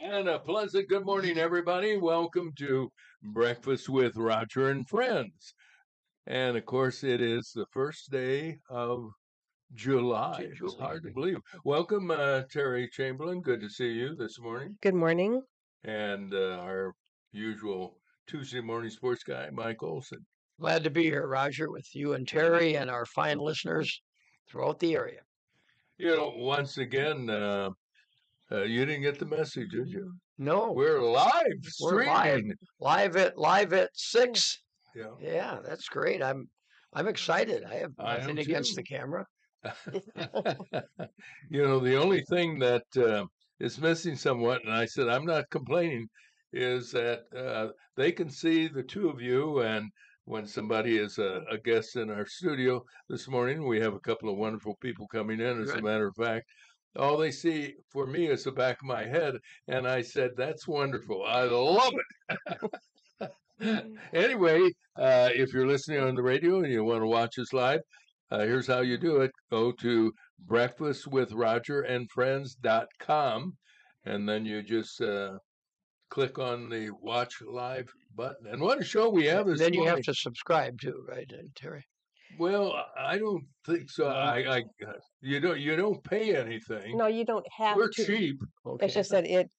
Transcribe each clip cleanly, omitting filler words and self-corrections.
And a pleasant good morning, everybody. Welcome to Breakfast with Roger and Friends. And of course, it is the first day of July. It's hard to believe. Welcome, Terry Chamberlain. Good to see you this morning. Good morning. And our usual Tuesday morning sports guy, Mike Olson. Glad to be here, Roger, with you and Terry and our fine listeners throughout the area. You know, once again, you didn't get the message, did you? No, We're live we're streaming. live at 6. Yeah, that's great. I'm excited. I have I am nothing against too. the camera. You know, the only thing that is missing somewhat, and I said I'm not complaining, is that they can see the two of you. And when somebody is a guest in our studio this morning, we have a couple of wonderful people coming in, as a Good. matter of fact. All they see for me is the back of my head. And I said, that's wonderful. I love it. Anyway, if you're listening on the radio and you want to watch us live, here's how you do it. Go to breakfastwithrogerandfriends.com, and then you just click on the watch live button. And what a show we have this Then you morning. have to subscribe too, right, Terry? Well, I don't think so. No. You don't pay anything. No, you don't have We're to. cheap. Okay. It's just that it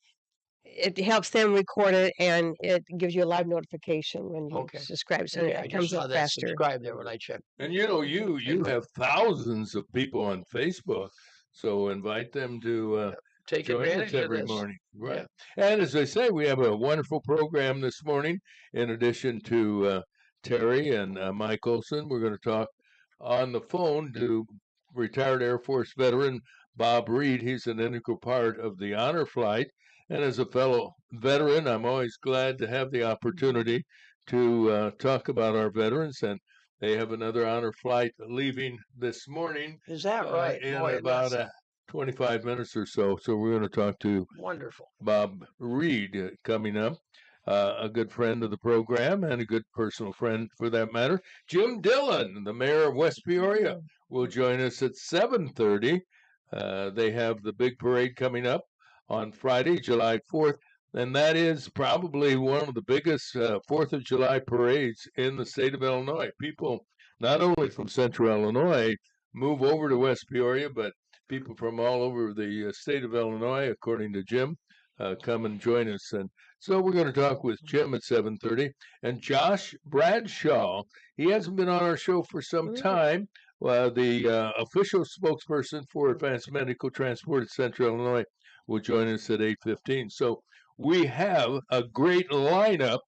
helps them record it and it gives you a live notification when you Okay. subscribe, so Okay, I it just comes saw up that faster. subscribe there when I checked. And you know, you have thousands of people on Facebook, so invite them to Take join advantage us of every this. morning. Right. Yeah. And as I say, we have a wonderful program this morning. In addition to Terry and Mike Olson, we're going to talk on the phone to retired Air Force veteran Bob Reed. He's an integral part of the honor flight. And as a fellow veteran, I'm always glad to have the opportunity to talk about our veterans. And they have another honor flight leaving this morning. Is that right? In Boy, about 25 minutes or so. So we're going to talk to wonderful Bob Reed coming up. A good friend of the program and a good personal friend for that matter. Jim Dillon, the mayor of West Peoria, will join us at 7:30. They have the big parade coming up on Friday, July 4th, and that is probably one of the biggest 4th of July parades in the state of Illinois. People, not only from central Illinois, move over to West Peoria, but people from all over the state of Illinois, according to Jim, come and join us. And so we're going to talk with Jim at 7:30. And Josh Bradshaw, he hasn't been on our show for some time. The official spokesperson for Advanced Medical Transport at Central Illinois will join us at 8:15. So we have a great lineup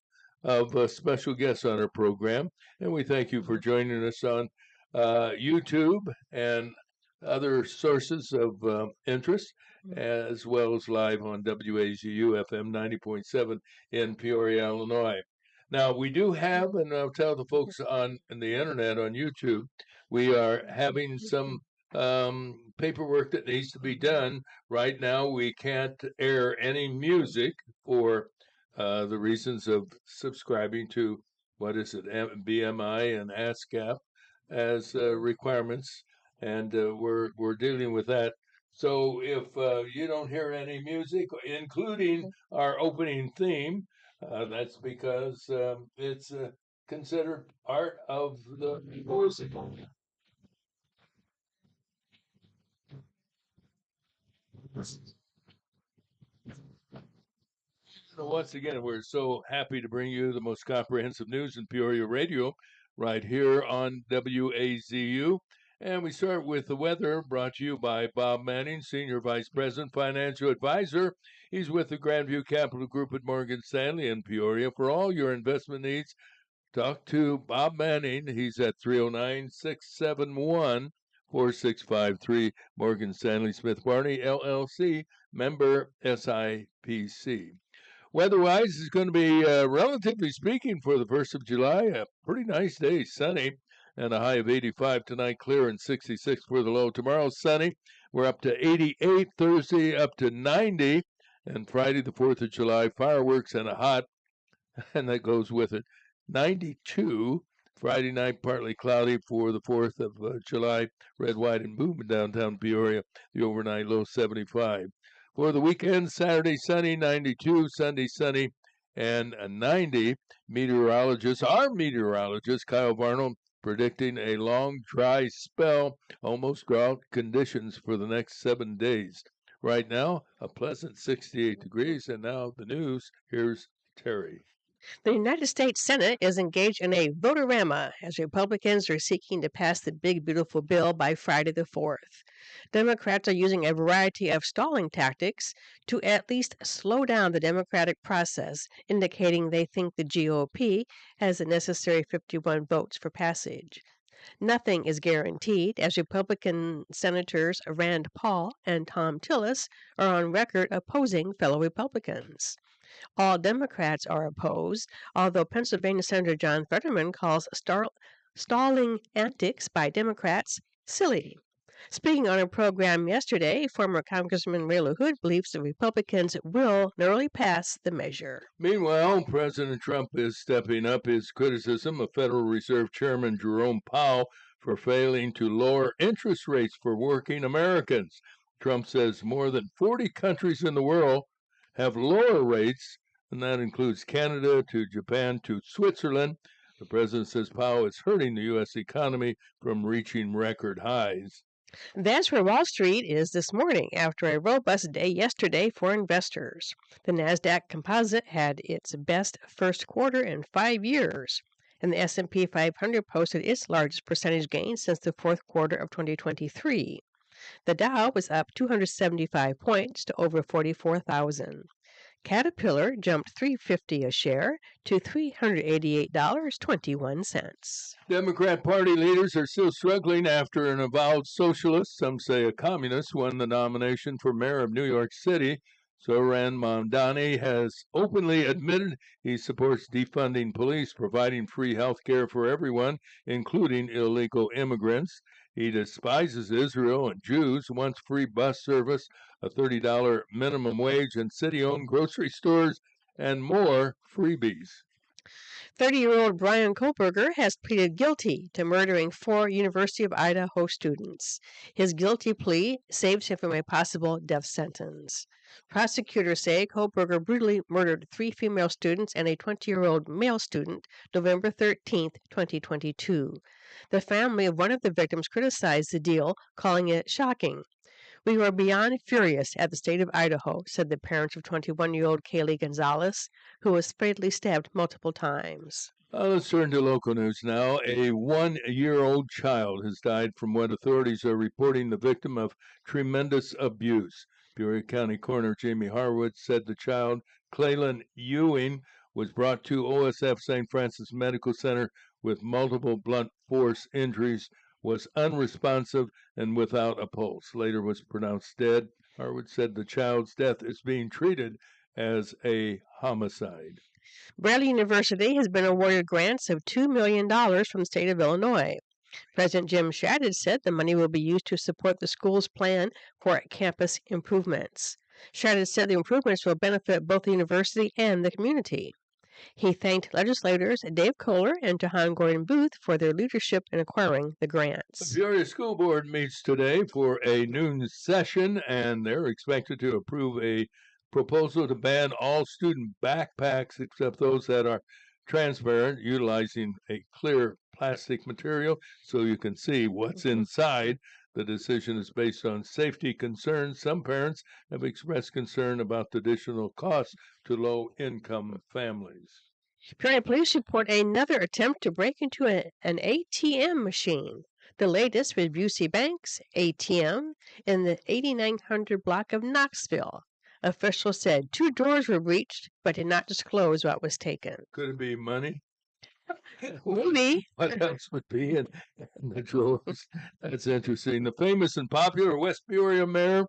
of special guests on our program, and we thank you for joining us on YouTube and other sources of interest, as well as live on WAZU FM 90.7 in Peoria, Illinois. Now, we do have, and I'll tell the folks on the internet on YouTube, we are having some paperwork that needs to be done. Right now, we can't air any music for the reasons of subscribing to, what is it, BMI and ASCAP as requirements, and we're dealing with that. So if you don't hear any music, including our opening theme, that's because it's considered part of the music. Once again, we're so happy to bring you the most comprehensive news in Peoria radio right here on WAZU. And we start with the weather, brought to you by Bob Manning, Senior Vice President, Financial Advisor. He's with the Grandview Capital Group at Morgan Stanley in Peoria. For all your investment needs, talk to Bob Manning. He's at 309-671-4653. Morgan Stanley Smith Barney, LLC, member SIPC. Weather-wise, it's going to be, relatively speaking, for the 1st of July, a pretty nice day, sunny, and a high of 85 tonight, clear, and 66 for the low. Tomorrow, sunny. We're up to 88. Thursday, up to 90. And Friday, the 4th of July, fireworks and a hot, and that goes with it, 92. Friday night, partly cloudy for the 4th of July. Red, white, and movement downtown Peoria. The overnight low 75. For the weekend, Saturday sunny, 92, Sunday sunny, and 90. Our meteorologist, Kyle Varnell, predicting a long, dry spell, almost drought conditions for the next 7 days. Right now, a pleasant 68 degrees, and now the news. Here's Terry. The United States Senate is engaged in a votorama as Republicans are seeking to pass the big, beautiful bill by Friday the 4th. Democrats are using a variety of stalling tactics to at least slow down the democratic process, indicating they think the GOP has the necessary 51 votes for passage. Nothing is guaranteed, as Republican Senators Rand Paul and Tom Tillis are on record opposing fellow Republicans. All Democrats are opposed, although Pennsylvania Senator John Fetterman calls stalling antics by Democrats silly. Speaking on a program yesterday, former Congressman Ray LaHood believes the Republicans will narrowly pass the measure. Meanwhile, President Trump is stepping up his criticism of Federal Reserve Chairman Jerome Powell for failing to lower interest rates for working Americans. Trump says more than 40 countries in the world have lower rates, and that includes Canada to Japan to Switzerland. The president says Powell is hurting the U.S. economy from reaching record highs. That's where Wall Street is this morning after a robust day yesterday for investors. The Nasdaq Composite had its best first quarter in 5 years, and the S&P 500 posted its largest percentage gain since the fourth quarter of 2023. The Dow was up 275 points to over 44,000. Caterpillar jumped $3.50 a share to $388.21. Democrat Party leaders are still struggling after an avowed socialist, some say a communist, won the nomination for mayor of New York City. Zoran Mamdani has openly admitted he supports defunding police, providing free health care for everyone, including illegal immigrants. He despises Israel and Jews, wants free bus service, a $30 minimum wage, and city-owned grocery stores, and more freebies. 30-year-old Brian Kohlberger has pleaded guilty to murdering 4 University of Idaho students. His guilty plea saves him from a possible death sentence. Prosecutors say Kohlberger brutally murdered 3 female students and a 20-year-old male student November 13, 2022. The family of one of the victims criticized the deal, calling it shocking. "We were beyond furious at the state of Idaho," said the parents of 21-year-old Kaylee Gonzalez, who was fatally stabbed multiple times. Let's turn to local news now. A 1-year-old child has died from what authorities are reporting the victim of tremendous abuse. Peoria County Coroner Jamie Harwood said the child, Claylan Ewing, was brought to OSF St. Francis Medical Center with multiple blunt force injuries, was unresponsive and without a pulse. Later was pronounced dead. Harwood said the child's death is being treated as a homicide. Bradley University has been awarded grants of $2 million from the state of Illinois. President Jim Shadid said the money will be used to support the school's plan for campus improvements. Shadid said the improvements will benefit both the university and the community. He thanked legislators Dave Kohler and Jahan Gordon Booth for their leadership in acquiring the grants. The Peoria School Board meets today for a noon session, and they're expected to approve a proposal to ban all student backpacks except those that are transparent, utilizing a clear plastic material so you can see what's inside. The decision is based on safety concerns. Some parents have expressed concern about the additional costs to low-income families. Peoria police report another attempt to break into an ATM machine. The latest with Busey Bank's ATM in the 8900 block of Knoxville. Officials said 2 doors were breached, but did not disclose what was taken. Could it be money? Maybe. What else would be in the drawers? That's interesting. The famous and popular West Peoria mayor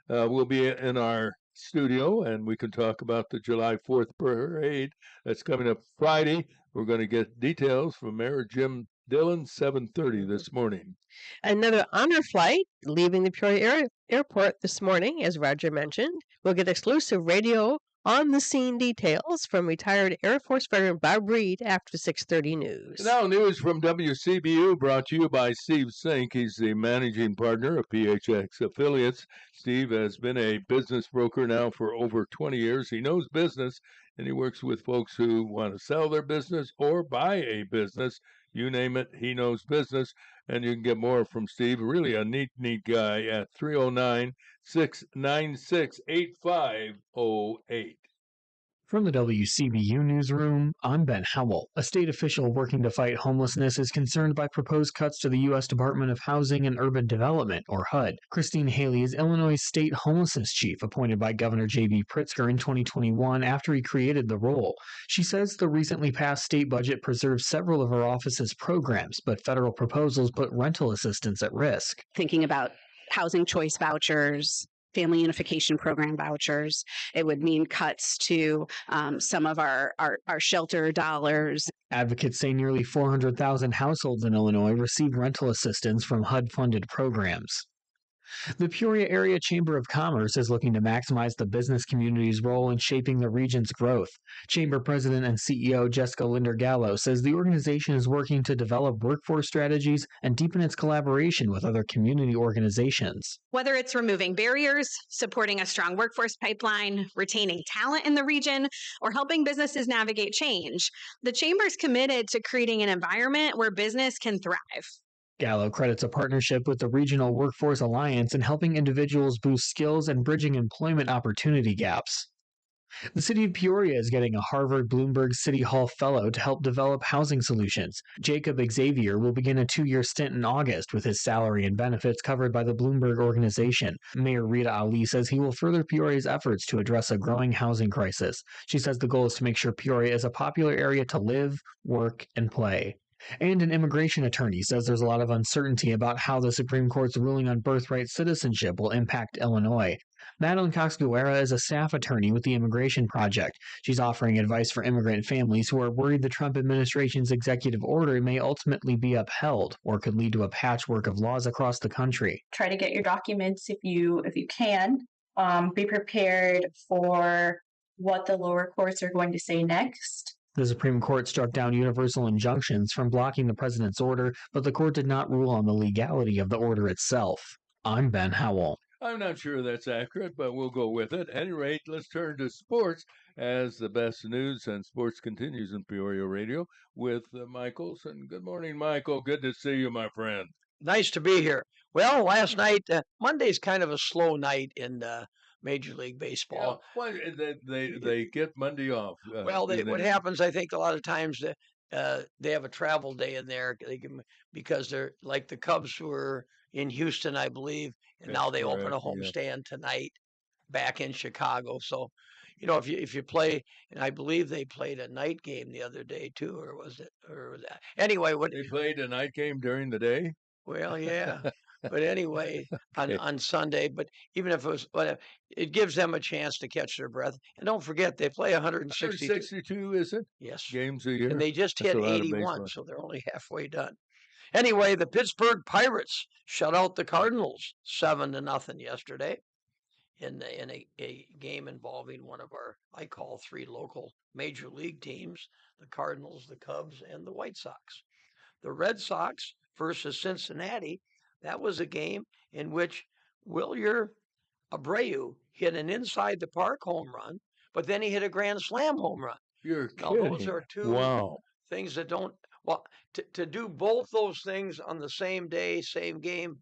will be in our studio, and we can talk about the July 4th parade that's coming up Friday. We're going to get details from Mayor Jim Dillon, 7:30 this morning. Another honor flight leaving the Peoria Airport this morning, as Roger mentioned. We'll get exclusive radio On the scene details from retired Air Force veteran Bob Reed after 6:30 news. Now, news from WCBU brought to you by Steve Sink. He's the managing partner of PHX Affiliates. Steve has been a business broker now for over 20 years. He knows business, and he works with folks who want to sell their business or buy a business. You name it, he knows business. And you can get more from Steve. Really a neat guy at 309-696-8508. From the WCBU newsroom, I'm Ben Howell. A state official working to fight homelessness is concerned by proposed cuts to the U.S. Department of Housing and Urban Development, or HUD. Christine Haley is Illinois' state homelessness chief, appointed by Governor J.B. Pritzker in 2021 after he created the role. She says the recently passed state budget preserves several of her office's programs, but federal proposals put rental assistance at risk. Thinking about housing choice vouchers, family unification program vouchers. It would mean cuts to some of our shelter dollars. Advocates say nearly 400,000 households in Illinois receive rental assistance from HUD-funded programs. The Peoria Area Chamber of Commerce is looking to maximize the business community's role in shaping the region's growth. Chamber President and CEO Jessica Linder-Gallo says the organization is working to develop workforce strategies and deepen its collaboration with other community organizations. Whether it's removing barriers, supporting a strong workforce pipeline, retaining talent in the region, or helping businesses navigate change, the Chamber's committed to creating an environment where business can thrive. Gallo credits a partnership with the Regional Workforce Alliance in helping individuals boost skills and bridging employment opportunity gaps. The city of Peoria is getting a Harvard Bloomberg City Hall Fellow to help develop housing solutions. Jacob Xavier will begin a 2-year stint in August with his salary and benefits covered by the Bloomberg organization. Mayor Rita Ali says he will further Peoria's efforts to address a growing housing crisis. She says the goal is to make sure Peoria is a popular area to live, work, and play. And an immigration attorney says there's a lot of uncertainty about how the Supreme Court's ruling on birthright citizenship will impact Illinois. Madeline Cox-Guerra is a staff attorney with the Immigration Project. She's offering advice for immigrant families who are worried the Trump administration's executive order may ultimately be upheld or could lead to a patchwork of laws across the country. Try to get your documents if you can. Be prepared for what the lower courts are going to say next. The Supreme Court struck down universal injunctions from blocking the president's order, but the court did not rule on the legality of the order itself. I'm Ben Howell. I'm not sure that's accurate, but we'll go with it. At any rate, let's turn to sports as the best news and sports continues in Peoria Radio with Michael. And good morning, Michael. Good to see you, my friend. Nice to be here. Well, last night, Monday's kind of a slow night in Major League Baseball. Yeah, well, they get Monday off. What happens, I think, a lot of times they have a travel day in there because they're like the Cubs who were in Houston, I believe, and now they open a homestand tonight back in Chicago. So, if you play, and I believe they played a night game the other day too, or was that? Anyway, they played a night game during the day? Well, yeah. But anyway, on Sunday, but even if it was, it gives them a chance to catch their breath. And don't forget, they play 162, is it? Yes. Games a year. And they just hit 81, so they're only halfway done. Anyway, the Pittsburgh Pirates shut out the Cardinals 7-0 yesterday in a game involving one of I call 3 local major league teams, the Cardinals, the Cubs, and the White Sox. The Red Sox versus Cincinnati. That was a game in which Wilyer Abreu hit an inside the park home run, but then he hit a grand slam home run. You're kidding. Those are two things that don't. Well, to do both those things on the same day, same game,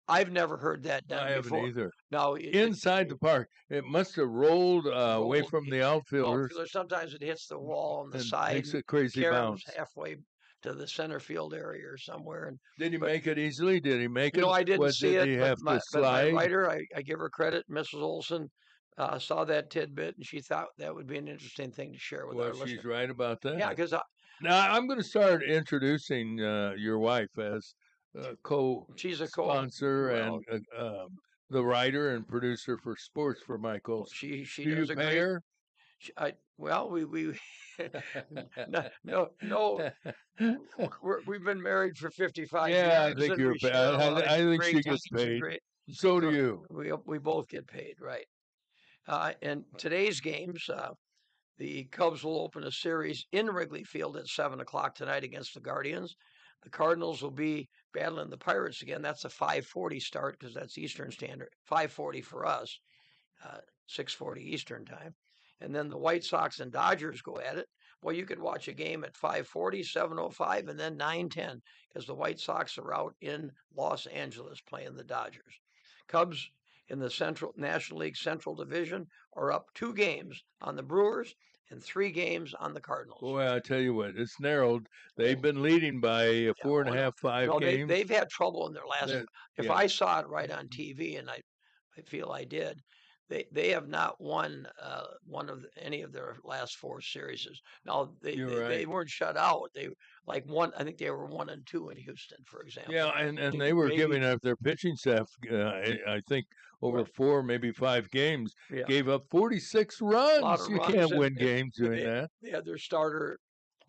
I've never heard that done before. I haven't either. Now, inside the park, it must have rolled away from the outfielders. Sometimes it hits the wall on the side. Makes a crazy bounce halfway to the center field area or somewhere. Did he make it easily? Did he make it? No, I didn't see it. Did he have to slide? But my writer, I give her credit, Mrs. Olson, saw that tidbit, and she thought that would be an interesting thing to share with our listeners. She's right about that. Yeah, because now I'm going to start introducing your wife as she's a sponsor and the writer and producer for sports for Michael. She Do does you a pay great. her? We no. We've been married for 55 years. Yeah, I think you're paid. I think she gets paid. So do you. We both get paid, right? In today's games, the Cubs will open a series in Wrigley Field at 7 o'clock tonight against the Guardians. The Cardinals will be battling the Pirates again. That's a 5:40 start because that's Eastern Standard. 5:40 for us, 6:40 Eastern time. And then the White Sox and Dodgers go at it. Well, you could watch a game at 5:40, 7:05, and then 9:10 because the White Sox are out in Los Angeles playing the Dodgers. Cubs in the National League Central Division are up 2 games on the Brewers and 3 games on the Cardinals. Boy, I tell you what, it's narrowed. They've been leading by 4.5, 5 games. They've had trouble in their last. If I saw it right on TV, and I feel I did, they have not won any of their last 4 series. Now they weren't shut out. They I think they were 1-2 in Houston, for example. Yeah, and they were giving up their pitching staff. I think over 4, maybe 5 games, gave up 46 runs. A lot of you runs, can't win games doing that. They had their starter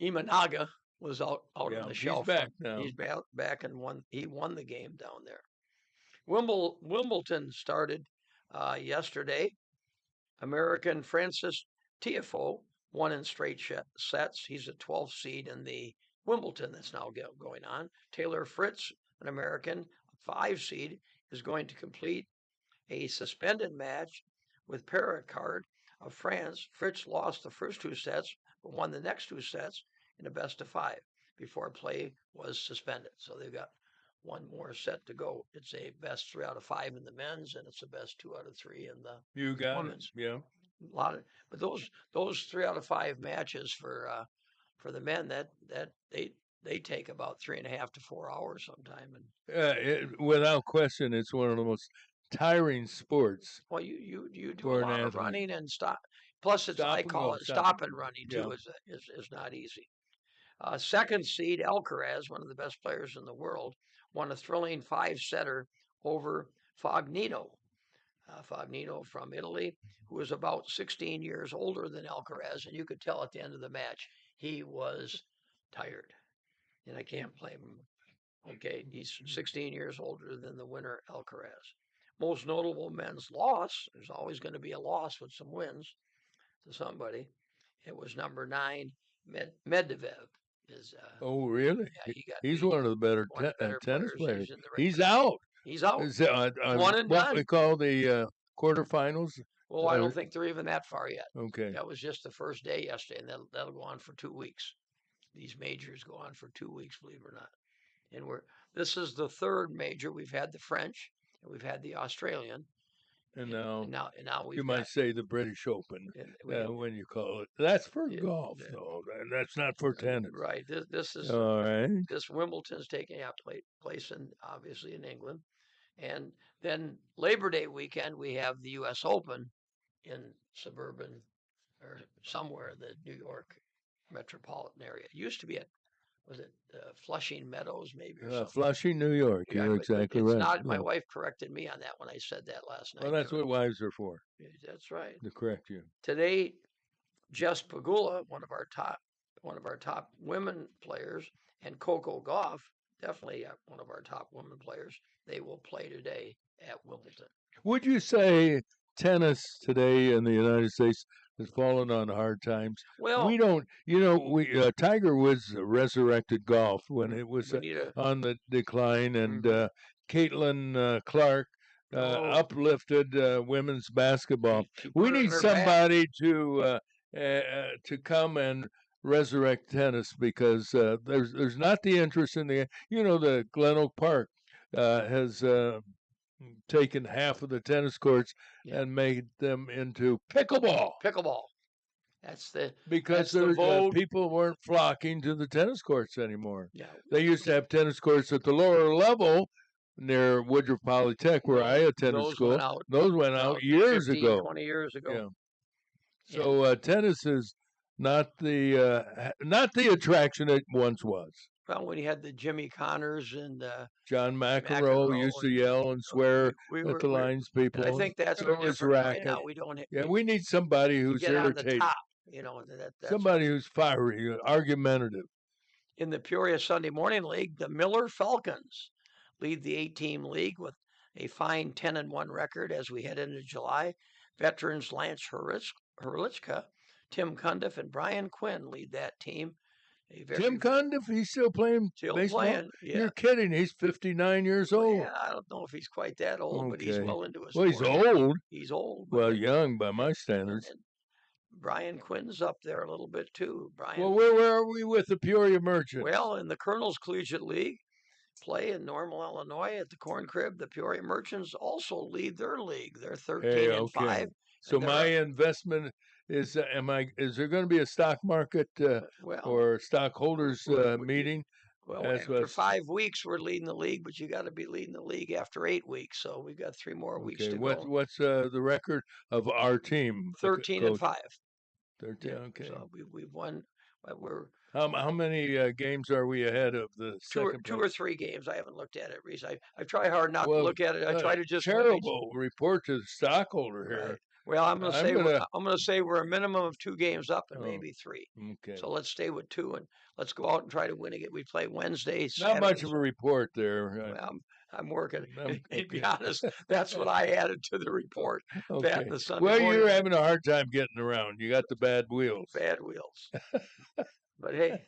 Imanaga was out on the shelf. He's back now. He's back and won. He won the game down there. Wimbledon started yesterday. American Francis Tiafoe won in straight sets. He's a 12th seed in the Wimbledon that's now going on. Taylor Fritz, an American, a 5 seed, is going to complete a suspended match with Perricard of France. Fritz lost the first 2 sets, but won the next 2 sets in a best of 5 before play was suspended. So they've got one more set to go. It's a best 3 out of 5 in the men's, and it's a best 2 out of 3 in the women's. Yeah. But those 3 out of 5 matches for the men that they take about 3.5 to 4 hours sometime. And without question, it's one of the most tiring sports. Well, you do a lot of running and stop. Plus, I call it stop and running too. Is not easy. Second seed Alcaraz, one of the best players in the world, won a thrilling 5-setter over Fognino. Fognino from Italy, who was about 16 years older than Alcaraz, and you could tell at the end of the match he was tired, and I can't blame him. Okay, he's 16 years older than the winner Alcaraz. Most notable men's loss, there's always going to be a loss with some wins to somebody. It was number 9, Medvedev. Oh, really? Yeah, he's one of the better tennis players. He's out. He's out. One and done. What we call the quarterfinals? Well, I don't think they're even that far yet. Okay. That was just the first day yesterday, and that'll go on for 2 weeks. These majors go on for 2 weeks, believe it or not. And this is the 3rd major. We've had the French, and we've had the Australian. And now you might say the British Open when you call it. That's for golf, though. That's not for tennis. Right. This is all right. This Wimbledon's taking place obviously in England, and then Labor Day weekend we have the U.S. Open in suburban or somewhere in the New York metropolitan area. It used to be was it Flushing Meadows, maybe? Or something. Flushing, New York. Yeah, you're exactly right. Not, my wife corrected me on that when I said that last night. Well, that's what wives are for. That's right. To correct you. Today, Jess Pegula, one of our top women players, and Coco Gauff, definitely one of our top women players, they will play today at Wimbledon. Would you say tennis today in the United States has fallen on hard times? Well, we don't. Tiger Woods resurrected golf when it was on the decline, and Caitlin Clark uplifted women's basketball. We need somebody to come and resurrect tennis because there's not the interest in the the Glen Oak Park has taken half of the tennis courts and made them into pickleball. Because people weren't flocking to the tennis courts anymore. Yeah. They used to have tennis courts at the lower level near Woodruff Polytech, where I attended school. Those went out years 15, ago. 20 years ago. Yeah. So tennis is not the attraction it once was. Well, when you had the Jimmy Connors and John McEnroe used to yell and swear at the lines people. I think that's what was racket. Now we don't. We need somebody who's irritating. Somebody who's fiery, argumentative. In the Peoria Sunday Morning League, the Miller Falcons lead the 8-team league with a fine 10-1 record as we head into July. Veterans Lance Hurlichka, Tim Cundiff, and Brian Quinn lead that team. Tim Cundiff, he's still playing baseball? Playing, yeah. You're kidding. He's 59 years old. Yeah, I don't know if he's quite that old, but he's well into his 40s. Well, he's old. He's old. Well, young by my standards. And Brian Quinn's up there a little bit too. Brian. Well, where are we with the Peoria Merchants? Well, in the Colonel's Collegiate League play in Normal, Illinois at the Corn Crib, the Peoria Merchants also lead their league. They're 13-5. So my investment is, is there going to be a stock market or stockholders meeting? Well, after 5 weeks, we're leading the league, but you got to be leading the league after 8 weeks. So we've got 3 more weeks to go. What's the record of our team? 13-5. 13. Okay. So we've won. We're how many games are we ahead of the second? 2 or 3 games. I haven't looked at it recently. I try hard not to look at it. I try to just terrible report to the stockholder here. Right. Well, I'm going to say we're a minimum of 2 games up and maybe 3. Okay. So let's stay with 2 and let's go out and try to win it. We play Wednesday. Saturday. Not much of a report there. Well, I'm working. To be honest, that's what I added to the report. Okay. That the Sunday well, morning. you're having a hard time getting around. You got the bad wheels. Bad wheels. But hey,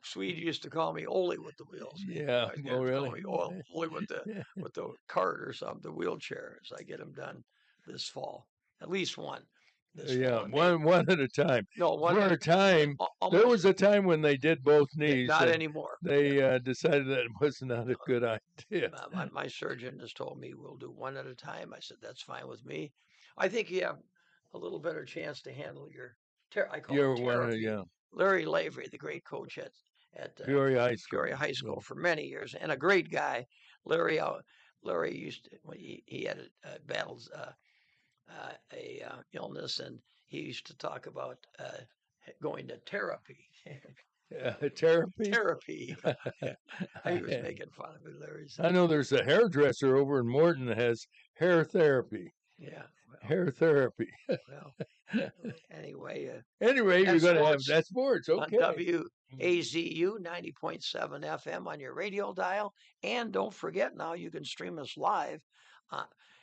Swede used to call me Ole with the wheels. Yeah. Oh, really? Ole with the cart or something, the wheelchair, as I get them done this fall. At least one. One at a time. No, one at a time. There was a time when they did both knees. Not anymore. They decided that it was not a good idea. My surgeon has told me we'll do one at a time. I said that's fine with me. I think you have a little better chance to handle your. I call it therapy. Larry Lavery, the great coach at Peoria High School for many years, and a great guy. Larry used to, when he had battles a illness, and he used to talk about going to therapy. Therapy. He was making fun of it, Larry. I know there's a hairdresser over in Morton that has hair therapy. Yeah. Hair therapy. Well, anyway, you're going to have that sports. Okay. On WAZU 90.7 FM on your radio dial. And don't forget, now you can stream us live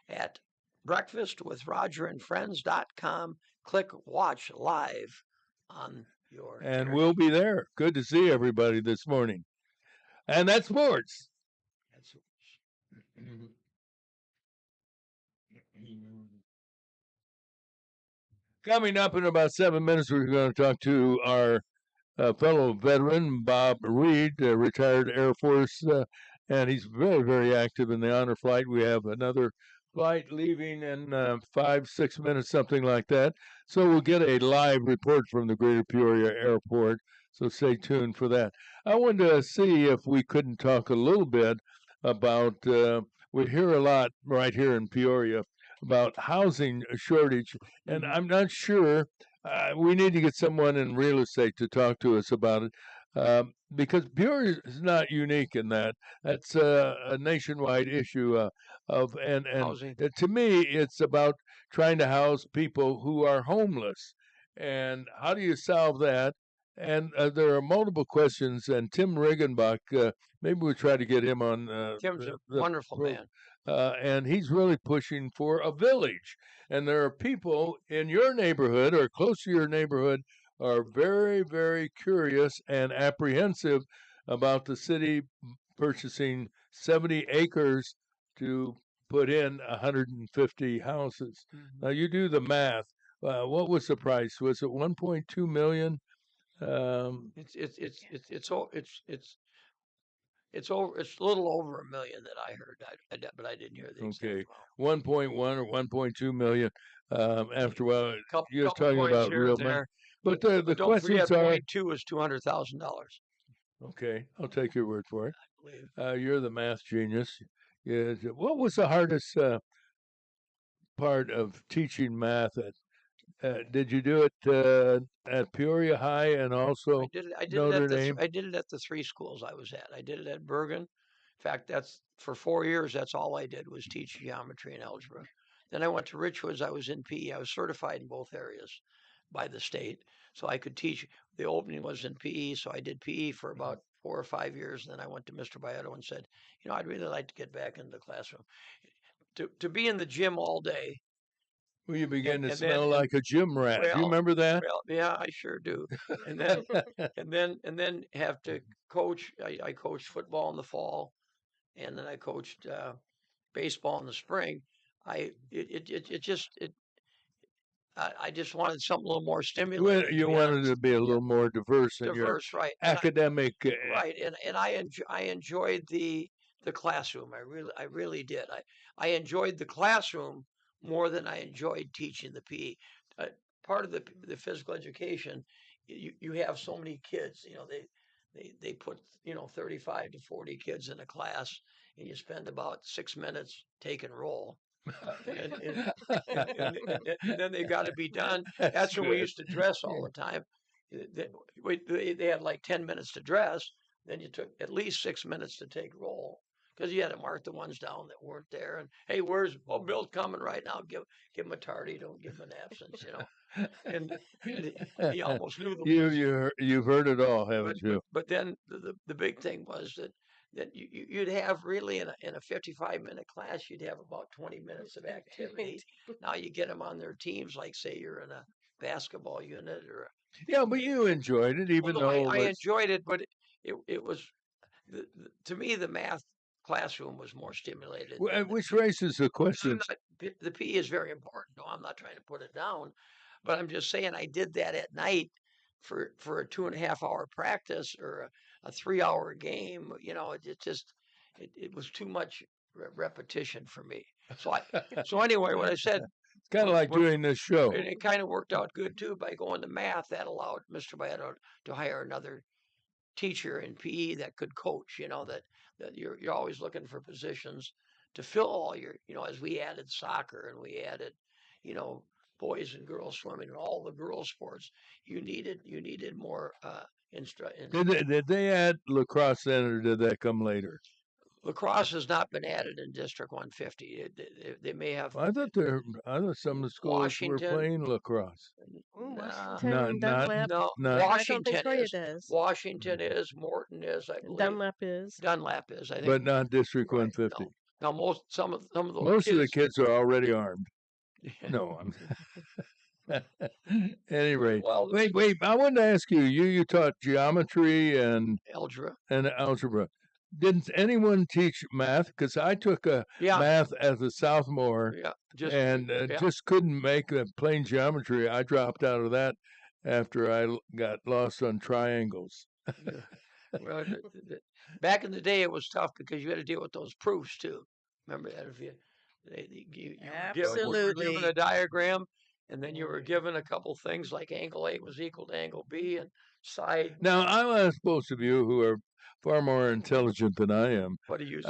at breakfastwithrogerandfriends.com. Click watch live on your. And we'll be there. Good to see everybody this morning. And that's sports. Coming up in about 7 minutes, we're going to talk to our fellow veteran, Bob Reed, retired Air Force, and he's very, very active in the honor flight. We have another flight leaving in 5-6 minutes, something like that. So we'll get a live report from the Greater Peoria Airport. So stay tuned for that. I wanted to see if we couldn't talk a little bit about, we hear a lot right here in Peoria about housing shortage, and I'm not sure. We need to get someone in real estate to talk to us about it, because Peoria is not unique in that. That's a nationwide issue and to me, it's about trying to house people who are homeless, and how do you solve that? And there are multiple questions, and Tim Riggenbach, maybe we'll try to get him on. Tim's a wonderful man. And he's really pushing for a village. And there are people in your neighborhood or close to your neighborhood are very, very curious and apprehensive about the city purchasing 70 acres to put in 150 houses. Now, you do the math. What was the price? Was it 1.2 million? It's a little over $1 million that I heard, but I didn't hear the exact amount. 1.1 or 1.2 million. After a while, you're talking about real money. But the questions are. 0.2 is $200,000. Okay, I'll take your word for it. I believe. You're the math genius. Yeah. What was the hardest part of teaching math at? Did you do it at Peoria High and also Notre Dame? I did it at the 3 schools I was at. I did it at Bergen. In fact, that's for 4 years. That's all I did was teach geometry and algebra. Then I went to Richwoods. I was in PE. I was certified in both areas by the state, so I could teach. The opening was in PE, so I did PE for about 4 or 5 years. And then I went to Mr. Bietto and said, I'd really like to get back into the classroom. To be in the gym all day Well, you begin to and smell then- like a gym rat. Do you well, remember that? Well, yeah, I sure do. And then have to coach. I coached football in the fall, and then I coached baseball in the spring. I just wanted something a little more stimulating. You to be wanted honest. to be a little more diverse in your Diverse, right? And academic. right, and I enjoyed the classroom. I really did. I enjoyed the classroom more than I enjoyed teaching the PE. Part of the physical education, you have so many kids. You know, they put 35 to 40 kids in a class, and you spend about 6 minutes taking roll. And then they got to be done. That's when we used to dress all the time. They had like 10 minutes to dress. Then you took at least 6 minutes to take roll because you had to mark the ones down that weren't there. And hey, Bill's coming right now? Give him a tardy. Don't give him an absence. And he almost knew the You've heard it all, haven't you? But then the big thing was that you'd have really in a 55-minute class, you'd have about 20 minutes of activity. Now you get them on their teams, like say you're in a basketball unit or. Yeah, but you enjoyed it, even though I enjoyed it, but it was to me the math classroom was more stimulated. Which raises the question. The PE is very important. No, I'm not trying to put it down, but I'm just saying I did that at night for a 2.5-hour practice or a 3-hour game. It was too much repetition for me. So anyway, what I said. It's kind of like doing this show. And it kind of worked out good too by going to math. That allowed Mr. Bayetto to hire another teacher in PE that could coach. That you're always looking for positions to fill all your. As we added soccer and we added, boys and girls swimming and all the girls sports, you needed more instruction. Did they add lacrosse then, or did that come later? Lacrosse has not been added in District 150. They may have. I thought some of the schools were playing lacrosse. Washington, Dunlap. No, Washington is. Washington is. Morton is. I believe. Dunlap is. I think. But not District 150. No. Now some of those. Most of the kids are already armed. No, at any rate. Well, wait. I wanted to ask you. You taught geometry and algebra. Didn't anyone teach math? Because I took math as a sophomore, just couldn't make plain geometry. I dropped out of that after I got lost on triangles. Well, back in the day, it was tough because you had to deal with those proofs too. Remember that? If you were given a diagram, and then you were given a couple things like angle A was equal to angle B and side. Now, I'll ask both of you who are far more intelligent than I am. What do you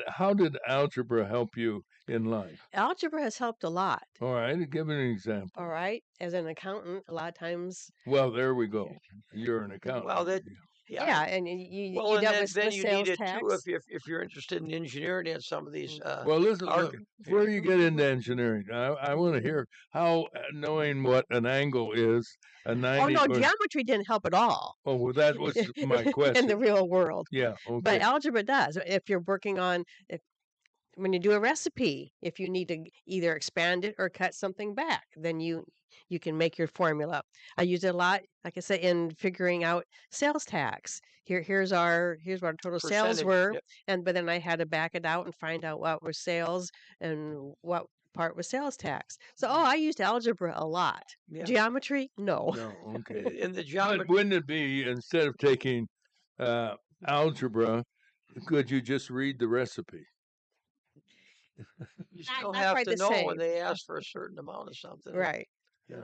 how did algebra help you in life? Algebra has helped a lot. All right, give me an example. All right, as an accountant, a lot of times. Well, there we go. You're an accountant. Well, and you then with you sales need it tax. too if you're interested in engineering and some of these. Well, listen, before you get into engineering, I want to hear how knowing what an angle is. A 90 no, geometry didn't help at all. Oh, well, that was my question. In the real world. Yeah, okay. But algebra does. If you're working on, when you do a recipe, if you need to either expand it or cut something back, then you can make your formula. I use it a lot, like I said, in figuring out sales tax. Here's what our total sales were, but then I had to back it out and find out what was sales and what part was sales tax. So, I used algebra a lot. Yeah. Geometry, no. No, okay. In the geometry, but wouldn't it be, instead of taking algebra, could you just read the recipe? You still have to know when they ask for a certain amount of something. Right. Yeah.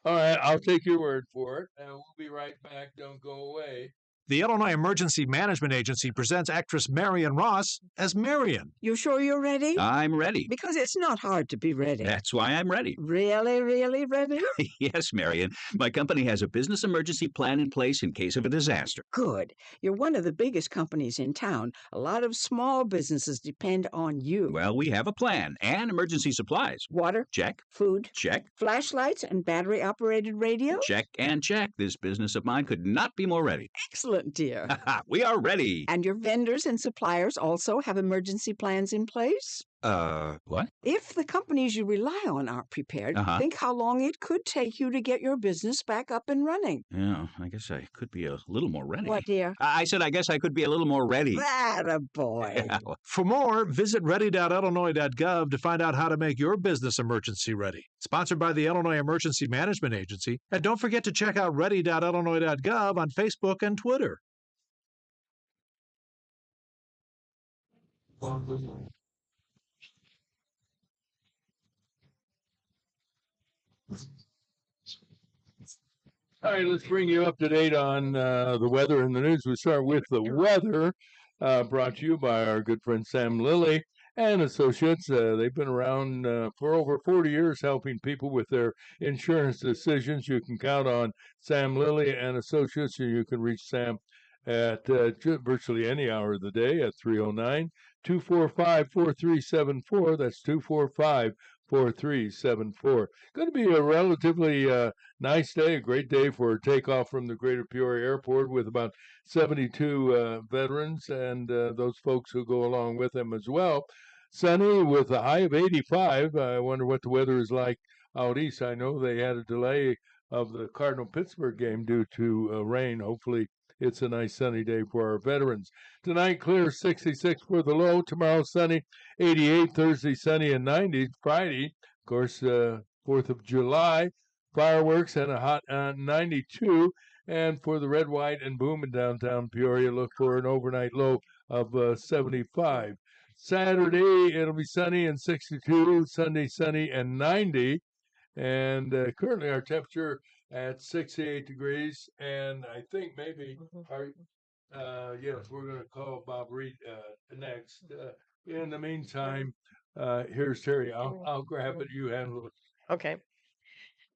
All right, I'll take your word for it, and we'll be right back. Don't go away. The Illinois Emergency Management Agency presents actress Marion Ross as Marion. You sure you're ready? I'm ready. Because it's not hard to be ready. That's why I'm ready. Really, really ready? Yes, Marion. My company has a business emergency plan in place in case of a disaster. Good. You're one of the biggest companies in town. A lot of small businesses depend on you. Well, we have a plan and emergency supplies. Water? Check. Food? Check. Flashlights and battery-operated radio? Check and check. This business of mine could not be more ready. Excellent, dear. We are ready. And your vendors and suppliers also have emergency plans in place? What? If the companies you rely on aren't prepared, think how long it could take you to get your business back up and running. Yeah, I guess I could be a little more ready. What, dear? I said I guess I could be a little more ready. That a boy. For more, visit ready.illinois.gov to find out how to make your business emergency ready. Sponsored by the Illinois Emergency Management Agency. And don't forget to check out ready.illinois.gov on Facebook and Twitter. All right, let's bring you up to date on the weather and the news. We start with the weather, brought to you by our good friend Sam Lilly and Associates. They've been around for over 40 years helping people with their insurance decisions. You can count on Sam Lilly and Associates, and you can reach Sam at virtually any hour of the day at 309-245-4374. That's 245-4374. Going to be a relatively nice day, a great day for takeoff from the Greater Peoria Airport with about 72 veterans and those folks who go along with them as well. Sunny with a high of 85. I wonder what the weather is like out east. I know they had a delay of the Cardinal-Pittsburgh game due to rain. Hopefully it's a nice sunny day for our veterans. Tonight, clear 66 for the low. Tomorrow, sunny 88. Thursday, sunny and 90. Friday, of course, 4th of July. Fireworks and a hot 92. And for the red, white, and boom in downtown Peoria, look for an overnight low of 75. Saturday, it'll be sunny and 62. Sunday, sunny and 90. And currently our temperature at 68 degrees. And I think maybe yes, we're going to call Bob Reed next. In the meantime, here's Terry. I'll grab it. You handle it. Okay.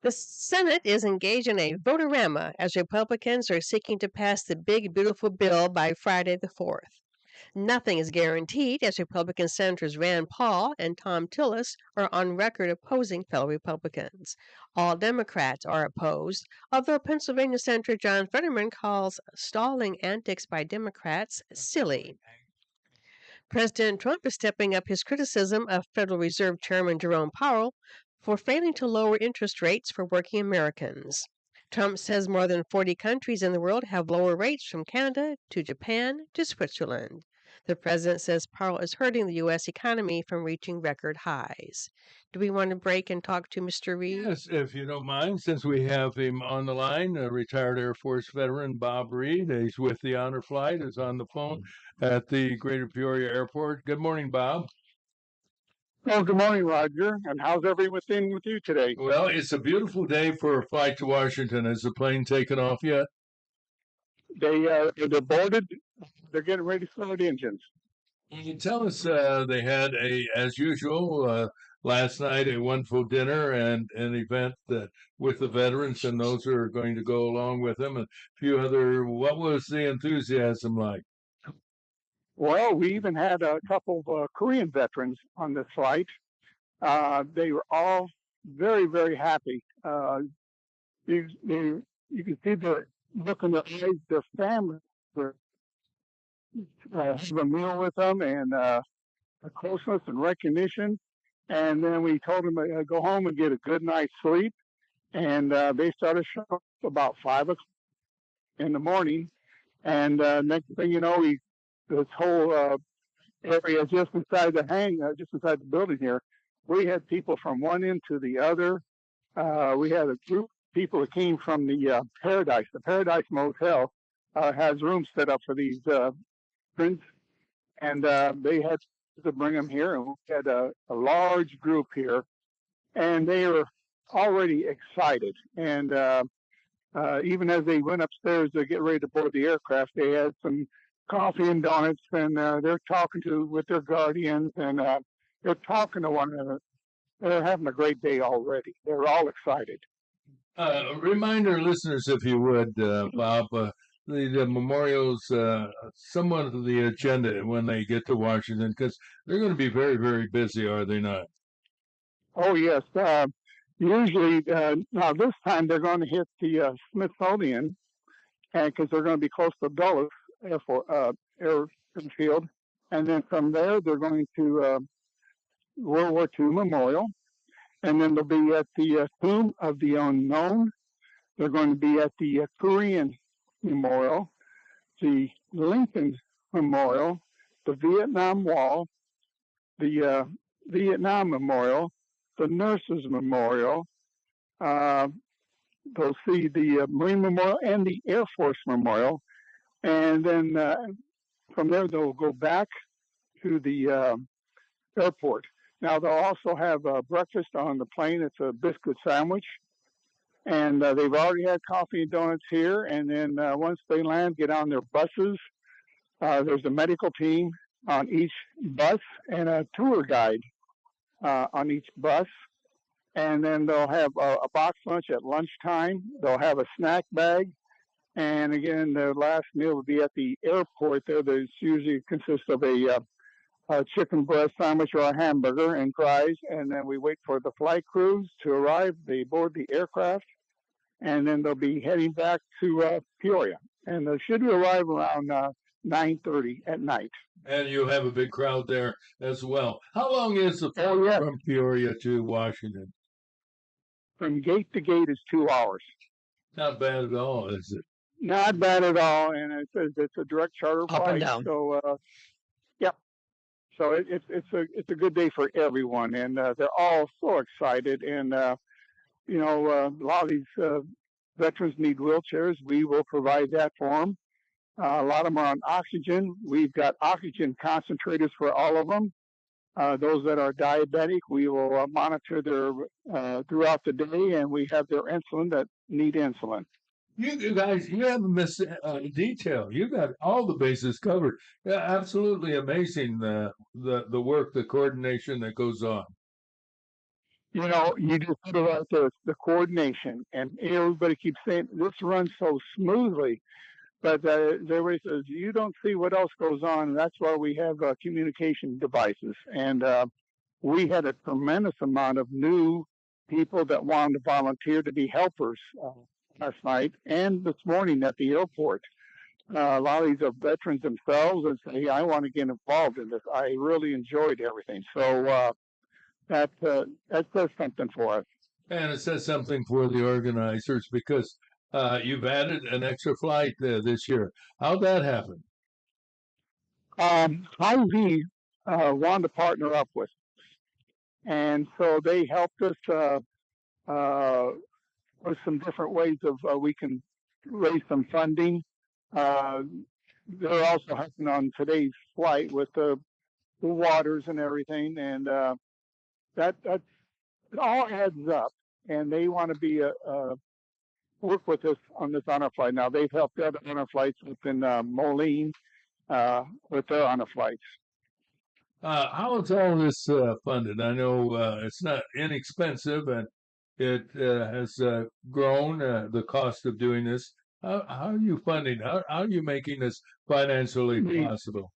The Senate is engaged in a votorama as Republicans are seeking to pass the big, beautiful bill by Friday the 4th. Nothing is guaranteed as Republican Senators Rand Paul and Tom Tillis are on record opposing fellow Republicans. All Democrats are opposed, although Pennsylvania Senator John Fetterman calls stalling antics by Democrats silly. President Trump is stepping up his criticism of Federal Reserve Chairman Jerome Powell for failing to lower interest rates for working Americans. Trump says more than 40 countries in the world have lower rates from Canada to Japan to Switzerland. The president says Powell is hurting the U.S. economy from reaching record highs. Do we want to break and talk to Mr. Reed? Yes, if you don't mind, since we have him on the line, a retired Air Force veteran, Bob Reed. He's with the Honor Flight, is on the phone at the Greater Peoria Airport. Good morning, Bob. Well, good morning, Roger. And how's everything with you today? Well, it's a beautiful day for a flight to Washington. Has the plane taken off yet? They're boarded. They're getting ready to start engines. Can you tell us they had as usual, last night a wonderful dinner and an event with the veterans and those who are going to go along with them, and a few other. What was the enthusiasm like? Well, we even had a couple of Korean veterans on this flight. They were all very, very happy. You can see the look in their eyes. Their family were have a meal with them and a closeness and recognition. And then we told them to go home and get a good night's sleep. And they started showing up about 5 o'clock in the morning. And next thing you know, this whole area just inside the building here, we had people from one end to the other. We had a group of people that came from the Paradise. The Paradise Motel has rooms set up for these friends, and they had to bring them here, and we had a large group here, and they were already excited. And even as they went upstairs to get ready to board the aircraft, they had some coffee and donuts, and they're talking with their guardians, and they're talking to one another. They're having a great day already. They're all excited. Remind our listeners, if you would, Bob, the memorials, somewhat of the agenda when they get to Washington, because they're going to be very, very busy, are they not? Oh, yes. Usually, now this time they're going to hit the Smithsonian, because they're going to be close to Dulles Airfield. And then from there, they're going to World War II Memorial. And then they'll be at the Tomb of the Unknown. They're going to be at the Korean Memorial, the Lincoln Memorial, the Vietnam Wall, the Vietnam Memorial, the Nurses Memorial. They'll see the Marine Memorial and the Air Force Memorial. And then from there, they'll go back to the airport. Now, they'll also have breakfast on the plane. It's a biscuit sandwich. And they've already had coffee and donuts here. And then once they land, get on their buses. There's a medical team on each bus and a tour guide on each bus. And then they'll have a box lunch at lunchtime. They'll have a snack bag. And again, the last meal will be at the airport there. This usually consists of a chicken breast sandwich or a hamburger and fries. And then we wait for the flight crews to arrive. They board the aircraft. And then they'll be heading back to Peoria. And they should arrive around 9:30 at night. And you have a big crowd there as well. How long is the flight from Peoria to Washington? From gate to gate is 2 hours. Not bad at all, is it? Not bad at all, and it's a direct charter flight. Up and down. So, yep. So it's a good day for everyone, and they're all so excited. And a lot of these veterans need wheelchairs. We will provide that for them. A lot of them are on oxygen. We've got oxygen concentrators for all of them. Those that are diabetic, we will monitor their throughout the day, and we have their insulin that need insulin. You guys, you haven't missed detail. You got all the bases covered. Yeah, absolutely amazing the work, the coordination that goes on. You just put it right there. It's the coordination, and everybody keeps saying this runs so smoothly. But everybody says, you don't see what else goes on, and that's why we have communication devices. And we had a tremendous amount of new people that wanted to volunteer to be helpers last night and this morning at the airport. A lot of these are veterans themselves and say, hey, I want to get involved in this. I really enjoyed everything. So that says something for us. And it says something for the organizers because you've added an extra flight this year. How'd that happen? Hy-Vee wanted to partner up with us. And so they helped us with some different ways of we can raise some funding. They're also helping on today's flight with the waters and everything. And that it all adds up. And they want to be work with us on this honor flight. Now, they've helped the other honor flights up in Moline with their honor flights. How is all this funded? I know it's not inexpensive, and it has grown, the cost of doing this. How are you funding? How are you making this financially possible?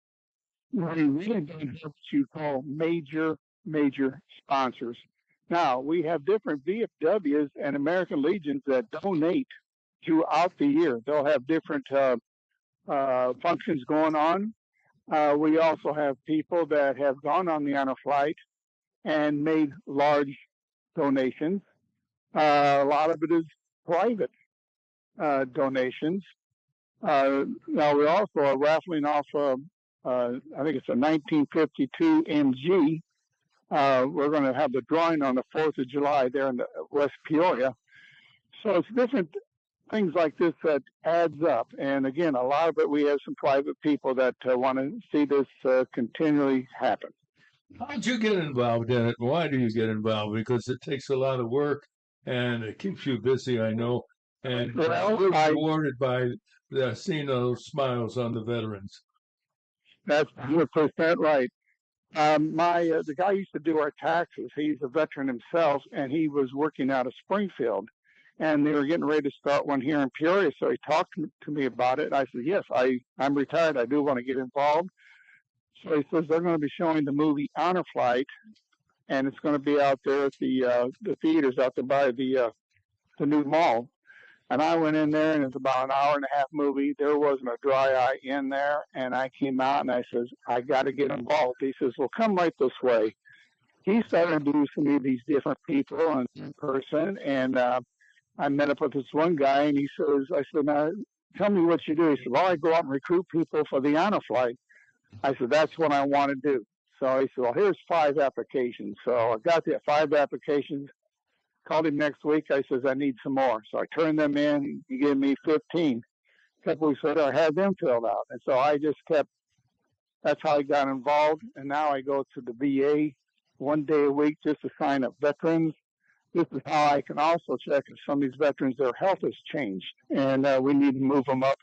We really don't have what you call major sponsors. Now, we have different VFWs and American Legions that donate throughout the year. They'll have different functions going on. We also have people that have gone on the honor flight and made large donations. A lot of it is private donations. Now, we also are raffling off, I think it's a 1952 MG. We're going to have the drawing on the 4th of July there in the West Peoria. So it's different things like this that adds up. And again, a lot of it, we have some private people that want to see this continually happen. How did you get involved in it? And why do you get involved? Because it takes a lot of work and it keeps you busy, I know. And we're rewarded by seeing those smiles on the veterans. That's 100% right. The guy used to do our taxes. He's a veteran himself, and he was working out of Springfield. And they were getting ready to start one here in Peoria, so he talked to me about it. I said, yes, I'm retired. I do want to get involved. So he says they're going to be showing the movie Honor Flight, and it's going to be out there at the theaters out there by the new mall. And I went in there, and it's about an hour and a half movie. There wasn't a dry eye in there. And I came out, and I says, I got to get involved. He says, well, come right this way. he started introducing me to these different people in person, and I met up with this one guy, and he says, I said, now, tell me what you do. He said, well, I go out and recruit people for the honor flight. I said, that's what I want to do. So he said, well, here's 5 applications. So I got the 5 applications, called him next week. I says, I need some more. So I turned them in. He gave me 15. A couple weeks later, I had them filled out. And so I just kept, that's how I got involved. And now I go to the VA 1 day a week just to sign up veterans. This is how I can also check if some of these veterans, their health has changed, and we need to move them up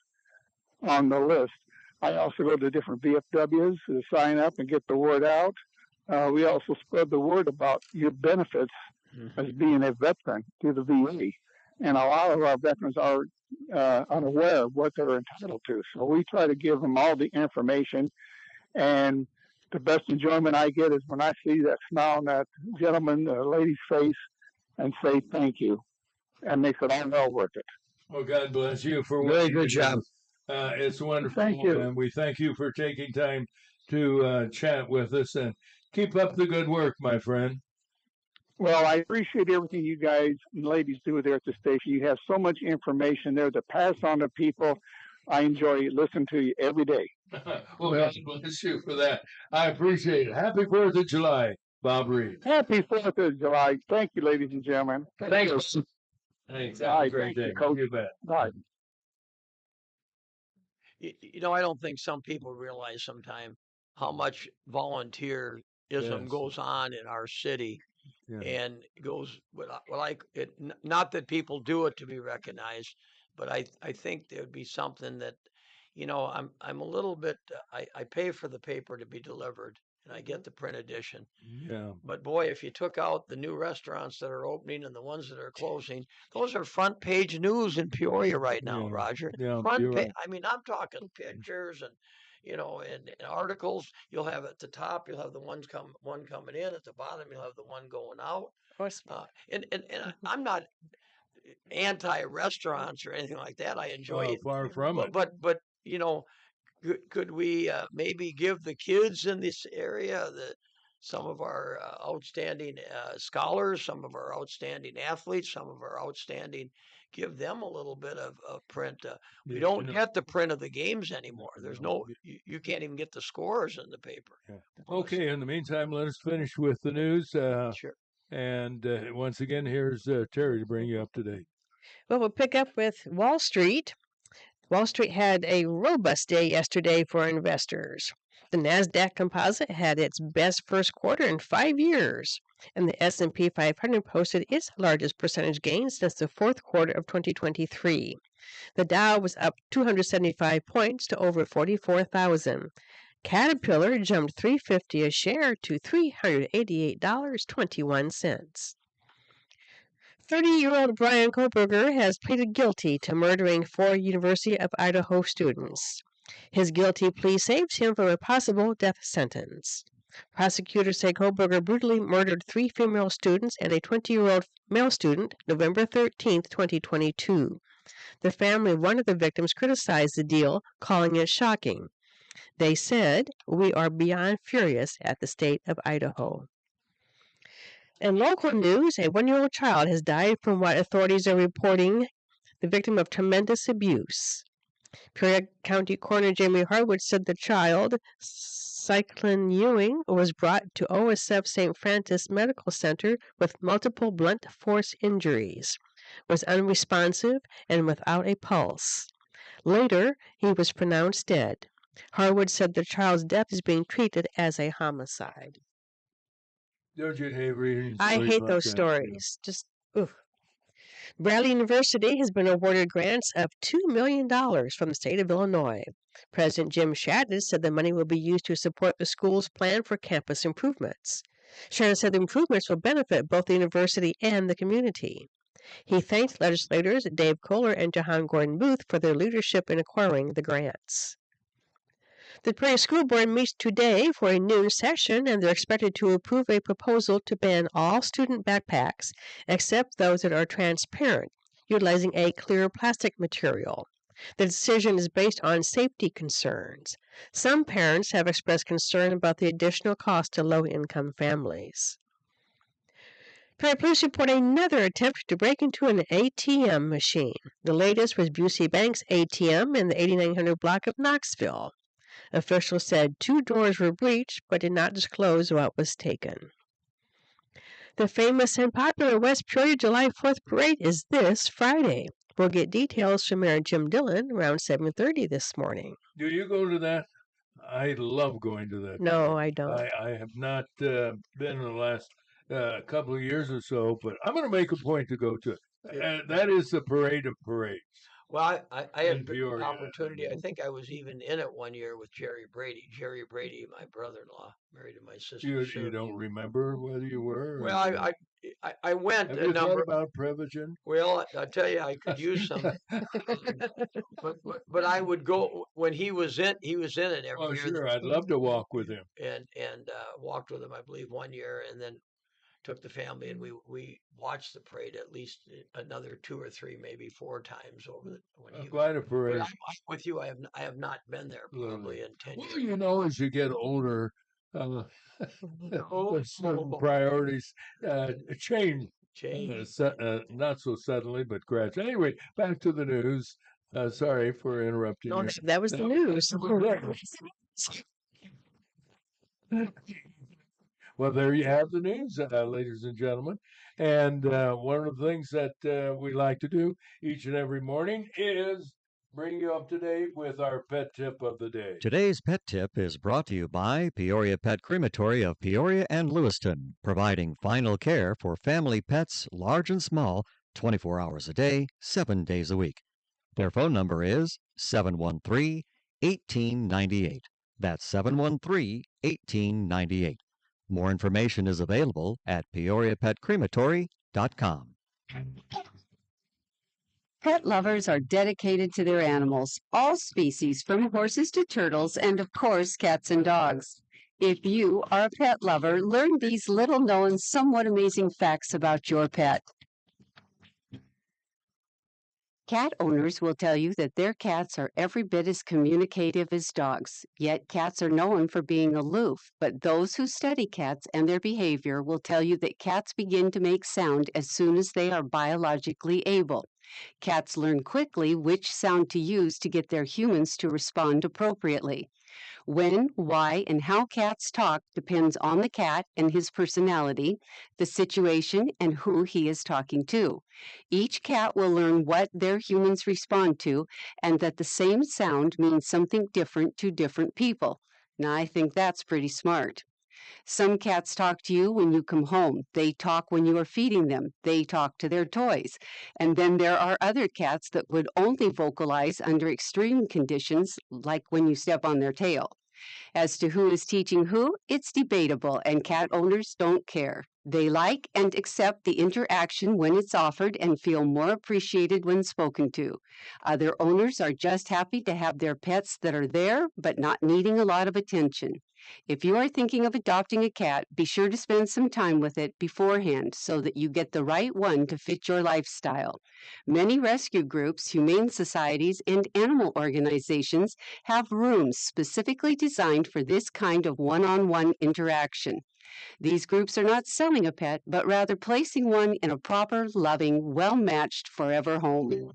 on the list. I also go to different VFWs to sign up and get the word out. We also spread the word about your benefits as being a veteran through the VA. And a lot of our veterans are unaware of what they're entitled to. So we try to give them all the information. And the best enjoyment I get is when I see that smile on that gentleman, lady's face, and say thank you. That makes it all well worth it. Well, God bless you for what Very you good do. job. It's wonderful. Thank you. And we thank you for taking time to chat with us, and keep up the good work, my friend. Well, I appreciate everything you guys and ladies do there at the station. You have so much information there to pass on to people. I enjoy listening to you every day. Well, God bless you for that. I appreciate it. Happy 4th of July, Bob Reed. Happy 4th of July. Thank you, ladies and gentlemen. Thanks. Thanks. Have a great day. Coach. You bet. Bye. You know, I don't think some people realize sometimes how much volunteerism goes on in our city, and goes not that people do it to be recognized, but I think there would be something that, you know, I'm a little bit, I pay for the paper to be delivered, and I get the print edition. Yeah. But boy, if you took out the new restaurants that are opening and the ones that are closing, those are front page news in Peoria right now, Roger. Yeah, Front page. I mean, I'm talking pictures and, you know, and articles. You'll have at the top, you'll have the one coming in. At the bottom, you'll have the one going out. And I'm not anti-restaurants or anything like that. I enjoy it. Far from it. But you know, could we maybe give the kids in this area some of our outstanding scholars, some of our outstanding athletes, some of our outstanding, give them a little bit of print. We don't get the print of the games anymore. There's you can't even get the scores in the paper. Yeah. Okay, in the meantime, let us finish with the news. Sure. And once again, here's Terry to bring you up to date. Well, we'll pick up with Wall Street. Wall Street had a robust day yesterday for investors. The Nasdaq Composite had its best first quarter in 5 years, and the S&P 500 posted its largest percentage gain since the fourth quarter of 2023. The Dow was up 275 points to over 44,000. Caterpillar jumped $3.50 a share to $388.21. 30-year-old Brian Koberger has pleaded guilty to murdering 4 University of Idaho students. His guilty plea saves him from a possible death sentence. Prosecutors say Koberger brutally murdered 3 female students and a 20-year-old male student November 13, 2022. The family of one of the victims criticized the deal, calling it shocking. They said, "We are beyond furious at the state of Idaho." In local news, a 1-year-old child has died from what authorities are reporting the victim of tremendous abuse. Peoria County Coroner Jamie Harwood said the child, Cyclin Ewing, was brought to OSF St. Francis Medical Center with multiple blunt force injuries, was unresponsive, and without a pulse. Later, he was pronounced dead. Harwood said the child's death is being treated as a homicide. Don't you hate reading I stories hate like those that? stories. Just, oof. Bradley University has been awarded grants of $2 million from the state of Illinois. President Jim Shadid said the money will be used to support the school's plan for campus improvements. Shadid said the improvements will benefit both the university and the community. He thanked legislators Dave Kohler and Jahan Gordon Booth for their leadership in acquiring the grants. The Peoria School Board meets today for a noon session, and they're expected to approve a proposal to ban all student backpacks except those that are transparent, utilizing a clear plastic material. The decision is based on safety concerns. Some parents have expressed concern about the additional cost to low-income families. Peoria Police report another attempt to break into an ATM machine. The latest was Busey Bank's ATM in the 8900 block of Knoxville. Officials said 2 doors were breached but did not disclose what was taken. The famous and popular West Peoria July 4th parade is this Friday. We'll get details from Mayor Jim Dillon around 7:30 this morning. Do you go to that? I love going to that. No, I don't. I have not been in the last couple of years or so, but I'm going to make a point to go to it. That is the parade of parades. Well, I had In Peoria. opportunity. I think I was even in it one year with Jerry Brady. Jerry Brady, my brother-in-law, married to my sister. You don't remember whether you were? Well, I went Have a you number. thought about Prevagen? Well, I tell you, I could use some. but I would go when he was in it every year. Oh, sure. I'd love to walk with him. And walked with him, I believe, one year, and then took the family and we watched the parade at least another 2 or 3, maybe 4 times over when he quite a parade. I'm with you. I have not been there probably in 10 years. Well, you know, as you get older, certain priorities change. Not so suddenly, but gradually. Anyway, back to the news. Sorry for interrupting you. That was the news. Well, there you have the news, ladies and gentlemen. And one of the things that we like to do each and every morning is bring you up to date with our pet tip of the day. Today's pet tip is brought to you by Peoria Pet Crematory of Peoria and Lewiston, providing final care for family pets, large and small, 24 hours a day, 7 days a week. Their phone number is 713-1898. That's 713-1898. More information is available at peoriapetcrematory.com. Pet lovers are dedicated to their animals, all species from horses to turtles and, of course, cats and dogs. If you are a pet lover, learn these little-known, somewhat amazing facts about your pet. Cat owners will tell you that their cats are every bit as communicative as dogs, yet cats are known for being aloof, but those who study cats and their behavior will tell you that cats begin to make sound as soon as they are biologically able. Cats learn quickly which sound to use to get their humans to respond appropriately. When, why, and how cats talk depends on the cat and his personality, the situation, and who he is talking to. Each cat will learn what their humans respond to, and that the same sound means something different to different people. Now, I think that's pretty smart. Some cats talk to you when you come home. They talk when you are feeding them. They talk to their toys. And then there are other cats that would only vocalize under extreme conditions, like when you step on their tail. As to who is teaching who, it's debatable, and cat owners don't care. They like and accept the interaction when it's offered and feel more appreciated when spoken to. Other owners are just happy to have their pets that are there, but not needing a lot of attention. If you are thinking of adopting a cat, be sure to spend some time with it beforehand so that you get the right one to fit your lifestyle. Many rescue groups, humane societies, and animal organizations have rooms specifically designed for this kind of one-on-one interaction. These groups are not selling a pet, but rather placing one in a proper, loving, well-matched forever home.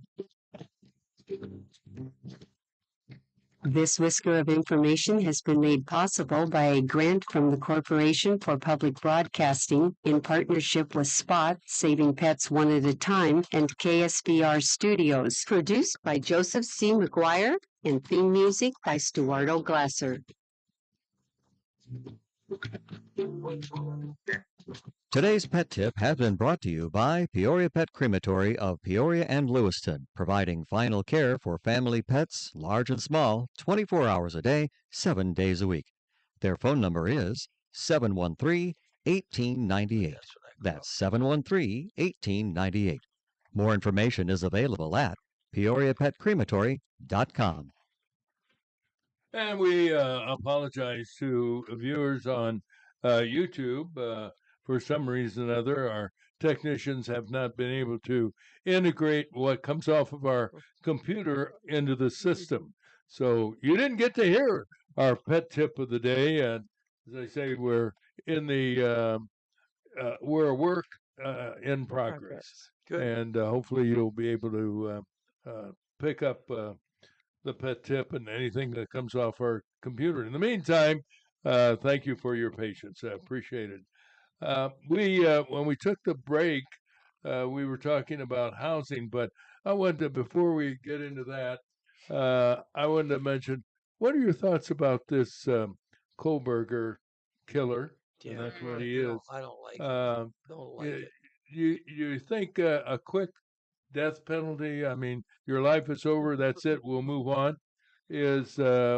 This whisker of information has been made possible by a grant from the Corporation for Public Broadcasting in partnership with Spot, Saving Pets One at a Time, and KSBR Studios. Produced by Joseph C. McGuire and theme music by Stuardo Glasser. Today's pet tip has been brought to you by Peoria Pet Crematory of Peoria and Lewiston, providing final care for family pets, large and small, 24 hours a day, 7 days a week. Their phone number is 713-1898. That's 713-1898. More information is available at peoriapetcrematory.com. And we apologize to viewers on YouTube. For some reason or other, our technicians have not been able to integrate what comes off of our computer into the system. So you didn't get to hear our pet tip of the day. And as I say, we're in the we're a work in progress. Good. And hopefully you'll be able to pick up the pet tip and anything that comes off our computer. In the meantime, thank you for your patience. I appreciate it. When we took the break, we were talking about housing, but I wanted to, before we get into that, I wanted to mention, what are your thoughts about this Kohlberger killer? Yeah, And that's what he is. I don't like it. Don't like it. You think a quick death penalty? I mean, your life is over. That's it. We'll move on. Is what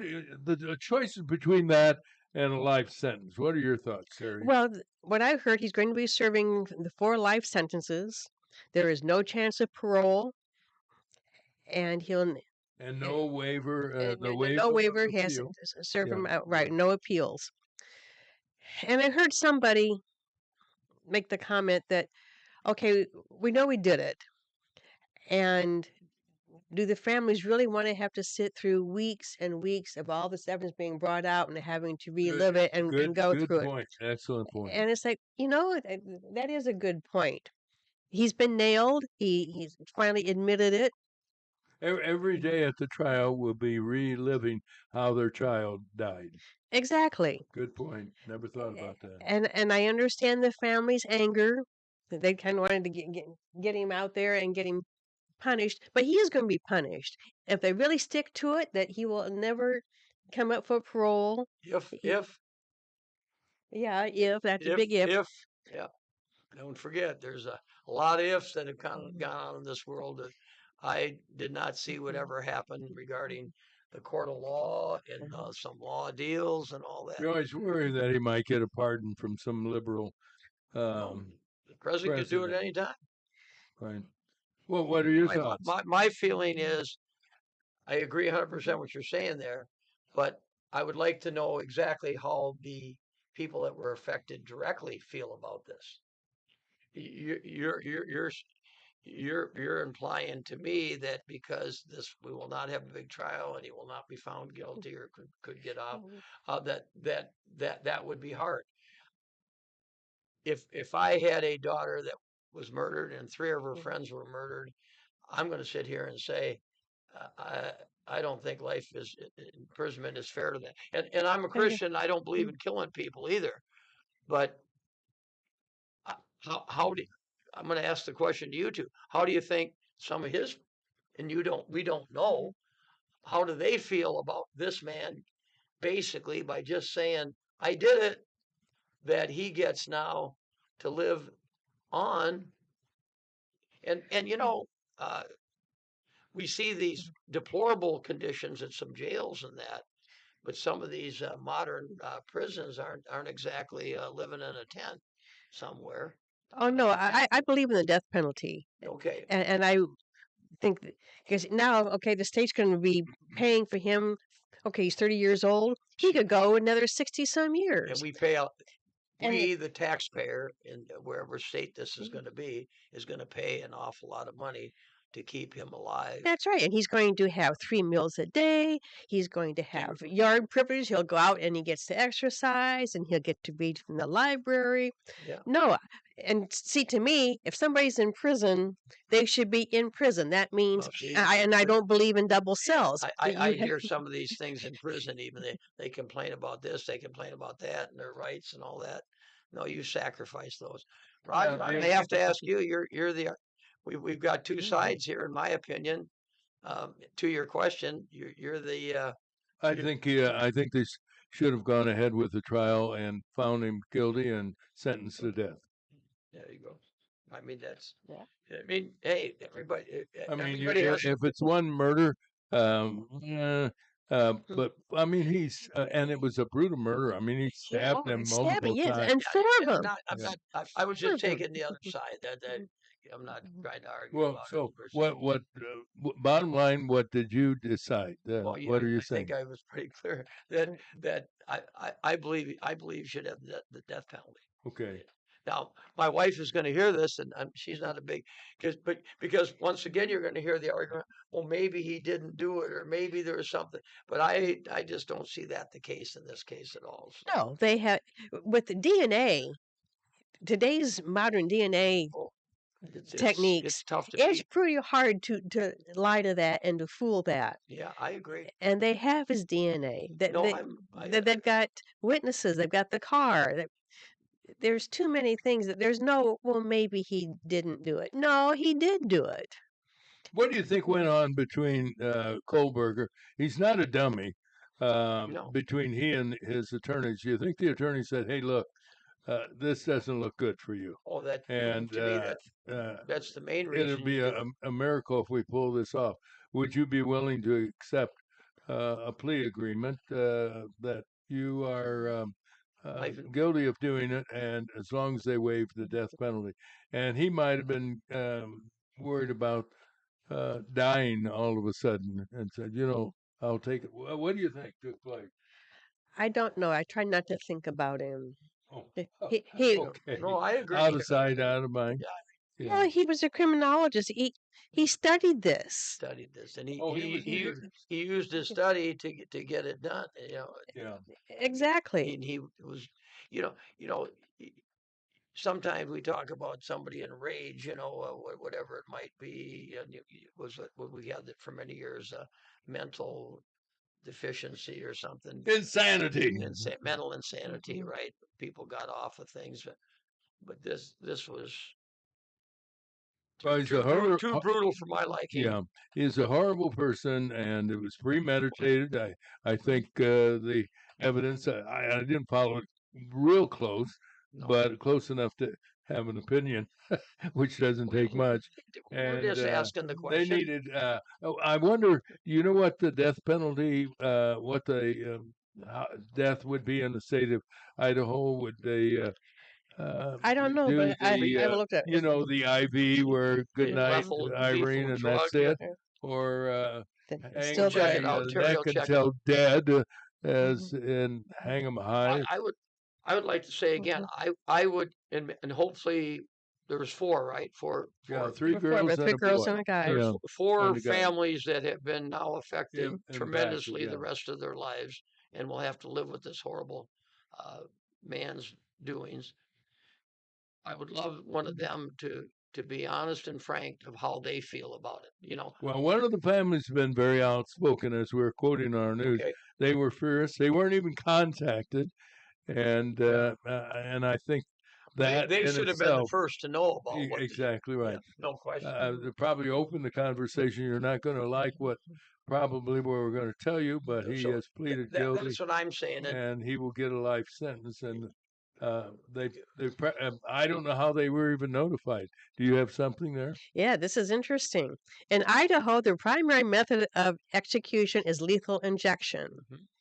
the choices between that and a life sentence? What are your thoughts, Terry? Well, what I've heard, he's going to be serving the 4 life sentences. There is no chance of parole, and he'll and no waiver. The no waiver. He has to serve him outright. No appeals. And I heard somebody make the comment that, okay, we know we did it, and do the families really want to have to sit through weeks and weeks of all this evidence being brought out and having to relive it and go through point. it? Excellent point. And it's like, that is a good point. He's been nailed. He's finally admitted it. Every day at the trial will be reliving how their child died. Exactly. Good point. Never thought about that. And I understand the family's anger. They kind of wanted to get him out there and get him punished, but he is going to be punished if they really stick to it. That he will never come up for parole. If that's a big if. Yeah. Don't forget, there's a lot of ifs that have kind of gone on in this world that I did not see would ever happen regarding the court of law and some law deals and all that. You always worry that he might get a pardon from some liberal. The president could do it any time. Right. Well, what are your thoughts? My feeling is, I agree 100% what you're saying there, but I would like to know exactly how the people that were affected directly feel about this. You're implying to me that because we will not have a big trial and he will not be found guilty or could get off, that would be hard. If I had a daughter that was murdered and 3 of her friends were murdered, I'm going to sit here and say, I don't think life is imprisonment is fair to them. And I'm a Christian. I don't believe in killing people either. But how do I'm going to ask the question to you two? How do you think some of his, and we don't know, how do they feel about this man basically by just saying, I did it, that he gets now to live on. And we see these deplorable conditions at some jails and that, but some of these modern prisons aren't exactly living in a tent somewhere. Oh no, I believe in the death penalty. Okay. And I think because now, the state's going to be paying for him. Okay, he's 30 years old. He could go another 60 some years. And we pay out. The taxpayer in wherever state this is going to be, is going to pay an awful lot of money to keep him alive. That's right. And he's going to have 3 meals a day. He's going to have yard privilege. He'll go out and he gets to exercise and he'll get to read from the library. Yeah. No. And see, to me, if somebody's in prison, they should be in prison. That means, I don't believe in double cells. I hear some of these things in prison, even they complain about this, they complain about that, and their rights and all that. No, you sacrifice those. Roger, I have to ask you, you're the, we've got 2 sides here, in my opinion. To your question, you're the. I think they should have gone ahead with the trial and found him guilty and sentenced to death. There you go. I mean, that's. Yeah. I mean, hey, everybody. I mean, if it's one murder, but I mean, he's and it was a brutal murder. I mean, he stabbed them multiple times. And 4 of them. I was just taking the other side. That I'm not trying to argue. Well, so what? Bottom line, what did you decide? What are you saying? I think I was pretty clear that I believe you should have the death penalty. Okay. Now, my wife is going to hear this, and she's not a big because once again you're going to hear the argument. Well, maybe he didn't do it, or maybe there was something. But I just don't see that the case in this case at all. So. No, they have with the DNA. today's modern DNA techniques, it's tough to it's beat. pretty hard to lie to that and to fool that. Yeah, I agree. And they have his DNA. They've got witnesses. They've got the car. There's too many things that there's no, well, maybe he didn't do it. No, he did do it. What do you think went on between Kohlberger? He's not a dummy. Between he and his attorneys, do you think the attorney said, "Hey, look, this doesn't look good for you"? Oh, that and to me, that's the main reason. It'll be a miracle if we pull this off. Would you be willing to accept a plea agreement that you are guilty of doing it, and as long as they waive the death penalty? And he might have been worried about dying all of a sudden and said, I'll take it. What do you think took place? I don't know. I try not to think about him. Oh, okay. No, I agree. Out of sight, out of mind. Yeah. Well, he was a criminologist. He studied this. And he used his study to get it done. Yeah. Exactly. And he was, sometimes we talk about somebody in rage, whatever it might be. And it was what we had for many years, mental deficiency or something. Insanity. Mental insanity, right? People got off of things, but this was too brutal for my liking. Yeah, he's a horrible person, and it was premeditated. I think the evidence, I didn't follow it real close, but close enough to have an opinion, which doesn't take much. We're just asking the question. They needed. I wonder. You know what the death penalty, what the death would be in the state of Idaho? Would they? I don't know, but I haven't looked at it. The IV where good night, Irene, and that's it, or hang them by the neck until dead, as in hang them high. I would like to say again, I would, and hopefully there was four, right? Three girls and a guy. There's four families that have been now affected tremendously the rest of their lives, and will have to live with this horrible man's doings. I would love one of them to be honest and frank of how they feel about it. Well, one of the families has been very outspoken, as we're quoting on our news. Okay. They were furious. They weren't even contacted, and I think that they should have been the first to know about what exactly right. No question. They probably opened the conversation. You're not going to like what probably we're going to tell you, but he has pleaded guilty. That's what I'm saying, and he will get a life sentence. And I don't know how they were even notified. Do you have something there? Yeah, this is interesting. In Idaho, the primary method of execution is lethal injection.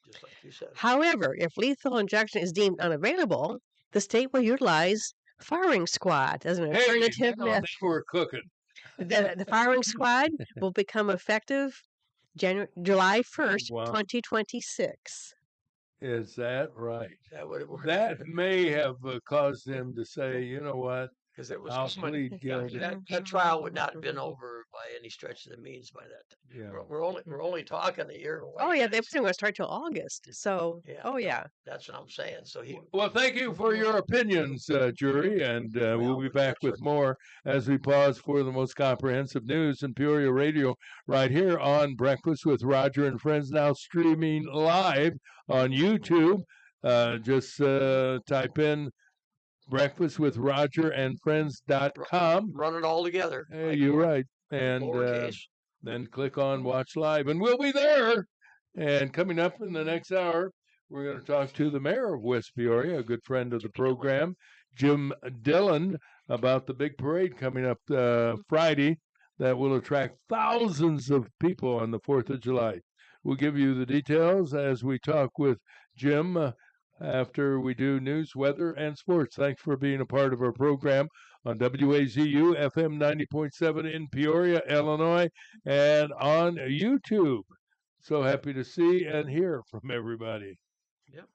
Just like you said. However, if lethal injection is deemed unavailable, the state will utilize firing squad as an alternative method. We're cooking. The firing squad will become effective July 1st, 2026. Is that right? That would have worked. That may have caused him to say, you know what? Because it was I'll plead guilty. That trial would not have been over by any stretch of the means by that time. Yeah. We're only talking a year away. Oh yeah, they weren't going to start till August. So that's what I'm saying. So well, thank you for your opinions, jury, and we'll be back with more as we pause for the most comprehensive news in Peoria Radio right here on Breakfast with Roger and Friends, now streaming live on YouTube. Just type in Breakfast with Roger and Friends.com. Run it all together. You're right. And then click on Watch Live, and we'll be there. And coming up in the next hour, we're going to talk to the mayor of West Peoria, a good friend of the program, Jim Dillon, about the big parade coming up Friday that will attract thousands of people on the 4th of July. We'll give you the details as we talk with Jim after we do news, weather, and sports. Thanks for being a part of our program on WAZU FM 90.7 in Peoria, Illinois, and on YouTube. So happy to see and hear from everybody. Yep.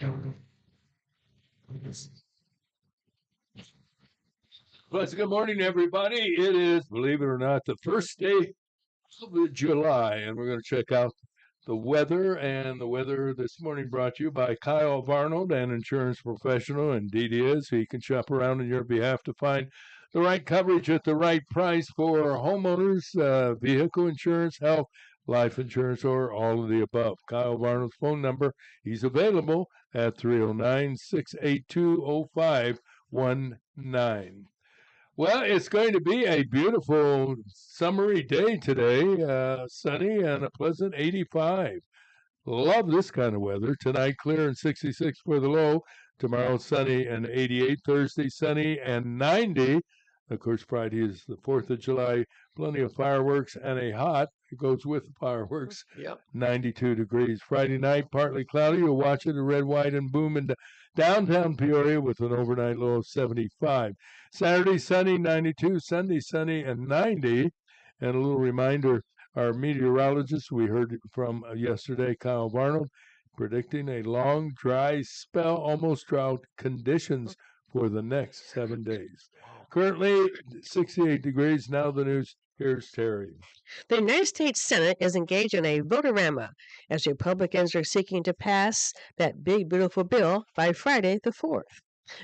Well, good morning, everybody. It is, believe it or not, the first day of July, and we're going to check out the weather. And the weather this morning brought to you by Kyle Varnold, an insurance professional, and DDS. He can shop around on your behalf to find the right coverage at the right price for homeowners, vehicle insurance, health, life insurance, or all of the above. Kyle Varnold's phone number, he's available at 309-682-0519. Well, it's going to be a beautiful summery day today, sunny and a pleasant 85. Love this kind of weather. Tonight, clear and 66 for the low. Tomorrow, sunny and 88. Thursday, sunny and 90. Of course, Friday is the 4th of July. Plenty of fireworks and a hot. It goes with the fireworks. Yep. 92 degrees. Friday night, partly cloudy. You'll watch it, a red, white, and boom in downtown Peoria with an overnight low of 75. Saturday, sunny, 92. Sunday, sunny, and 90. And a little reminder, our meteorologist we heard from yesterday, Kyle Varnold, predicting a long, dry spell, almost drought conditions for the next 7 days. Currently, 68 degrees. Now the news. Here's Terry. The United States Senate is engaged in a votorama as Republicans are seeking to pass that big, beautiful bill by Friday the 4th.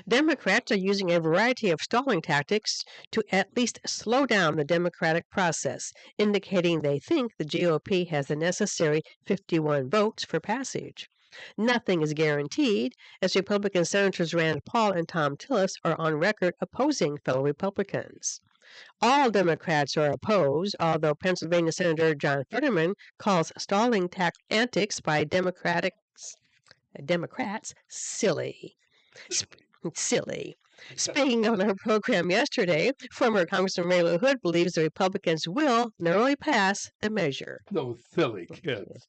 Democrats are using a variety of stalling tactics to at least slow down the democratic process, indicating they think the GOP has the necessary 51 votes for passage. Nothing is guaranteed, as Republican Senators Rand Paul and Tom Tillis are on record opposing fellow Republicans. All Democrats are opposed, although Pennsylvania Senator John Fetterman calls stalling antics by Democrats silly. Silly. Speaking on our program yesterday, former Congressman Ray LaHood believes the Republicans will narrowly pass the measure. Those silly kids.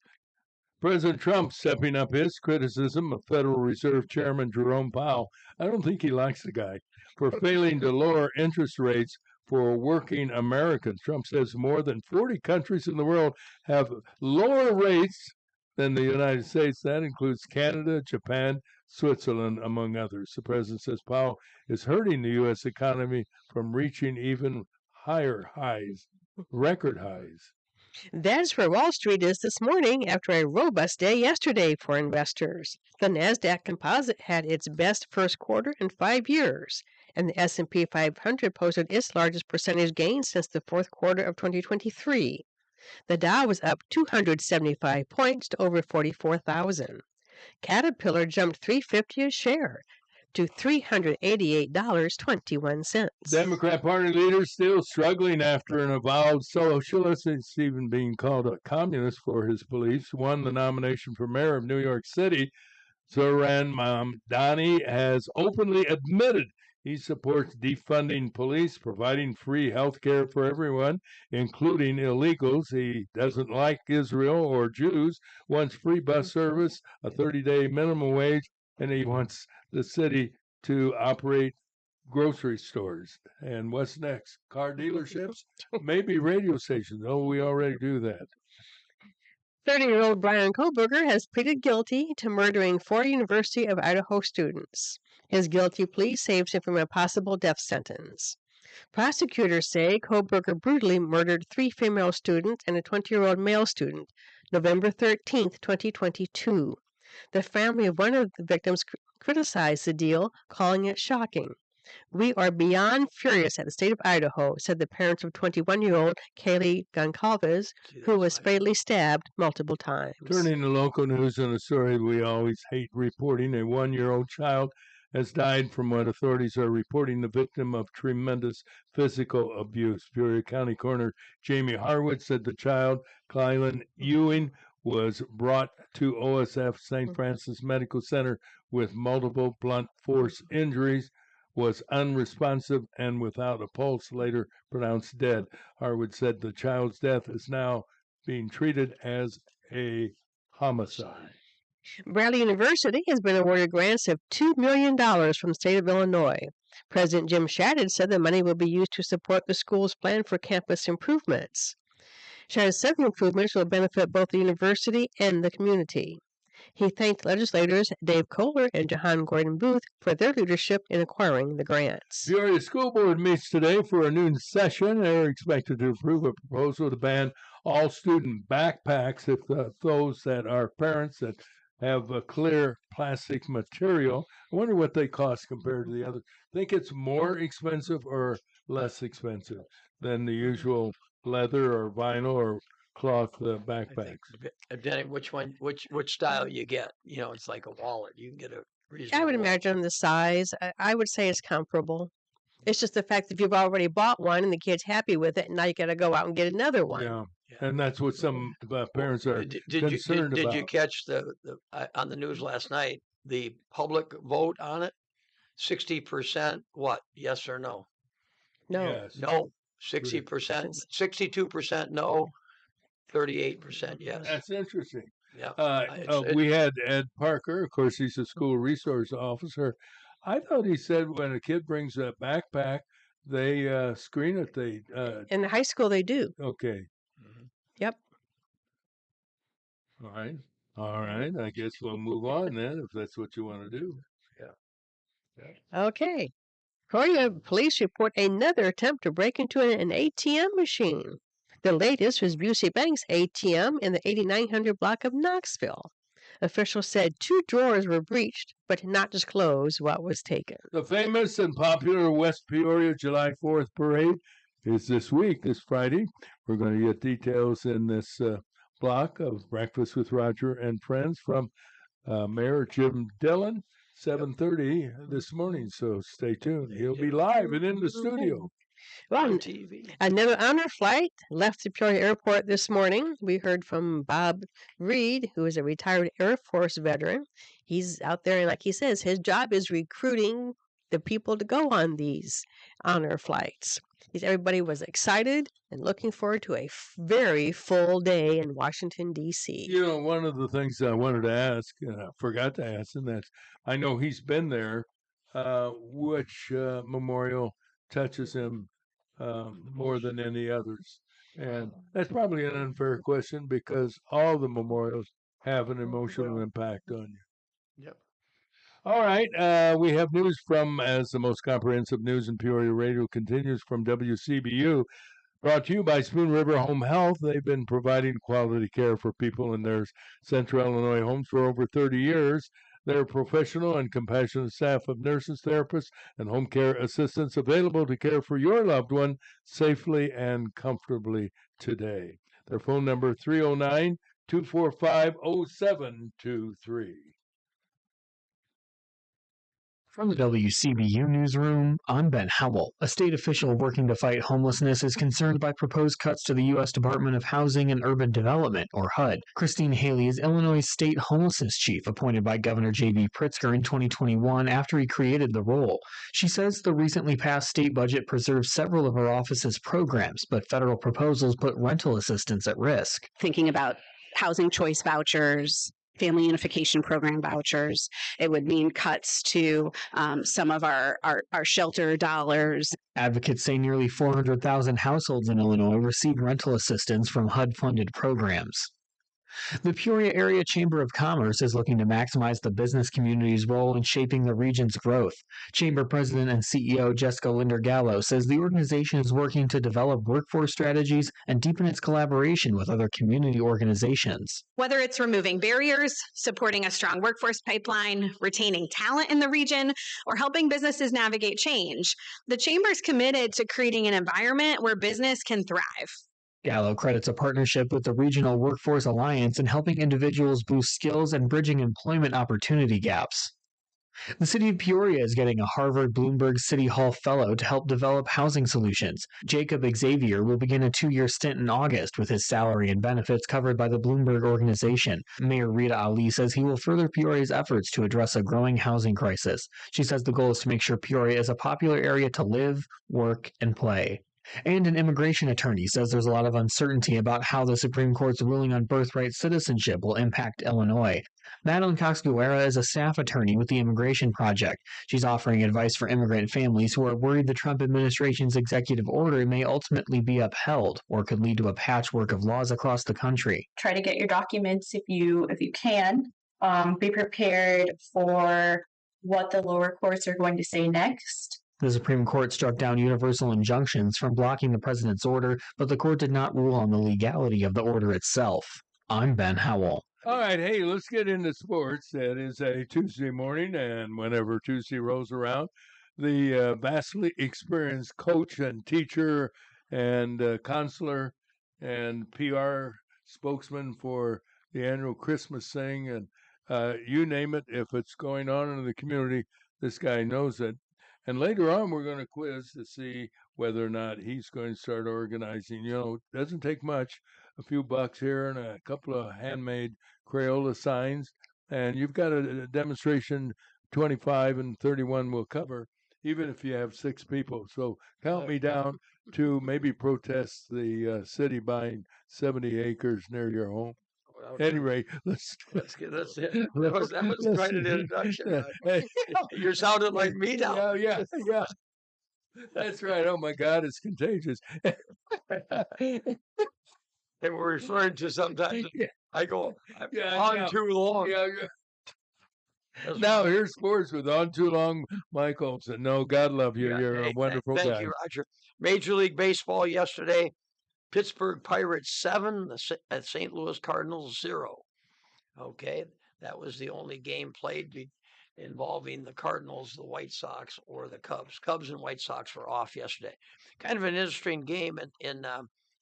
President Trump stepping up his criticism of Federal Reserve Chairman Jerome Powell. I don't think he likes the guy for failing to lower interest rates for working Americans. Trump says more than 40 countries in the world have lower rates than the United States. That includes Canada, Japan, Switzerland, among others. The president says Powell is hurting the U.S. economy from reaching even higher highs, record highs. That's where Wall Street is this morning after a robust day yesterday for investors. The NASDAQ Composite had its best first quarter in 5 years, and the S&P 500 posted its largest percentage gain since the fourth quarter of 2023. The Dow was up 275 points to over 44,000. Caterpillar jumped $3.50 a share to $388.21. Democrat Party leaders still struggling after an avowed socialist, it's even being called a communist for his beliefs, won the nomination for mayor of New York City. Zohran Mamdani has openly admitted he supports defunding police, providing free health care for everyone, including illegals. He doesn't like Israel or Jews, wants free bus service, a 30-day minimum wage, and he wants the city to operate grocery stores. And what's next? Car dealerships? Maybe radio stations. Oh, we already do that. 30-year-old Brian Koberger has pleaded guilty to murdering 4 University of Idaho students. His guilty plea saves him from a possible death sentence. Prosecutors say Koberger brutally murdered 3 female students and a 20-year-old male student, November 13, 2022. The family of one of the victims criticized the deal, calling it shocking. "We are beyond furious at the state of Idaho," said the parents of 21-year-old Kaylee Goncalves, who was fatally stabbed multiple times. Turning to local news and a story we always hate reporting, a 1-year-old child has died from what authorities are reporting the victim of tremendous physical abuse. Peoria County Coroner Jamie Harwood said the child, Kylan Ewing, was brought to OSF St. Francis Medical Center with multiple blunt force injuries, was unresponsive and without a pulse, later pronounced dead. Harwood said the child's death is now being treated as a homicide. Bradley University has been awarded grants of $2 million from the state of Illinois. President Jim Shadid said the money will be used to support the school's plan for campus improvements. Shadid said the improvements will benefit both the university and the community. He thanked legislators Dave Kohler and Jahan Gordon Booth for their leadership in acquiring the grants. Peoria School Board meets today for a noon session. They're expected to approve a proposal to ban all student backpacks if those that are parents that have a clear plastic material. I wonder what they cost compared to the others. Think it's more expensive or less expensive than the usual leather or vinyl or cloth backpacks? Depending which style you get. It's like a wallet. You can get a reasonable. I would imagine the size. I would say it's comparable. It's just the fact that you've already bought one and the kid's happy with it, and now you got to go out and get another one. Yeah. And that's what some parents are concerned about. Did you catch on the news last night, the public vote on it? 60% what? Yes or no? No. Yes. No. 60%. 62% no. 38% yes. That's interesting. Yeah. We had Ed Parker. Of course, he's a school resource officer. I thought he said when a kid brings a backpack, they screen it. In high school, they do. Okay. Mm-hmm. Yep. All right. I guess we'll move on then, if that's what you want to do. Yeah. Okay. Peoria police report another attempt to break into an ATM machine. The latest was Busey Bank's ATM in the 8900 block of Knoxville. Officials said 2 drawers were breached, but did not disclose what was taken. The famous and popular West Peoria July 4th parade is this week, this Friday. We're going to get details in this block of Breakfast with Roger and Friends from Mayor Jim Dillon, 7:30 this morning. So stay tuned. He'll be live and in the studio. Well, another honor flight left the Peoria Airport this morning. We heard from Bob Reed, who is a retired Air Force veteran. He's out there, and like he says, his job is recruiting the people to go on these honor flights. Everybody was excited and looking forward to a very full day in Washington, D.C. One of the things I wanted to ask, and I forgot to ask him, that I know he's been there, which memorial touches him more than any others? And that's probably an unfair question because all the memorials have an emotional impact on you. Yep. All right. We have news from, as the most comprehensive news in Peoria Radio continues, from WCBU. Brought to you by Spoon River Home Health. They've been providing quality care for people in their Central Illinois homes for over 30 years. They're a professional and compassionate staff of nurses, therapists, and home care assistants available to care for your loved one safely and comfortably today. Their phone number 309-245-0723. From the WCBU newsroom, I'm Ben Howell. A state official working to fight homelessness is concerned by proposed cuts to the U.S. Department of Housing and Urban Development, or HUD. Christine Haley is Illinois' state homelessness chief, appointed by Governor J.B. Pritzker in 2021 after he created the role. She says the recently passed state budget preserves several of her office's programs, but federal proposals put rental assistance at risk. Thinking about housing choice vouchers, family unification program vouchers. It would mean cuts to some of our shelter dollars. Advocates say nearly 400,000 households in Illinois receive rental assistance from HUD-funded programs. The Peoria Area Chamber of Commerce is looking to maximize the business community's role in shaping the region's growth. Chamber President and CEO Jessica Linder-Gallo says the organization is working to develop workforce strategies and deepen its collaboration with other community organizations. Whether it's removing barriers, supporting a strong workforce pipeline, retaining talent in the region, or helping businesses navigate change, the Chamber's committed to creating an environment where business can thrive. Gallo credits a partnership with the Regional Workforce Alliance in helping individuals boost skills and bridging employment opportunity gaps. The city of Peoria is getting a Harvard Bloomberg City Hall Fellow to help develop housing solutions. Jacob Xavier will begin a 2-year stint in August with his salary and benefits covered by the Bloomberg organization. Mayor Rita Ali says he will further Peoria's efforts to address a growing housing crisis. She says the goal is to make sure Peoria is a popular area to live, work, and play. And an immigration attorney says there's a lot of uncertainty about how the Supreme Court's ruling on birthright citizenship will impact Illinois. Madeline Cox-Guerra is a staff attorney with the Immigration Project. She's offering advice for immigrant families who are worried the Trump administration's executive order may ultimately be upheld or could lead to a patchwork of laws across the country. Try to get your documents if you can. be prepared for what the lower courts are going to say next. The Supreme Court struck down universal injunctions from blocking the president's order, but the court did not rule on the legality of the order itself. I'm Ben Howell. All right, hey, let's get into sports. It is a Tuesday morning, and whenever Tuesday rolls around, the vastly experienced coach and teacher and counselor and PR spokesman for the annual Christmas thing, and you name it, if it's going on in the community, this guy knows it. And later on, we're going to quiz to see whether or not he's going to start organizing. You know, it doesn't take much, a few bucks here and a couple of handmade Crayola signs, and you've got a demonstration 25 and 31 will cover, even if you have 6 people. So count me down to maybe protest the city buying 70 acres near your home. Anyway, let's get that was quite an introduction. You're sounding like me now. Yeah. That's right. Oh my God, it's contagious. And we're referring to sometimes I go on too long. Now here's sports with On Too Long, Mike Olson. No, God love you. You're a wonderful guy. Thank you, Roger. Major League Baseball yesterday. Pittsburgh Pirates 7, at St. Louis Cardinals 0. Okay, that was the only game played involving the Cardinals, the White Sox, or the Cubs. Cubs and White Sox were off yesterday. Kind of an interesting game in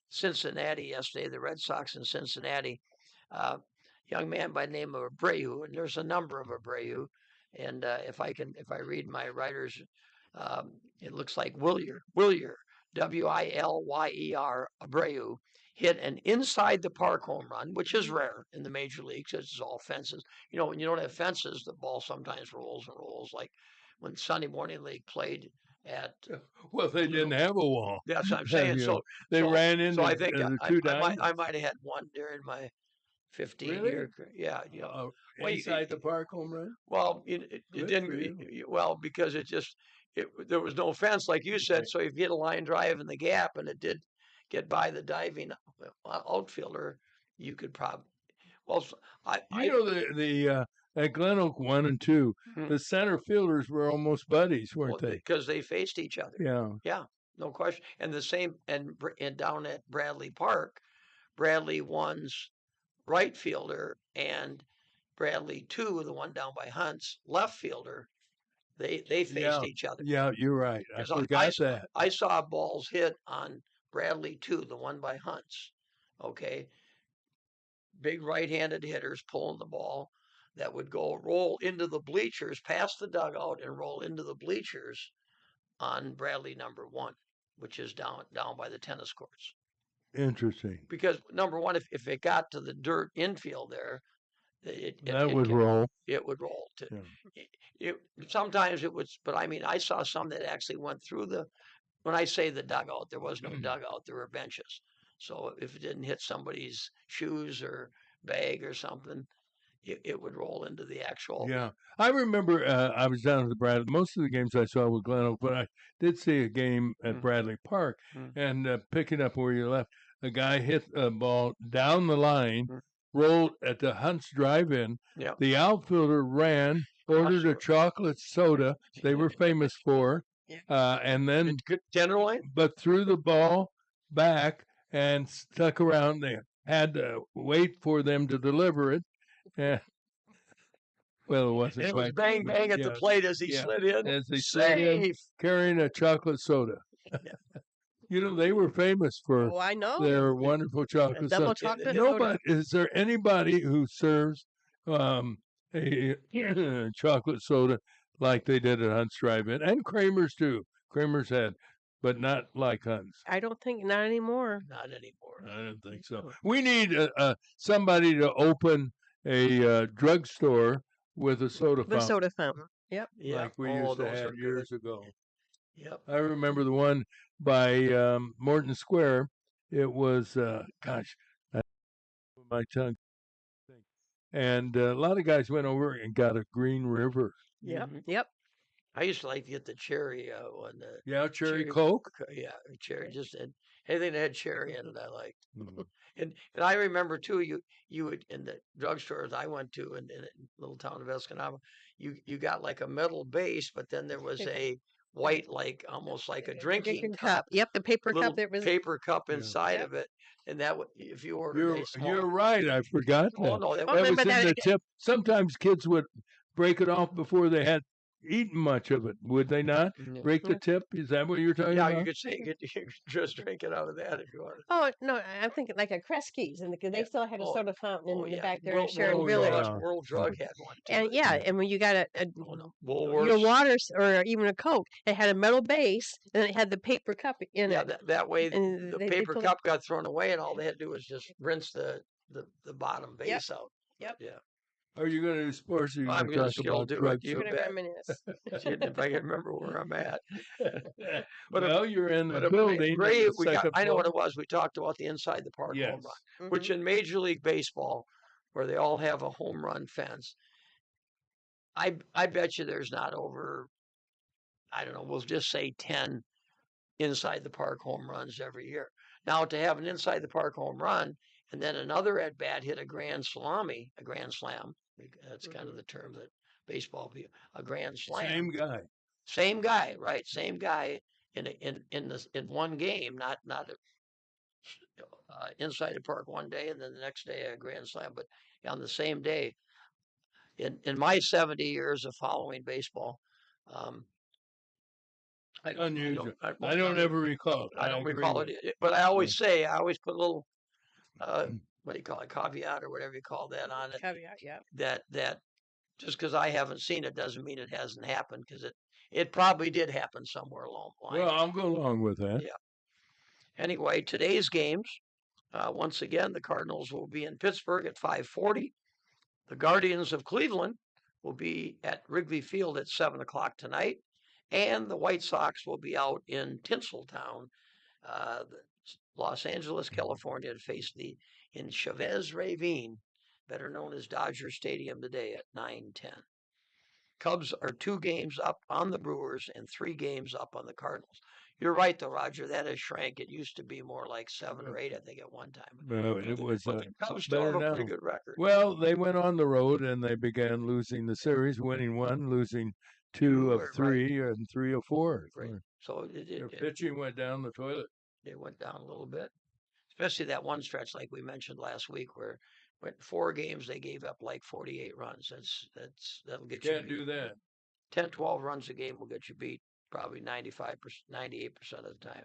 Cincinnati yesterday, the Red Sox in Cincinnati. Young man by the name of Abreu, and there's a number of Abreu. And if I read my writers, it looks like Wilyer, Wilyer, Abreu, hit an inside the park home run, which is rare in the major leagues. It's all fences. You know, when you don't have fences, the ball sometimes rolls and rolls. Like when Sunday Morning League played at. Well, they didn't have a wall. That's what I'm saying. So they ran into. So I think I might have had one during my 15-year. Yeah. You know, inside the park home run. Well, it didn't. Well, because there was no fence, like you said. So if you hit a line drive in the gap and it did get by the diving outfielder, you could probably. Well, at Glen Oak 1 and 2, the center fielders were almost buddies, weren't they? Because they faced each other. Yeah, no question. And the same, and down at Bradley Park, Bradley 1's right fielder and Bradley 2, the one down by Hunt's left fielder. They faced each other. Yeah, you're right. I forgot that. I saw balls hit on Bradley 2, the one by Hunt's. Okay. Big right-handed hitters pulling the ball that would roll into the bleachers, past the dugout, and roll into the bleachers on Bradley number 1, which is down by the tennis courts. Interesting. Because number 1, if it got to the dirt infield there, it would roll. It would roll. Sometimes it would, but I mean, I saw some that actually went through when I say the dugout, there was no dugout, there were benches. So if it didn't hit somebody's shoes or bag or something, it would roll into the actual. Yeah. I remember I was down at the Bradley. Most of the games I saw were Glen Oak, but I did see a game at Bradley Park. And picking up where you left, a guy hit a ball down the line, rolled at the Hunt's Drive-In. Yeah. The outfielder ran, ordered a chocolate soda they were famous for, and then but threw the ball back and stuck around. They had to wait for them to deliver it. Well, it wasn't. It was bang bang at the plate as he slid in. As he slid in, carrying a chocolate soda. You know, they were famous for their wonderful chocolate soda. Is there anybody who serves a chocolate soda like they did at Hunt's Drive-In? And Kramer's too. Kramer's had, but not like Hunt's. I don't think, not anymore. Not anymore. I don't think so. We need somebody to open a drugstore with a soda fountain. The soda fountain. Yep. Like we used to have years ago. Yep. I remember the one by Morton Square. It was, my tongue. And a lot of guys went over and got a Green River. Yep. Yep. I used to like to get the cherry one. Cherry Coke. Yeah, cherry. Just anything that had cherry in it, I liked. And I remember too, you would in the drugstores I went to in the little town of Escanaba, you got like a metal base, but then there was a white, like almost like a drinking cup. Yep, the paper little cup that was paper cup inside of it, and that if you ordered You're right. I forgot that. Oh no, that was in the tip. Sometimes kids would break it off before they had eaten much of it, would they not? Break the tip? Is that what you're talking about? Yeah, you could say you could just drink it out of that if you wanted. Oh no, I'm thinking like a Kresge's, and they still had a soda fountain in the back there in Sharon World Village. World Drug had one too. And and when you got Woolworths. your water or even a Coke, it had a metal base and it had the paper cup in it. That way and the paper cup got thrown away, and all they had to do was just rinse the bottom base out. Yep. Yeah. Are you going to do sports? Or are you I'm going to talk about do drugs? it. You bet. If I can remember where I'm at. Well, you're in the building. I know what it was. We talked about the inside the park home run, which in Major League Baseball, where they all have a home run fence, I bet you there's not over, I don't know, we'll just say 10 inside the park home runs every year. Now, to have an inside the park home run and then another at bat hit a grand slam. That's kind of the term that baseball be a grand slam. Same guy, right? Same guy in one game, not inside the park one day and then the next day a grand slam, but on the same day. In my 70 years of following baseball, unusual. I don't ever recall. I don't recall it, but I always say, I always put a little, what do you call it, caveat or whatever you call that on it. Caveat, yeah. That just because I haven't seen it doesn't mean it hasn't happened, because it probably did happen somewhere along the line. Well, I'll go along with that. Yeah. Anyway, today's games, once again, the Cardinals will be in Pittsburgh at 5:40. The Guardians of Cleveland will be at Wrigley Field at 7 o'clock tonight, and the White Sox will be out in Tinseltown, Los Angeles, California, to face in Chavez Ravine, better known as Dodger Stadium, today at 9:10. Cubs are 2 games up on the Brewers and 3 games up on the Cardinals. You're right, though, Roger. That has shrank. It used to be more like 7 or 8, I think, at one time. No, it was the Cubs still have a pretty good record. Well, they went on the road and they began losing the series, winning 1, losing 2 of 3, and 3 of 4. Right. So their pitching went down the toilet. It went down a little bit, especially that one stretch, like we mentioned last week, where went 4 games they gave up like 48 runs. That'll get you. Can't do that. 10, 12 runs a game will get you beat probably 95%, 98% of the time.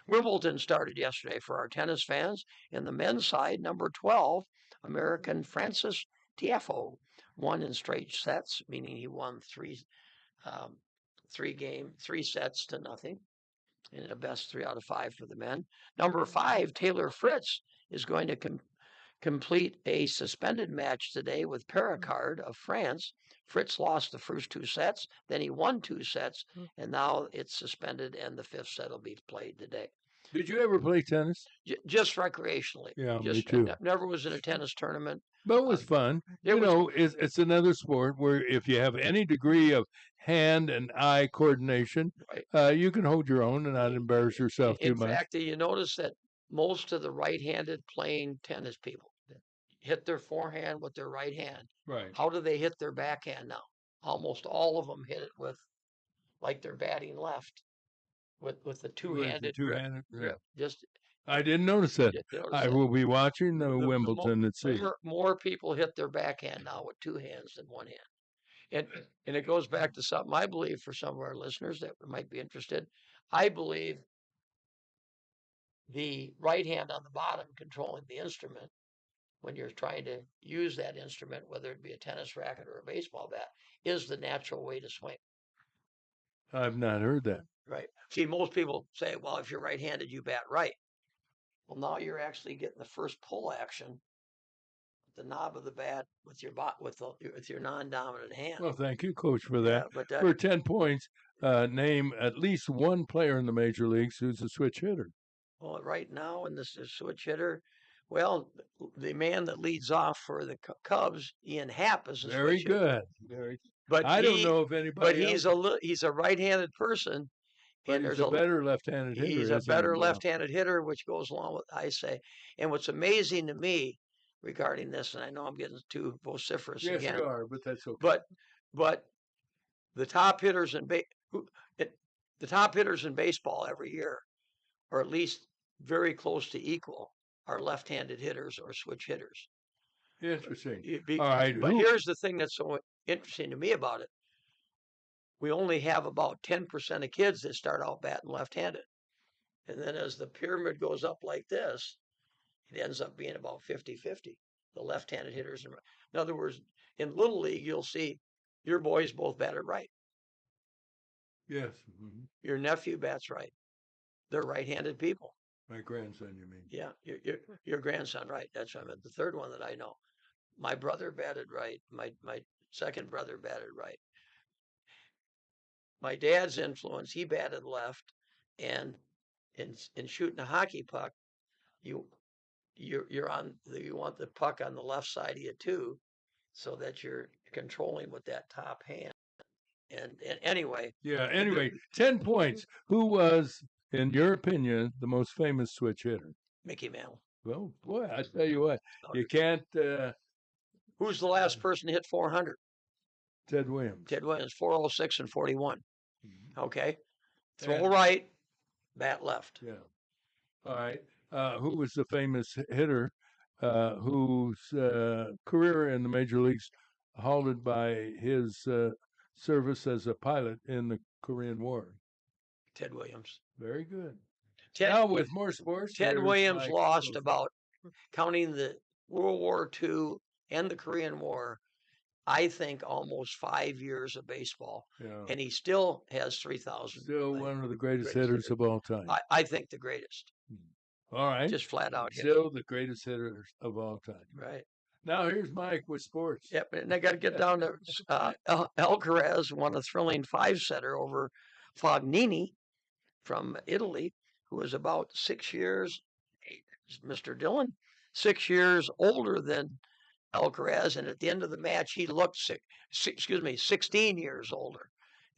Wimbledon started yesterday for our tennis fans. In the men's side, number 12, American Francis Tiafoe won in straight sets, meaning he won 3 sets to nothing in a best 3 out of 5 for the men. Number 5, Taylor Fritz, is going to complete a suspended match today with Perricard of France. Fritz lost the first 2 sets, then he won 2 sets, and now it's suspended, and the 5th set will be played today. Did you ever play tennis? Just recreationally. Yeah, me too. Never was in a tennis tournament. But it was fun. It's another sport where if you have any degree of hand and eye coordination, you can hold your own and not embarrass yourself too much. In fact, you notice that most of the right-handed playing tennis people hit their forehand with their right hand. Right. How do they hit their backhand now? Almost all of them hit it with, like they're batting left, with the two-handed grip. I didn't notice that. I will be watching the Wimbledon and see. More people hit their backhand now with 2 hands than 1 hand. And it goes back to something I believe, for some of our listeners that might be interested. I believe the right hand on the bottom controlling the instrument, when you're trying to use that instrument, whether it be a tennis racket or a baseball bat, is the natural way to swing. I've not heard that. Right. See, most people say, well, if you're right-handed, you bat right. Well, now you're actually getting the first pull action, the knob of the bat with your non-dominant hand. Well, thank you, Coach, for that. Yeah, but for 10 points, name at least one player in the major leagues who's a switch hitter. Well, right now, in this switch hitter, well, the man that leads off for the Cubs, Ian Happ, is a very switch good. hitter. But I don't know if anybody. But he's a right-handed person, But he's a better left-handed hitter. He's a better left-handed hitter, which goes along with I say. And what's amazing to me regarding this, and I know I'm getting too vociferous again. Yes, you are, but that's okay. But the top hitters in baseball every year, or at least very close to equal, are left-handed hitters or switch hitters. Interesting. All right. But here's the thing that's so interesting to me about it. We only have about 10% of kids that start out batting left-handed. And then as the pyramid goes up like this, it ends up being about 50-50. The left-handed hitters. In other words, in Little League, you'll see your boys both batted right. Yes. Mm-hmm. Your nephew bats right. They're right-handed people. My grandson, you mean? Yeah, your grandson, right. That's what I meant. The third one that I know. My brother batted right. My second brother batted right. My dad's influence, he batted left, and in shooting a hockey puck, you want the puck on the left side of you too, so that you're controlling with that top hand. And anyway. Yeah. Anyway, 10 points. Who was, in your opinion, the most famous switch hitter? Mickey Mantle. Well, boy, I tell you what, you can't. Who's the last person to hit 400? Ted Williams. Ted Williams, 406 and 41. Okay. Throw right, bat left. Yeah. All right. Who was the famous hitter whose career in the major leagues halted by his service as a pilot in the Korean War? Ted Williams. Very good. Now with more sports. Ted Williams lost about, counting the World War II and the Korean War, I think almost 5 years of baseball. Yeah. And he still has 3,000. Still one of the greatest hitters of all time. I think the greatest. All right. Just flat out. Still the greatest hitters of all time. Right. Now here's Mike with sports. Yep. And I got to get down to Alcaraz won a thrilling 5-setter over Fognini from Italy, who was about 6 years, Mr. Dillon, 6 years older than Alcaraz, and at the end of the match, he looked 16 years older.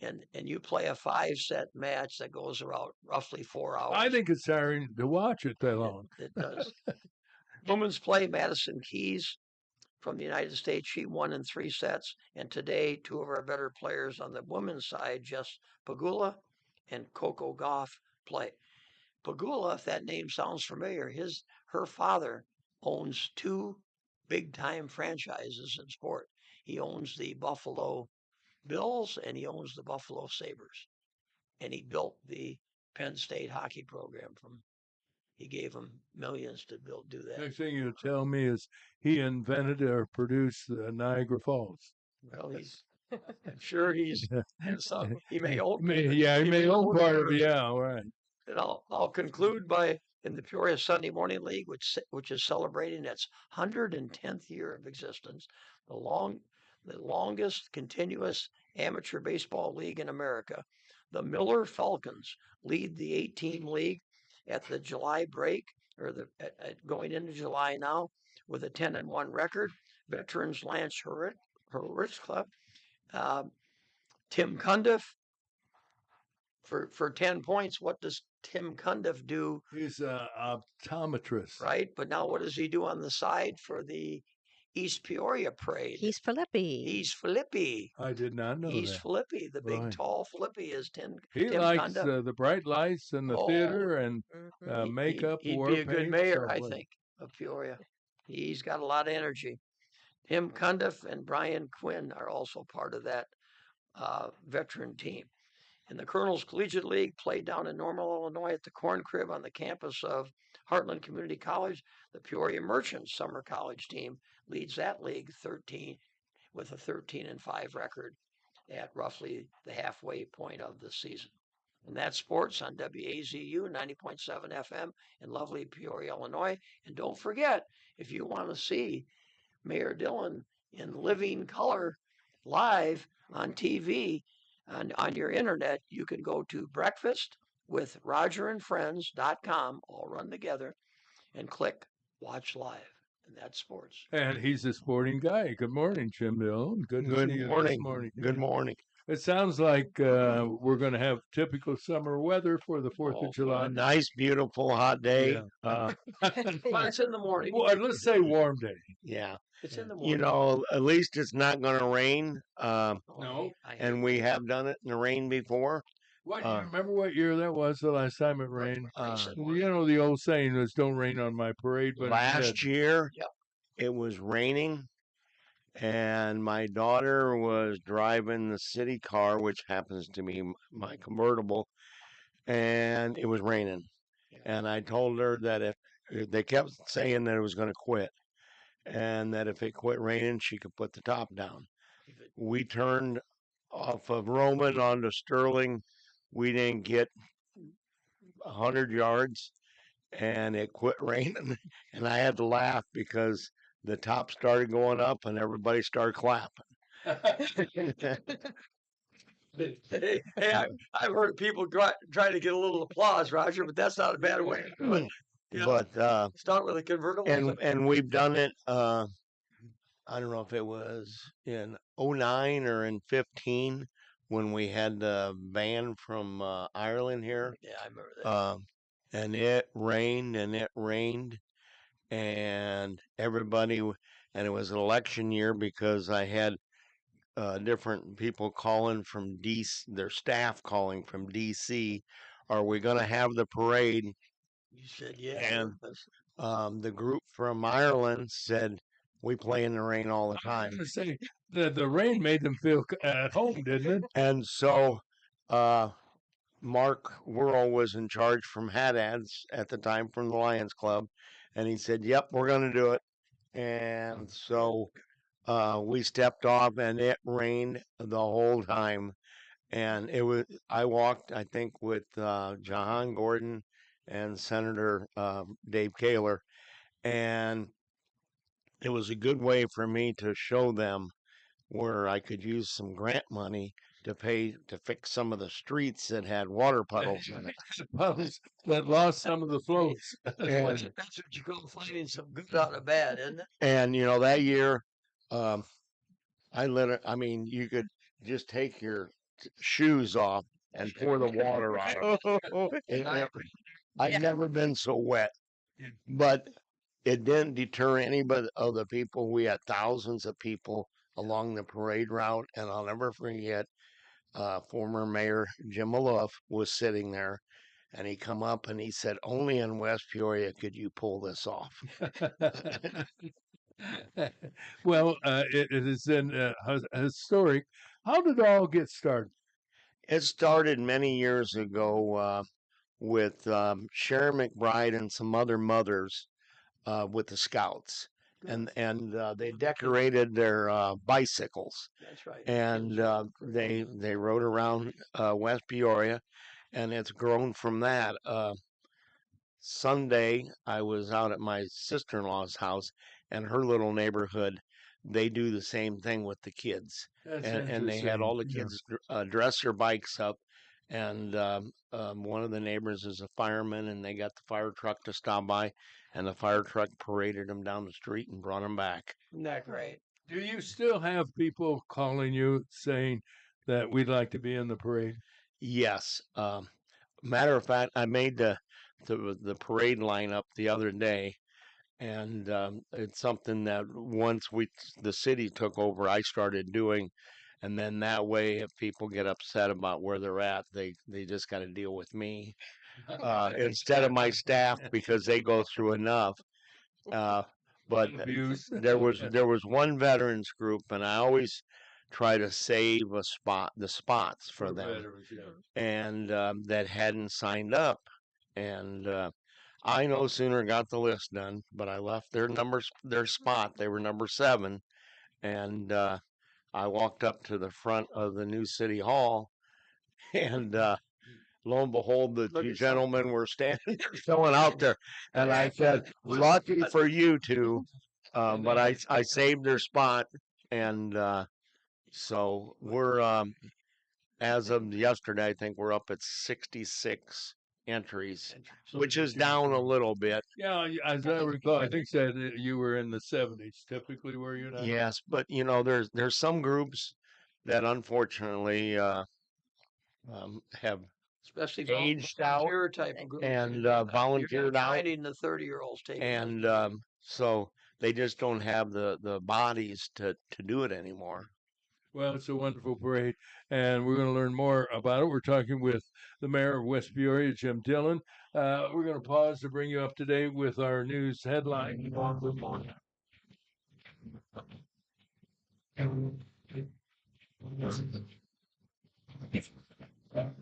And you play a 5-set match that goes around roughly 4 hours. I think it's tiring to watch it that long. It does. Women's play, Madison Keys from the United States, she won in 3 sets. And today, 2 of our better players on the women's side, Jess Pegula and Coco Gauff, play. Pegula, if that name sounds familiar, her father owns 2 big-time franchises in sport. He owns the Buffalo Bills and he owns the Buffalo Sabres. And he built the Penn State hockey program he gave them millions to do that. Next thing you'll tell me is he invented or produced Niagara Falls. Well, I'm sure he may own he may own part of it. Yeah, all right. And I'll conclude by in the Peoria Sunday Morning League, which is celebrating its 110th year of existence, the longest continuous amateur baseball league in America. The Miller Falcons lead the 8-team league at the July break, or going into July now, with a 10-1 record. Veterans Lance Hurwitz, Tim Cundiff. For 10 points, what does Tim Cundiff do? He's an optometrist. Right, but now what does he do on the side for the East Peoria Parade? He's Filippi. He's Filippi. I did not know He's that. Filippi. The big, tall Filippi is Tim He likes the bright lights and the theater and makeup. He'd be a good mayor, I think, of Peoria. He's got a lot of energy. Tim Cundiff and Brian Quinn are also part of that veteran team. And the Colonels Collegiate League played down in Normal, Illinois at the Corn Crib on the campus of Heartland Community College. The Peoria Merchants Summer College team leads that league with a 13-5 record at roughly the halfway point of the season. And that's sports on WAZU 90.7 FM in lovely Peoria, Illinois. And don't forget, if you want to see Mayor Dillon in living color live on TV, on your internet, you can go to breakfastwithrogerandfriends.com, all run together, and click Watch Live. And that's sports. And he's a sporting guy. Good morning, Jim Dillon. Good to see you this morning. Good morning. It sounds like we're going to have typical summer weather for the 4th of July. A nice, beautiful, hot day. But it's in the morning. Well, let's say warm day. Yeah. It's in the morning. You know, at least it's not going to rain. No. And we have done it in the rain before. What, do you remember what year that was the last time it rained? You know, the old saying is don't rain on my parade. But last year, it was raining, and my daughter was driving the city car, which happens to be my convertible, and it was raining. And I told her that if they kept saying that it was going to quit, and that if it quit raining, she could put the top down. We turned off of Roman onto Sterling. We didn't get 100 yards, and it quit raining. And I had to laugh because the top started going up, and everybody started clapping. Hey, I've heard people try to get a little applause, Roger, but that's not a bad way. But start with a convertible. And we've done it. I don't know if it was in 2009 or in 2015 when we had the band from Ireland here. Yeah, I remember that. And it rained and it rained, and everybody. And it was an election year because I had different people calling from DC, their staff calling from DC. Are we going to have the parade? You said yeah. And the group from Ireland said, we play in the rain all the time. I was going to say, the rain made them feel at home, didn't it? And so Mark Worrell was in charge from Haddads at the time from the Lions Club. And he said, yep, we're going to do it. And so we stepped off, and it rained the whole time. And I walked, I think, with Jahan Gordon and Senator Dave Kaler. And it was a good way for me to show them where I could use some grant money to fix some of the streets that had water puddles in it. Puddles that lost some of the floats. That's what you call finding some good out of bad, isn't it? And, you know, that year, you could just take your shoes off and pour the water on it. I've never been so wet. But it didn't deter anybody of the people. We had thousands of people along the parade route, and I'll never forget former Mayor Jim Maloof was sitting there, and he come up and he said, only in West Peoria could you pull this off. Well, it is historic. How did it all get started? It started many years ago with Sharon McBride and some other mothers with the Scouts. And they decorated their bicycles. That's right. And they rode around West Peoria, and it's grown from that. Sunday, I was out at my sister-in-law's house, and her little neighborhood, they do the same thing with the kids. And they had all the kids dress their bikes up. And one of the neighbors is a fireman, and they got the fire truck to stop by, and the fire truck paraded them down the street and brought them back. Isn't that great? Do you still have people calling you saying that we'd like to be in the parade? Yes. Matter of fact, I made the parade lineup the other day, and it's something that once the city took over, I started doing. And then that way, if people get upset about where they're at, they just got to deal with me instead of my staff, because they go through enough. But there was one veterans group, and I always try to save the spots for them, veterans, and that hadn't signed up. And I no sooner got the list done, but I left their spot. They were number 7, and I walked up to the front of the new city hall, and lo and behold, the two gentlemen were standing going out there. And I said, lucky for you two, but I saved their spot. And so we're, as of yesterday, I think we're up at 66 entries, which is down a little bit. Yeah, as I recall, I think said you were in the 70s typically, were you not? Yes, but you know, there's some groups that unfortunately have especially aged out volunteer type of groups. and You're volunteered out, finding the 30-year-olds taking and those so they just don't have the bodies to do it anymore. Well, it's a wonderful parade, and we're going to learn more about it. We're talking with the mayor of West Peoria, Jim Dillon. We're going to pause to bring you up to date with our news headline.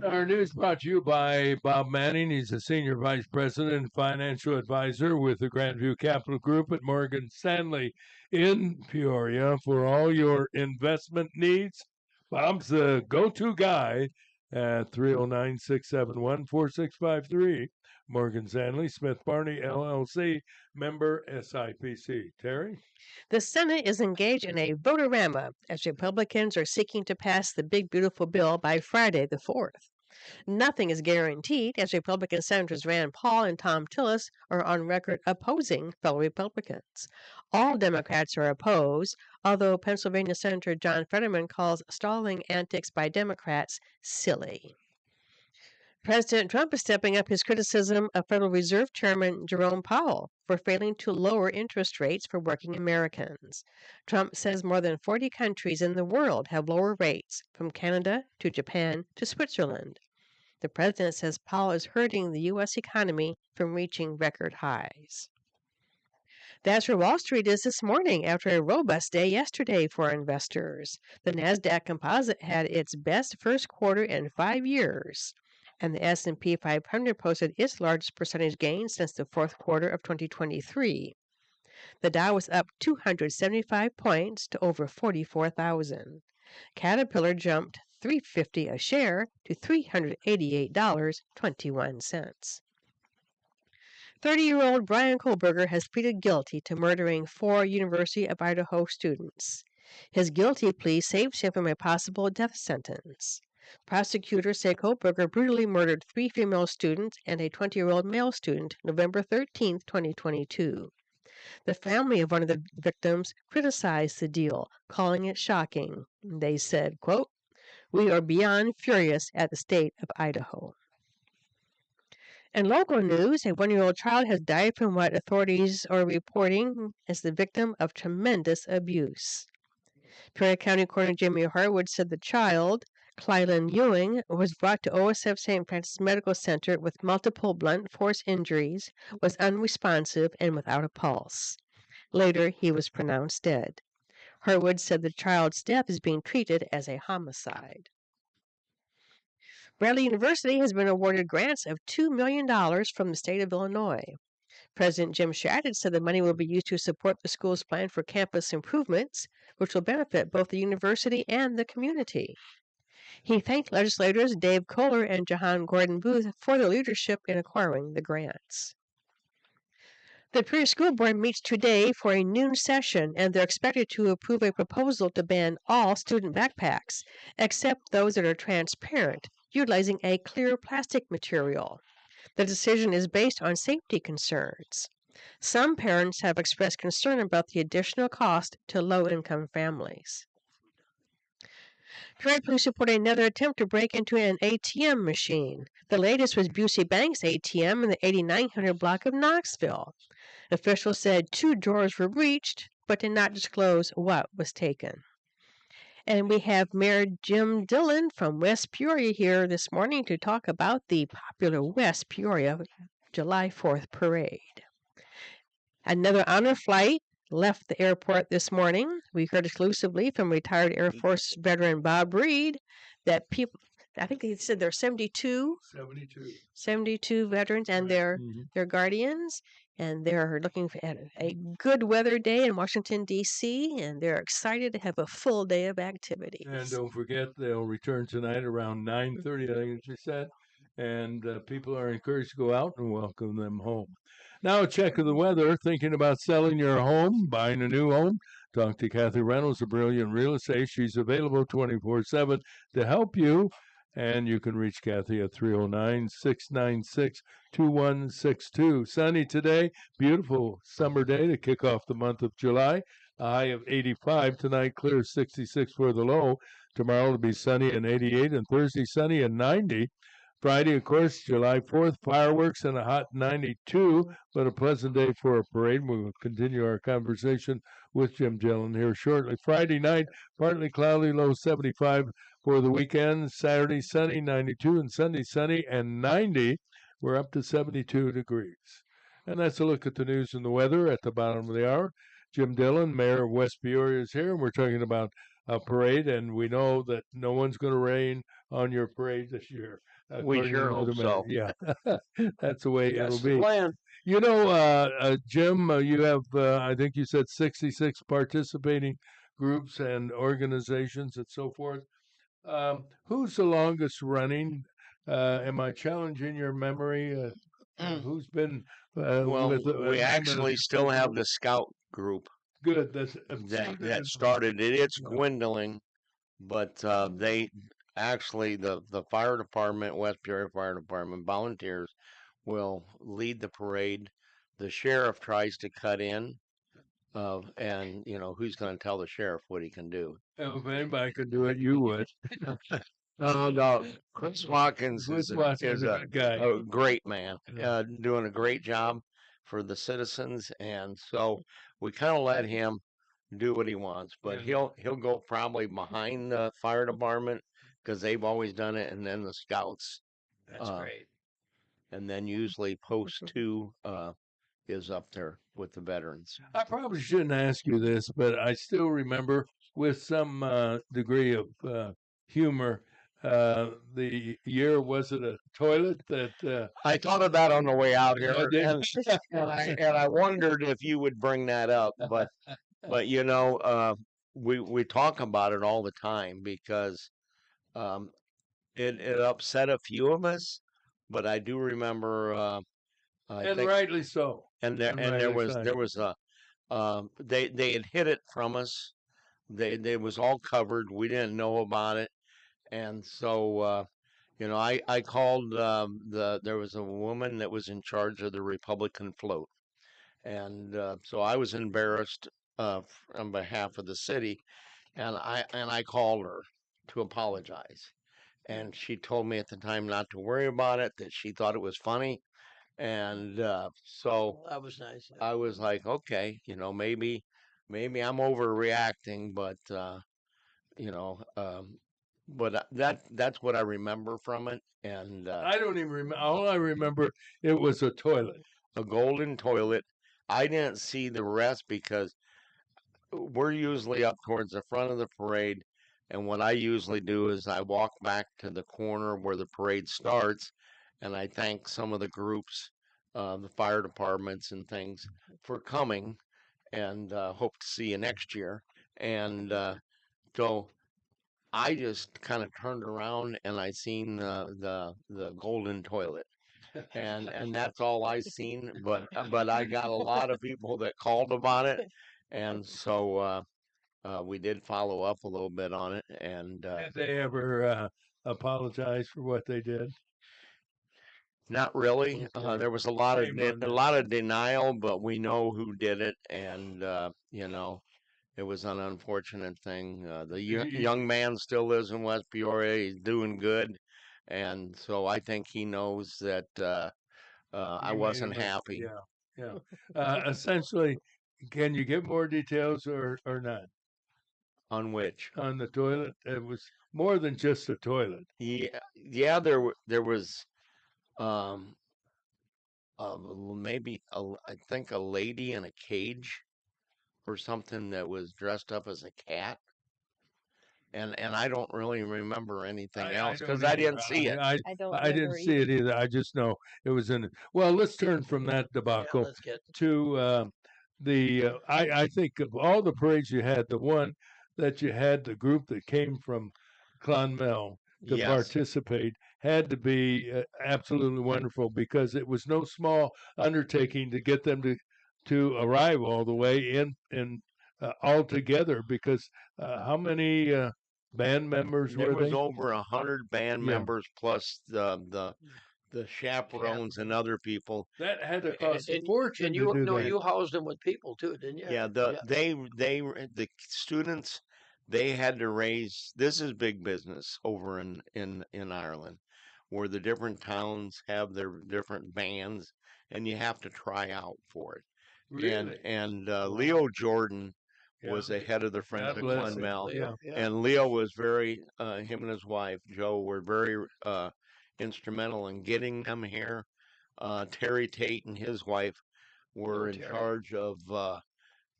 Our news brought to you by Bob Manning. He's a senior vice president and financial advisor with the Grandview Capital Group at Morgan Stanley in Peoria for all your investment needs. Bob's the go-to guy at 309-671-4653. Morgan Stanley, Smith Barney, LLC, member SIPC. Terry? The Senate is engaged in a votorama as Republicans are seeking to pass the big, beautiful bill by Friday the 4th. Nothing is guaranteed as Republican Senators Rand Paul and Tom Tillis are on record opposing fellow Republicans. All Democrats are opposed, although Pennsylvania Senator John Fetterman calls stalling antics by Democrats silly. President Trump is stepping up his criticism of Federal Reserve Chairman Jerome Powell for failing to lower interest rates for working Americans. Trump says more than 40 countries in the world have lower rates, from Canada to Japan to Switzerland. The president says Powell is hurting the U.S. economy from reaching record highs. That's where Wall Street is this morning after a robust day yesterday for investors. The NASDAQ Composite had its best first quarter in 5 years, and the S&P 500 posted its largest percentage gain since the fourth quarter of 2023. The Dow was up 275 points to over 44,000. Caterpillar jumped $3.50 a share to $388.21. 30-year-old Brian Kohlberger has pleaded guilty to murdering 4 University of Idaho students. His guilty plea saves him from a possible death sentence. Prosecutors say Kohlberger brutally murdered 3 female students and a 20-year-old male student November 13, 2022. The family of one of the victims criticized the deal, calling it shocking. They said, quote, "We are beyond furious at the state of Idaho." In local news, a 1-year-old child has died from what authorities are reporting as the victim of tremendous abuse. Peoria County Coroner Jamie Harwood said the child, Clyland Ewing, was brought to OSF St. Francis Medical Center with multiple blunt force injuries, was unresponsive, and without a pulse. Later, he was pronounced dead. Harwood said the child's death is being treated as a homicide. Bradley University has been awarded grants of $2 million from the state of Illinois. President Jim Shadid said the money will be used to support the school's plan for campus improvements, which will benefit both the university and the community. He thanked legislators Dave Kohler and Jahan Gordon Booth for their leadership in acquiring the grants. The Peoria School Board meets today for a noon session, and they're expected to approve a proposal to ban all student backpacks, except those that are transparent, utilizing a clear plastic material. The decision is based on safety concerns. Some parents have expressed concern about the additional cost to low-income families. Peoria police report another attempt to break into an ATM machine. The latest was Busey Bank's ATM in the 8900 block of Knoxville. Officials said 2 drawers were breached, but did not disclose what was taken. And we have Mayor Jim Dillon from West Peoria here this morning to talk about the popular West Peoria July 4th parade. Another honor flight left the airport this morning. We heard exclusively from retired Air Force veteran Bob Reed that people, I think they said there are 72 veterans and their guardians, and they're looking at a good weather day in Washington, D.C., and they're excited to have a full day of activities. And don't forget, they'll return tonight around 9:30, I think she said, and people are encouraged to go out and welcome them home. Now, a check of the weather. Thinking about selling your home, buying a new home? Talk to Kathy Reynolds of Brilliant Real Estate. She's available 24/7 to help you. And you can reach Kathy at 309-696-2162. Sunny today. Beautiful summer day to kick off the month of July. A high of 85 tonight, clear 66 for the low. Tomorrow will be sunny and 88, and Thursday sunny and 90. Friday, of course, July 4th, fireworks and a hot 92, but a pleasant day for a parade. We will continue our conversation with Jim Dillon here shortly. Friday night, partly cloudy, low 75 for the weekend. Saturday, sunny, 92, and Sunday, sunny and 90. We're up to 72 degrees. And that's a look at the news and the weather at the bottom of the hour. Jim Dillon, Mayor of West Peoria, is here, and we're talking about a parade, and we know that no one's going to rain on your parade this year. We sure hope so. Yeah, that's the way That's it'll the be. plan. You know, Jim, you have, I think you said 66 participating groups and organizations and so forth. Who's the longest running? Am I challenging your memory? Who's been Well, with? we actually still have the scout group Good. that started it. It's dwindling, but they actually the fire department, West Peoria Fire Department volunteers will lead the parade. The sheriff tries to cut in, and who's going to tell the sheriff what he can do? If anybody could do it, you would. No, Chris Watkins Chris is Watkins is a good guy. a great man, doing a great job for the citizens, and so we kind of let him do what he wants. But he'll go probably behind the fire department because they've always done it, and then the scouts. That's great. And then usually post 2 is up there with the veterans. I probably shouldn't ask you this, but I still remember with some degree of humor. The year, was it a toilet that I thought of that on the way out here, Oh, did and I wondered if you would bring that up, but we talk about it all the time because it upset a few of us, but I do remember I and think, rightly so. and there was a they had hid it from us. They was all covered. We didn't know about it. And so, I called there was a woman that was in charge of the Republican float. And so I was embarrassed on behalf of the city. And I called her to apologize. And she told me at the time not to worry about it, that she thought it was funny. And so that was nice. I was like, okay, maybe I'm overreacting, but but that's what I remember from it. And I don't even remember. All I remember, it was a toilet, a golden toilet. I didn't see the rest because we're usually up towards the front of the parade, and what I usually do is I walk back to the corner where the parade starts, and I thank some of the groups, the fire departments and things for coming, and hope to see you next year. And so I just kind of turned around and I seen the golden toilet, and that's all I seen. But I got a lot of people that called about it, and so we did follow up a little bit on it. And did they ever apologize for what they did? Not really. There was a lot of denial, but we know who did it, and it was an unfortunate thing. The young man still lives in West Peoria. He's doing good, and so I think he knows that I wasn't happy. Yeah. Essentially, can you give more details or not? On which? On the toilet. It was more than just a toilet. Yeah. There was maybe I think a lady in a cage or something that was dressed up as a cat. And I don't really remember anything else because I didn't see it. I didn't see it either. I just know it was in it. Well, let's turn from that debacle to I think of all the parades you had, the one that you had, the group that came from Clonmel to participate had to be absolutely wonderful because it was no small undertaking to get them to arrive all the way in all together because how many band members there were was they? Over 100 band members plus the chaperones and other people. That had to cost a fortune. And you housed them with people too, didn't you? Yeah, the students they had to raise. This is big business over in Ireland, where the different towns have their different bands, and you have to try out for it. Really? And Leo Jordan was the head of the Friends God of bless him. Clonmel, Leo, yeah. and Leo was very him and his wife Joe were very instrumental in getting them here. Terry Tate and his wife were in charge of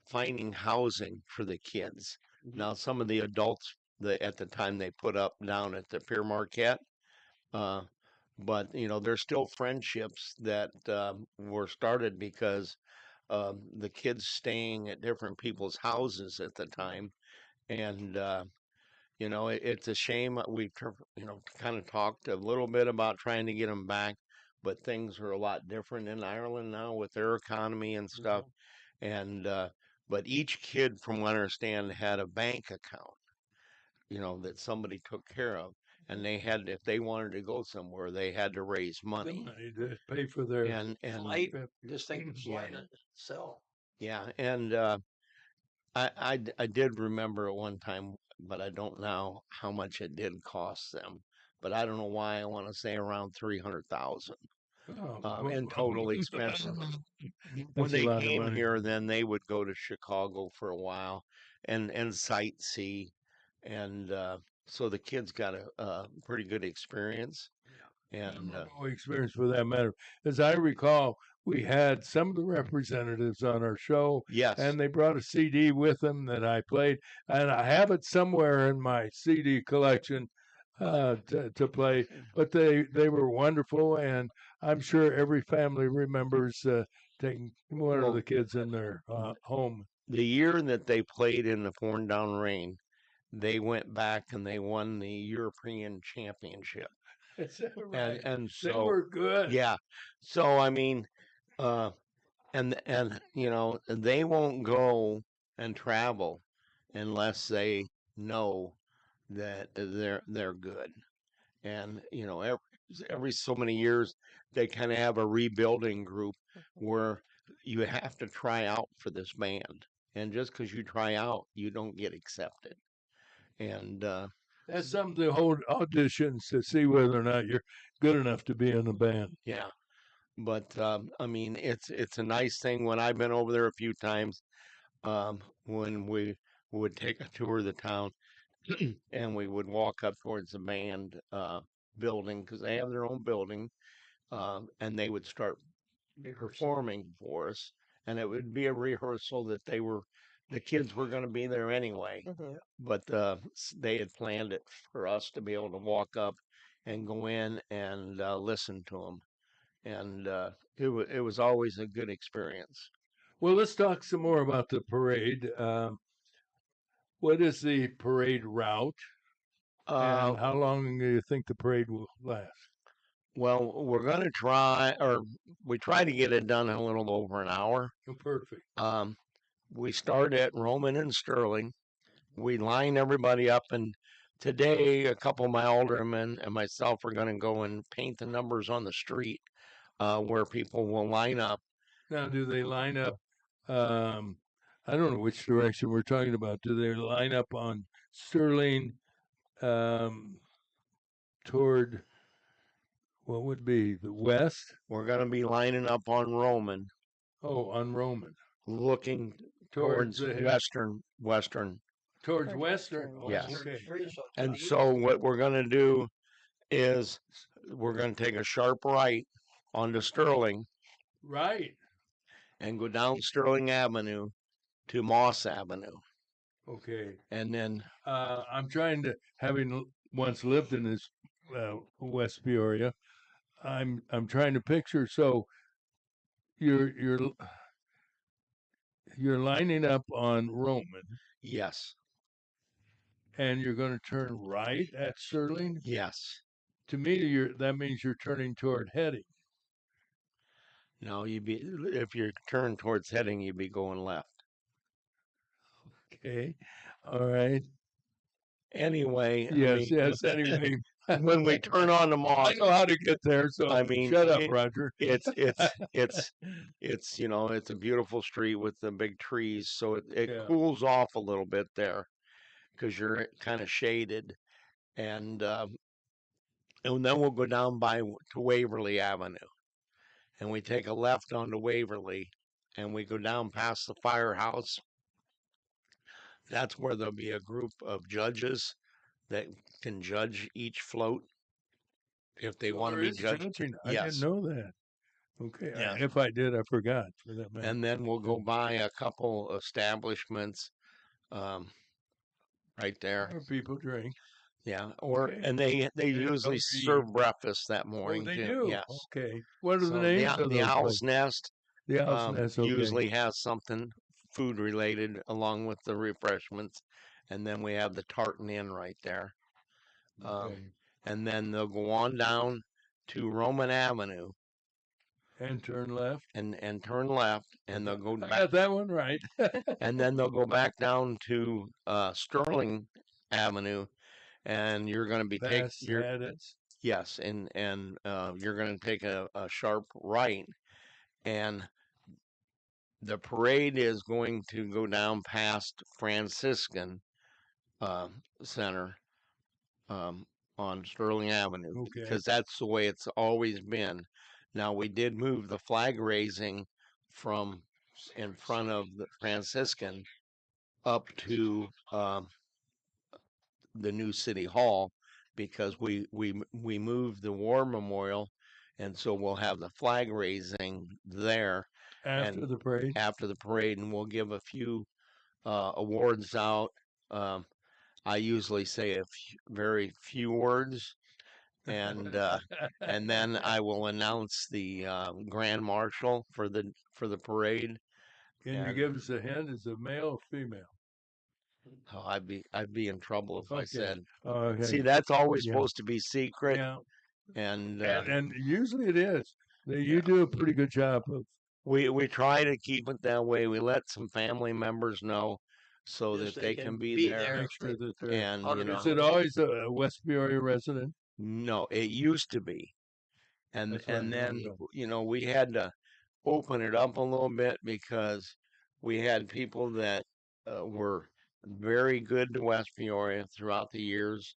finding housing for the kids. Now, some of the adults at the time they put up down at the Pier Marquette, but there's still friendships that were started because the kids staying at different people's houses at the time, and it's a shame. We've kind of talked a little bit about trying to get them back, but things are a lot different in Ireland now with their economy and stuff. And but each kid, from what I understand, had a bank account, that somebody took care of, and they had, if they wanted to go somewhere, they had to raise money to pay for their and flight. This thing was flying itself. yeah, and I did remember at one time, but I don't know how much it did cost them. But I don't know why I want to say around 300,000 in total expenses. When they came here, then they would go to Chicago for a while and sightsee, and so the kids got a pretty good experience. And experience for that matter. As I recall, we had some of the representatives on our show. Yes. And they brought a CD with them that I played, and I have it somewhere in my CD collection to play. But they were wonderful, and I'm sure every family remembers taking one of the kids in their home. The year that they played in the Pouring Down Rain, they went back and they won the European Championship. Right. And so they were good. Yeah. So I mean, and they won't go and travel unless they know that they're good. And every so many years they kind of have a rebuilding group where you have to try out for this band, and just because you try out, you don't get accepted. And that's something to hold auditions to see whether or not you're good enough to be in the band. Yeah. But I mean, it's a nice thing. When I've been over there a few times, when we would take a tour of the town, and we would walk up towards the band building, because they have their own building, and they would start performing for us, and it would be a rehearsal that the kids were going to be there anyway, but they had planned it for us to be able to walk up and go in and listen to them. And it was always a good experience. Well, let's talk some more about the parade. What is the parade route, and how long do you think the parade will last? Well, we're going to we try to get it done in a little over an hour. Oh, perfect. We start at Roman and Sterling. We line everybody up, and today a couple of my aldermen and myself are going to go and paint the numbers on the street where people will line up. Now, do they line up? I don't know which direction we're talking about. Do they line up on Sterling toward what would be the west? We're going to be lining up on Roman. Oh, on Roman. Looking towards western. Towards western? Oh, yes. Okay. And so what we're going to do is we're going to take a sharp right onto Sterling. Right. And go down Sterling Avenue to Moss Avenue. Okay. And then I'm trying to, having once lived in this West Peoria, I'm trying to picture. So you're lining up on Roman. Yes. And you're going to turn right at Sterling? Yes. To me, that means you're turning toward Heading. No, if you turn towards Heading, you'd be going left. Okay. All right. Anyway. Yes. Anyway, when we turn on the Moss, I know how to get there. So I mean, shut up, Roger. It's it's a beautiful street with the big trees, so it cools off a little bit there. because you're kind of shaded, and then we'll go down to Waverly Avenue, and we take a left onto Waverly, and we go down past the firehouse. That's where there'll be a group of judges that can judge each float if they want to be judged. I didn't know that. Okay. Yeah. If I did, I forgot for that matter. And then we'll go by a couple establishments right there. Where people drink. Yeah. And they usually serve breakfast that morning. Oh, they too. do? Yes. Okay. What are the names of the those Owl's places? Nest. The Owl's Nest, okay. Usually has something food related along with the refreshments. And then we have the Tartan Inn right there. And then they'll go on down to Roman Avenue. And turn left. And turn left, and they'll go back. I got that one right. And then they'll go back down to Sterling Avenue, and you're going to be taking yes, and you're going to take a sharp right, and the parade is going to go down past Franciscan Center on Sterling Avenue, because that's the way it's always been. Now, we did move the flag raising from in front of the Franciscan up to the new city hall, because we moved the war memorial, and so we'll have the flag raising there after the parade. After the parade, and we'll give a few awards out. I usually say very few words, and then I will announce the grand marshal for the parade. Can you give us a hint? Is it male or female? Oh, I'd be in trouble if I said. Okay. See, that's always supposed to be secret. Yeah. And usually it is. You do a pretty good job of. We try to keep it that way. We let some family members know so that they can be there. Make sure that they're. And is it always a West Peoria resident? No, it used to be, and then we had to open it up a little bit, because we had people that were very good to West Peoria throughout the years,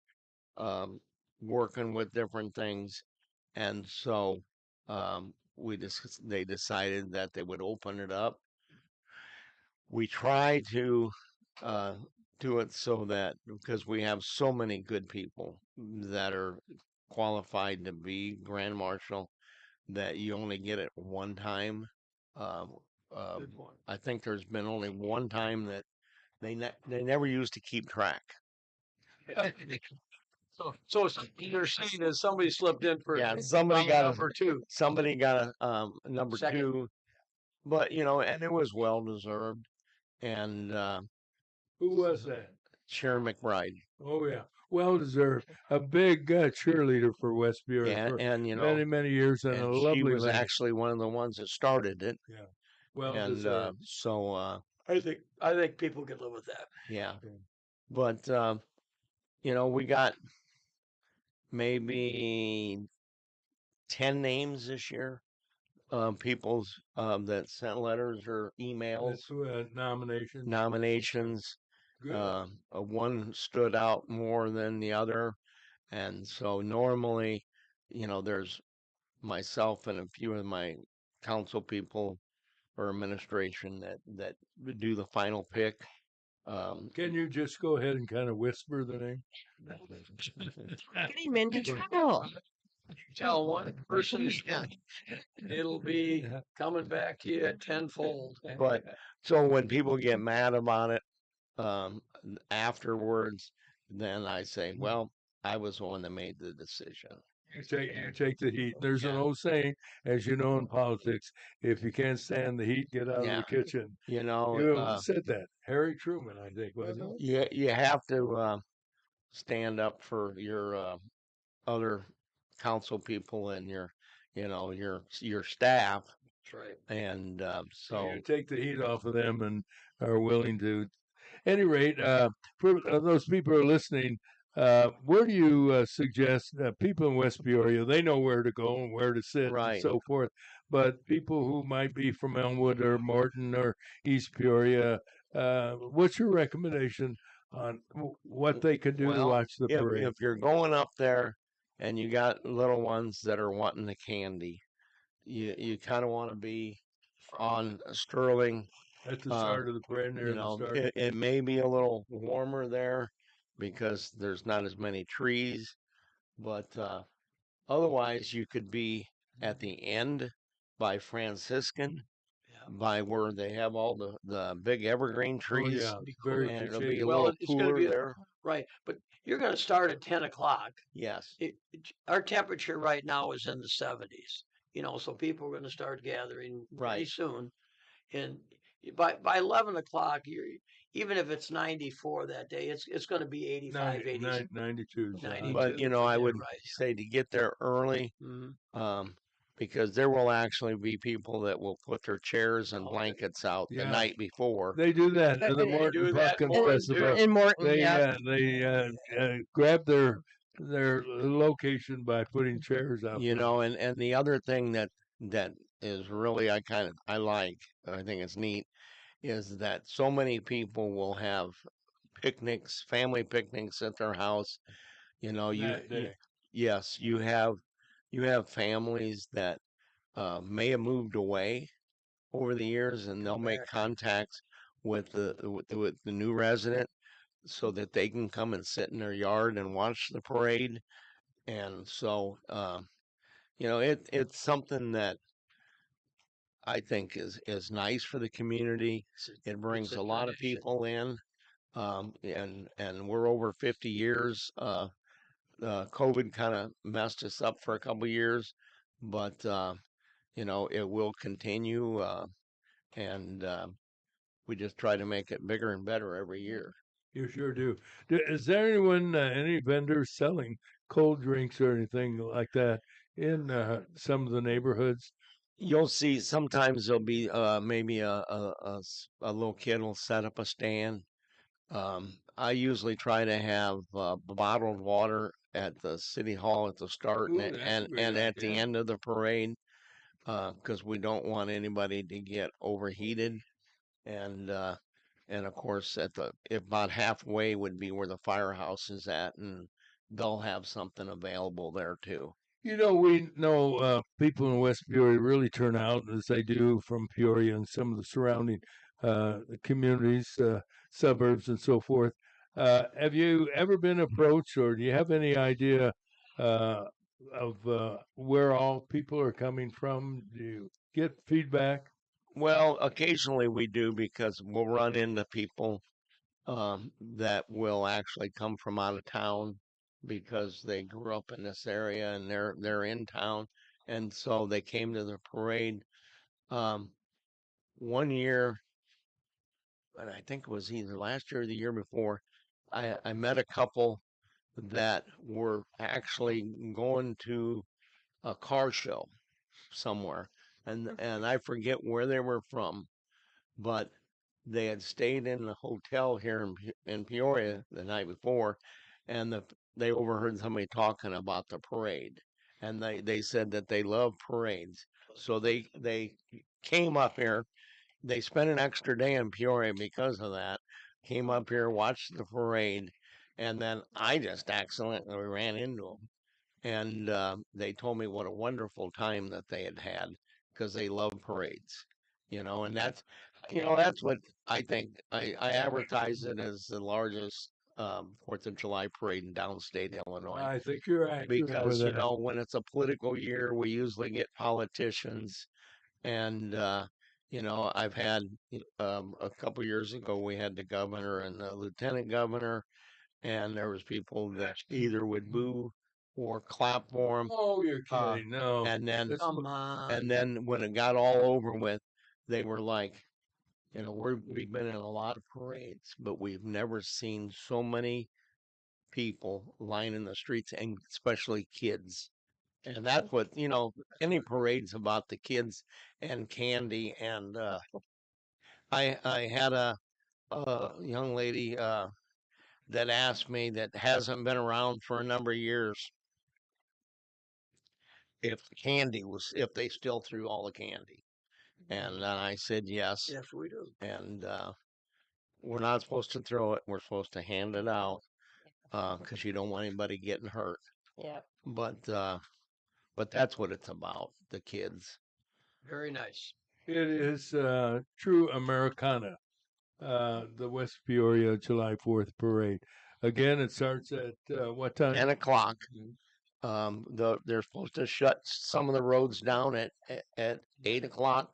working with different things, and so they decided that they would open it up. We try to do it so that, because we have so many good people that are qualified to be Grand Marshal, that you only get it one time. I think there's been only one time that they never used to keep track. So you're saying that somebody slipped in for somebody got number two. Somebody got a number second. Two, but and it was well deserved. And who was that? Sharon McBride. Oh yeah, well deserved. A big cheerleader for West Peoria for many years, and a lovely. She was actually one of the ones that started it. Yeah, well deserved. So I think people can live with that. Yeah, but we got maybe 10 names this year. People that sent letters or emails. Nominations. One stood out more than the other, and so normally, there's myself and a few of my council people or administration that do the final pick. Can you just go ahead and kind of whisper the name? Get him into trouble. Tell one person, it'll be coming back here tenfold. But so when people get mad about it afterwards, then I say, well, I was the one that made the decision. You take the heat. There's an old saying, as you know, in politics: if you can't stand the heat, get out of the kitchen. You said that. Harry Truman, I think, wasn't it? You have to stand up for your other council people and your staff. That's right. And so you take the heat off of them and are willing to. At any rate, for those people who are listening, where do you suggest people in West Peoria? They know where to go and where to sit and so forth. But people who might be from Elmwood or Morton or East Peoria, what's your recommendation on what they can do to Well, watch the parade? if you're going up there and you got little ones that are wanting the candy, you kind of want to be on Sterling. At the start of the parade, near You the know, start. it may be a little warmer there because there's not as many trees, but otherwise you could be at the end by Franciscan, by where they have all the big evergreen trees. Oh, yeah, very And it'll shady. be a Well, little it's going to cooler be there. right, but you're going to start at 10 o'clock. Yes. Our temperature right now is in the 70s. So people are going to start gathering pretty soon, and by 11 o'clock, even if it's 94 that day, it's going to be 85, 80, 92. 92. But I would say to get there early, because there will actually be people that will put their chairs and blankets out the Yeah. night before. They do that at the They Morton do that Pumpkin more Festival. In Morton, They yeah. grab their location by putting chairs out. And the other thing that is really I think it's neat, is that so many people will have picnics, family picnics at their house. That day. Yes, you have families that may have moved away over the years, and they'll make contacts with the new resident so that they can come and sit in their yard and watch the parade. And so, it's something that I think is nice for the community. It brings a lot of people in, and we're over 50 years. COVID kind of messed us up for a couple years, but it will continue, and we just try to make it bigger and better every year. You sure do. Is there anyone, any vendors selling cold drinks or anything like that in some of the neighborhoods? You'll see sometimes there'll be maybe a little kid will set up a stand. I usually try to have bottled water at the city hall at the start Ooh, and that's a great at the idea. end of the parade, because we don't want anybody to get overheated. And of course about halfway would be where the firehouse is at, and they'll have something available there too. We know people in West Peoria really turn out as they do from Peoria and some of the surrounding communities, suburbs, and so forth. Have you ever been approached, or do you have any idea of where all people are coming from? Do you get feedback? Well, occasionally we do, because we'll run into people that will actually come from out of town because they grew up in this area and they're in town, and so they came to the parade. One year, and I think it was either last year or the year before, I met a couple that were actually going to a car show somewhere, and I forget where they were from, but they had stayed in the hotel here in Peoria the night before, and they overheard somebody talking about the parade, and they said that they love parades, so they came up here. They spent an extra day in Peoria because of that. Came up here, watched the parade, and then I just accidentally ran into them, and they told me what a wonderful time that they had had, because they love parades. And that's what I think. I advertise it as the largest 4th of July parade in downstate Illinois. I think you're accurate Because with that. when it's a political year, we usually get politicians, and I've had a couple years ago we had the governor and the lieutenant governor, and there was people that either would boo or clap for him. Oh, you're kidding. No. And then Come on. and then when it got all over with, they were like, we've been in a lot of parades, but we've never seen so many people lining the streets, and especially kids. And that's what, any parade's about, the kids and candy. And I had a young lady that asked me, that hasn't been around for a number of years, if they still threw all the candy. And I said yes. Yes, we do. And we're not supposed to throw it. We're supposed to hand it out because you don't want anybody getting hurt. Yeah. But that's what it's about. The kids. Very nice. It is true Americana. The West Peoria July 4th parade. Again, it starts at what time? 10 o'clock. They're supposed to shut some of the roads down at 8 o'clock.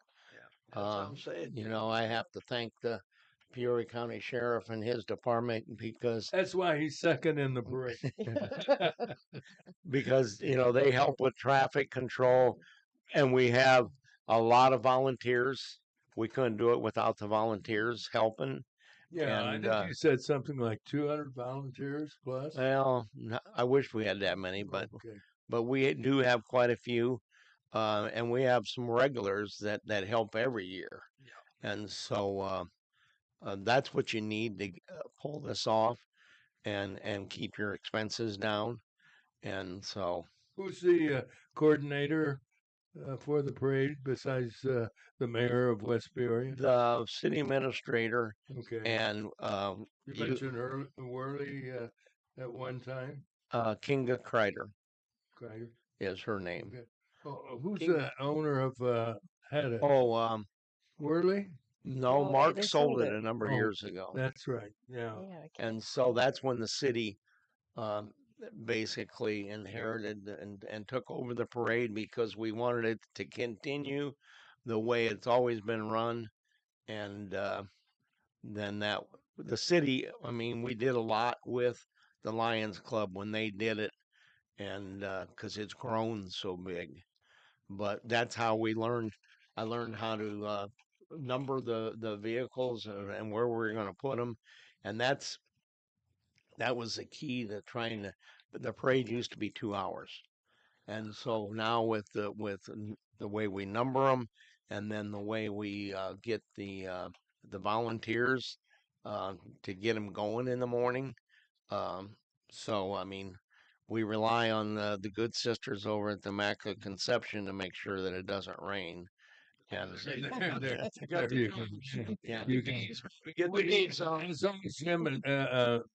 That's what I'm saying. You know, I have to thank the Peoria County Sheriff and his department because that's why he's second in the parade. Because, you know, they help with traffic control and we have a lot of volunteers. We couldn't do it without the volunteers helping. Yeah, and, I think you said something like 200 volunteers plus. Well, I wish we had that many, but we do have quite a few, and we have some regulars that help every year. Yeah. And so that's what you need to pull this off, and keep your expenses down. And so, who's the coordinator for the parade besides the mayor of West Peoria? The city administrator. Okay. And you mentioned Worley at one time. Kinga Kreider. Kreider is her name. Okay. Oh, who's the owner of Hedda? Oh, Worley? No, Mark sold it a number of years ago. That's right. Yeah. And so that's when the city basically inherited and took over the parade because we wanted it to continue the way it's always been run. And then the city, I mean, we did a lot with the Lions Club when they did it, and because it's grown so big. But that's how we learned. I learned how to number the vehicles and where we're going to put them, and that was the key to trying to. The parade used to be 2 hours, and so now with the way we number them, and then the way we get the volunteers to get them going in the morning. So I mean, we rely on the good sisters over at the Immaculate Conception to make sure that it doesn't rain. And we need some. Jim,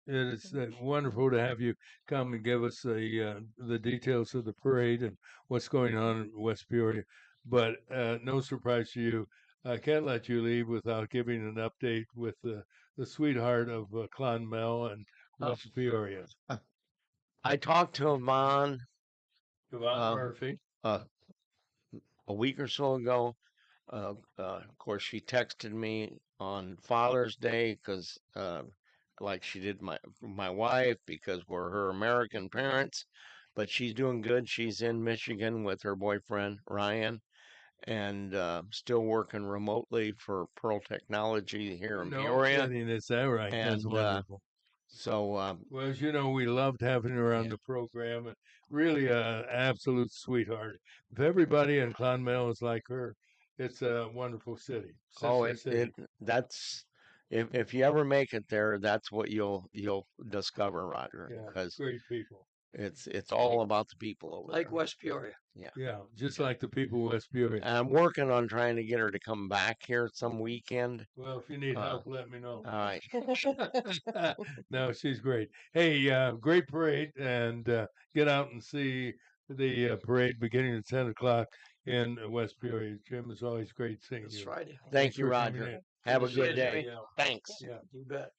it's wonderful to have you come and give us the details of the parade and what's going on in West Peoria. But no surprise to you, I can't let you leave without giving an update with the sweetheart of Clonmel and West Peoria. I talked to Yvonne Murphy a week or so ago. Of course, she texted me on Father's Day because, like she did my wife, because we're her American parents. But she's doing good. She's in Michigan with her boyfriend Ryan, and still working remotely for Pearl Technology here in Peoria. Kidding, is that right? And that's wonderful. So, well, as you know, we loved having her on the program, and really an absolute sweetheart. If everybody in Clonmel is like her, it's a wonderful city. That's if you ever make it there, that's what you'll discover, Roger. Yeah, because great people. It's all about the people over like there. West Peoria. Yeah. Yeah, just like the people of West Peoria. I'm working on trying to get her to come back here some weekend. Well, if you need help, let me know. All right. No, she's great. Hey, great parade, and get out and see the parade beginning at 10 o'clock in West Peoria. Jim, it's always great seeing you. That's Friday. Thank you, Roger. Have a good day. Yeah. Thanks. Yeah, you bet.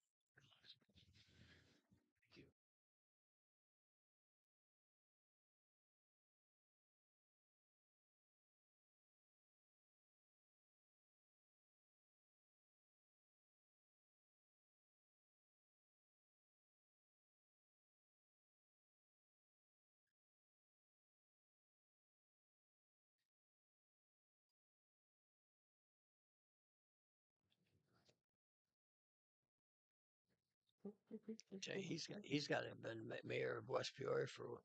Okay, he's got to have been mayor of West Peoria for.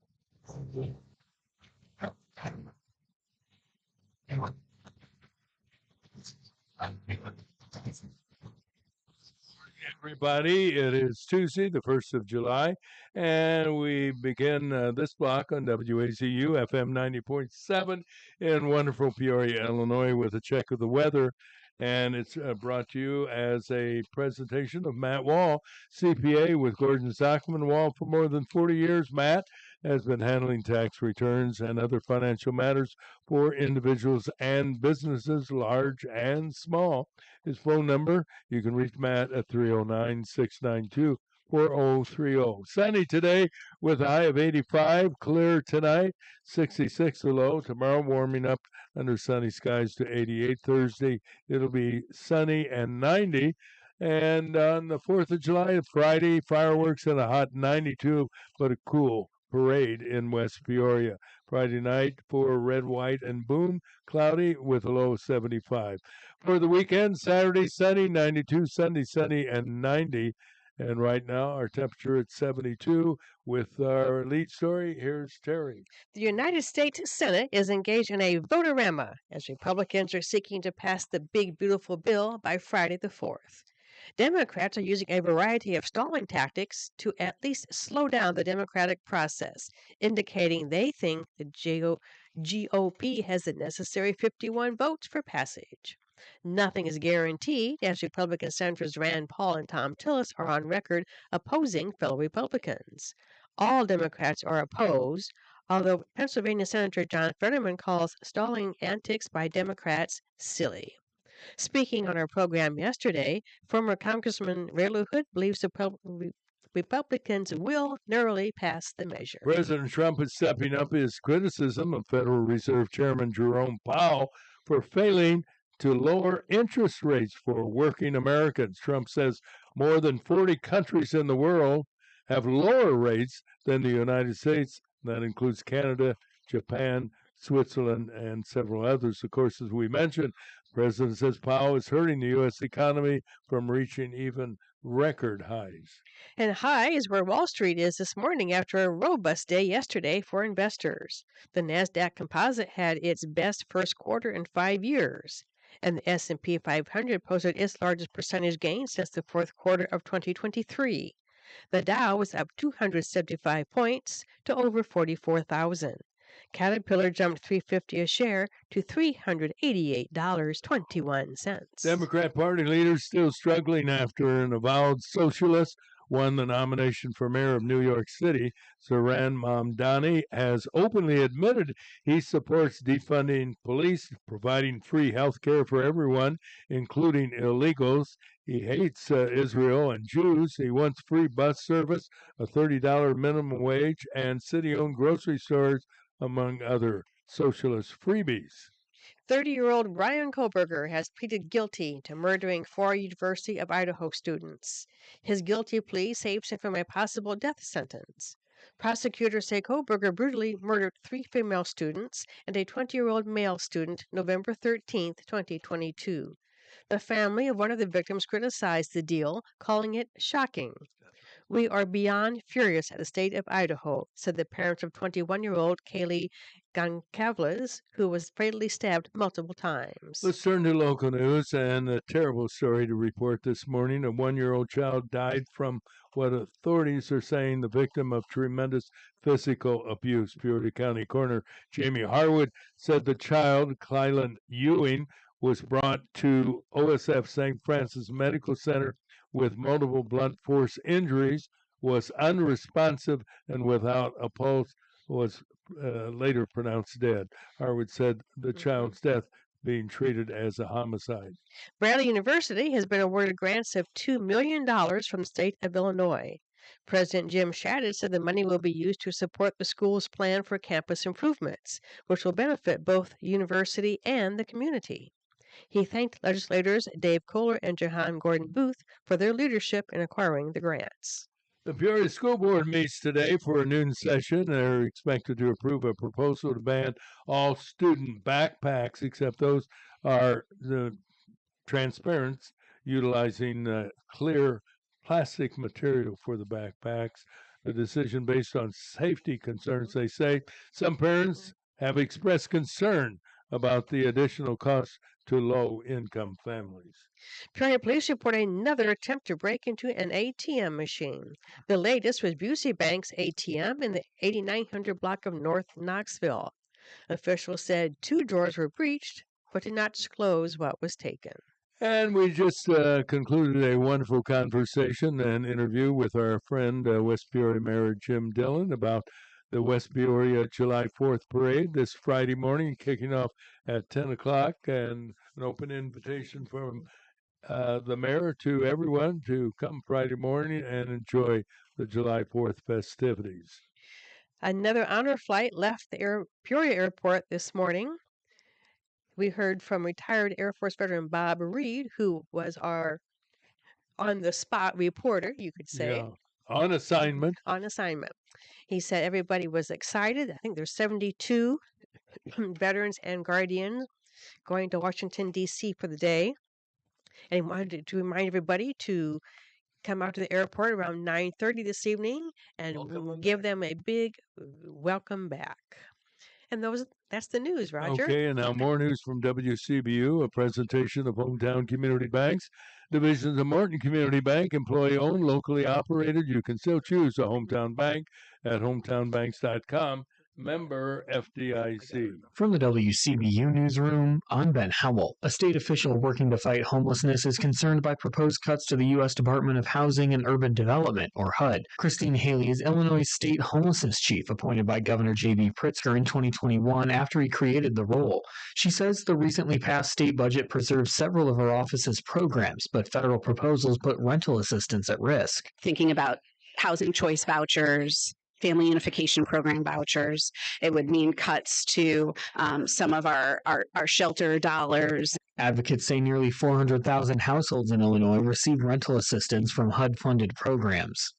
everybody. It is Tuesday, the 1st of July, and we begin this block on WACU FM 90.7 in wonderful Peoria, Illinois, with a check of the weather. And it's brought to you as a presentation of Matt Wall, CPA with Gordon Zachman. Wall, for more than 40 years, Matt has been handling tax returns and other financial matters for individuals and businesses, large and small. His phone number, you can reach Matt at 309-692-4030. Sunny today with a high of 85, clear tonight, 66 the low. Tomorrow warming up under sunny skies to 88. Thursday it'll be sunny and 90. And on the 4th of July, Friday, fireworks and a hot 92, but a cool parade in West Peoria. Friday night for Red, White, and Boom, cloudy with a low of 75. For the weekend, Saturday, sunny, 92, Sunday, sunny, and 90. And right now, our temperature at 72. With our lead story, here's Terry. The United States Senate is engaged in a votorama as Republicans are seeking to pass the big, beautiful bill by Friday the 4th. Democrats are using a variety of stalling tactics to at least slow down the democratic process, indicating they think the GOP has the necessary 51 votes for passage. Nothing is guaranteed, as Republican Senators Rand Paul and Thom Tillis are on record opposing fellow Republicans. All Democrats are opposed, although Pennsylvania Senator John Fetterman calls stalling antics by Democrats silly. Speaking on our program yesterday, former Congressman Ray LaHood believes Republicans will narrowly pass the measure. President Trump is stepping up his criticism of Federal Reserve Chairman Jerome Powell for failing to lower interest rates for working Americans. Trump says more than 40 countries in the world have lower rates than the United States. That includes Canada, Japan, Switzerland, and several others. Of course, as we mentioned, the president says Powell is hurting the U.S. economy from reaching even record highs. And high is where Wall Street is this morning after a robust day yesterday for investors. The Nasdaq Composite had its best first quarter in 5 years, and the S&P 500 posted its largest percentage gain since the fourth quarter of 2023. The Dow was up 275 points to over 44,000. Caterpillar jumped $3.50 a share to $388.21. Democrat Party leaders still struggling after an avowed socialist won the nomination for mayor of New York City. Zohran Mamdani has openly admitted he supports defunding police, providing free health care for everyone, including illegals. He hates Israel and Jews. He wants free bus service, a $30 minimum wage, and city-owned grocery stores, among other socialist freebies. 30-year-old Brian Koberger has pleaded guilty to murdering 4 University of Idaho students. His guilty plea saves him from a possible death sentence. Prosecutors say Koberger brutally murdered 3 female students and a 20-year-old male student November 13, 2022. The family of one of the victims criticized the deal, calling it shocking. "We are beyond furious at the state of Idaho," said the parents of 21-year-old Kaylee Goncalves, who was fatally stabbed multiple times. Let's turn to local news and a terrible story to report this morning. A 1-year-old child died from what authorities are saying the victim of tremendous physical abuse. Peoria County Coroner Jamie Harwood said the child, Kylan Ewing, was brought to OSF St. Francis Medical Center with multiple blunt force injuries, was unresponsive, and without a pulse, was later pronounced dead. Harwood said the child's death being treated as a homicide. Bradley University has been awarded grants of $2 million from the state of Illinois. President Jim Shadid said the money will be used to support the school's plan for campus improvements, which will benefit both the university and the community. He thanked legislators Dave Kohler and Jahan Gordon Booth for their leadership in acquiring the grants. The Peoria School Board meets today for a noon session. They're expected to approve a proposal to ban all student backpacks, except those are transparent, utilizing clear plastic material for the backpacks. The decision based on safety concerns, they say. Some parents have expressed concern about the additional costs to low-income families. Peoria police report another attempt to break into an ATM machine. The latest was Busey Bank's ATM in the 8900 block of North Knoxville. Officials said 2 drawers were breached, but did not disclose what was taken. And we just concluded a wonderful conversation and interview with our friend West Peoria Mayor Jim Dillon about the West Peoria July 4th parade this Friday morning, kicking off at 10 o'clock, and an open invitation from the mayor to everyone to come Friday morning and enjoy the July 4th festivities. Another honor flight left the Peoria Airport this morning. We heard from retired Air Force veteran Bob Reed, who was our on-the-spot reporter, you could say. Yeah, on assignment. On assignment. He said everybody was excited. I think there's 72 veterans and guardians going to Washington, D.C. for the day. And he wanted to remind everybody to come out to the airport around 9:30 this evening and give them a big welcome back. And that's the news, Roger. Okay, and now more news from WCBU, a presentation of Hometown Community Banks. Divisions of Morton Community Bank, employee-owned, locally operated. You can still choose a hometown bank at hometownbanks.com. Member FDIC. From the WCBU newsroom, I'm Ben Howell. A state official working to fight homelessness is concerned by proposed cuts to the U.S. Department of Housing and Urban Development, or HUD. Christine Haley is Illinois' state homelessness chief, appointed by Governor J.B. Pritzker in 2021 after he created the role. She says the recently passed state budget preserves several of her office's programs, but federal proposals put rental assistance at risk. Thinking about housing choice vouchers, family unification program vouchers. It would mean cuts to some of our shelter dollars. Advocates say nearly 400,000 households in Illinois receive rental assistance from HUD-funded programs.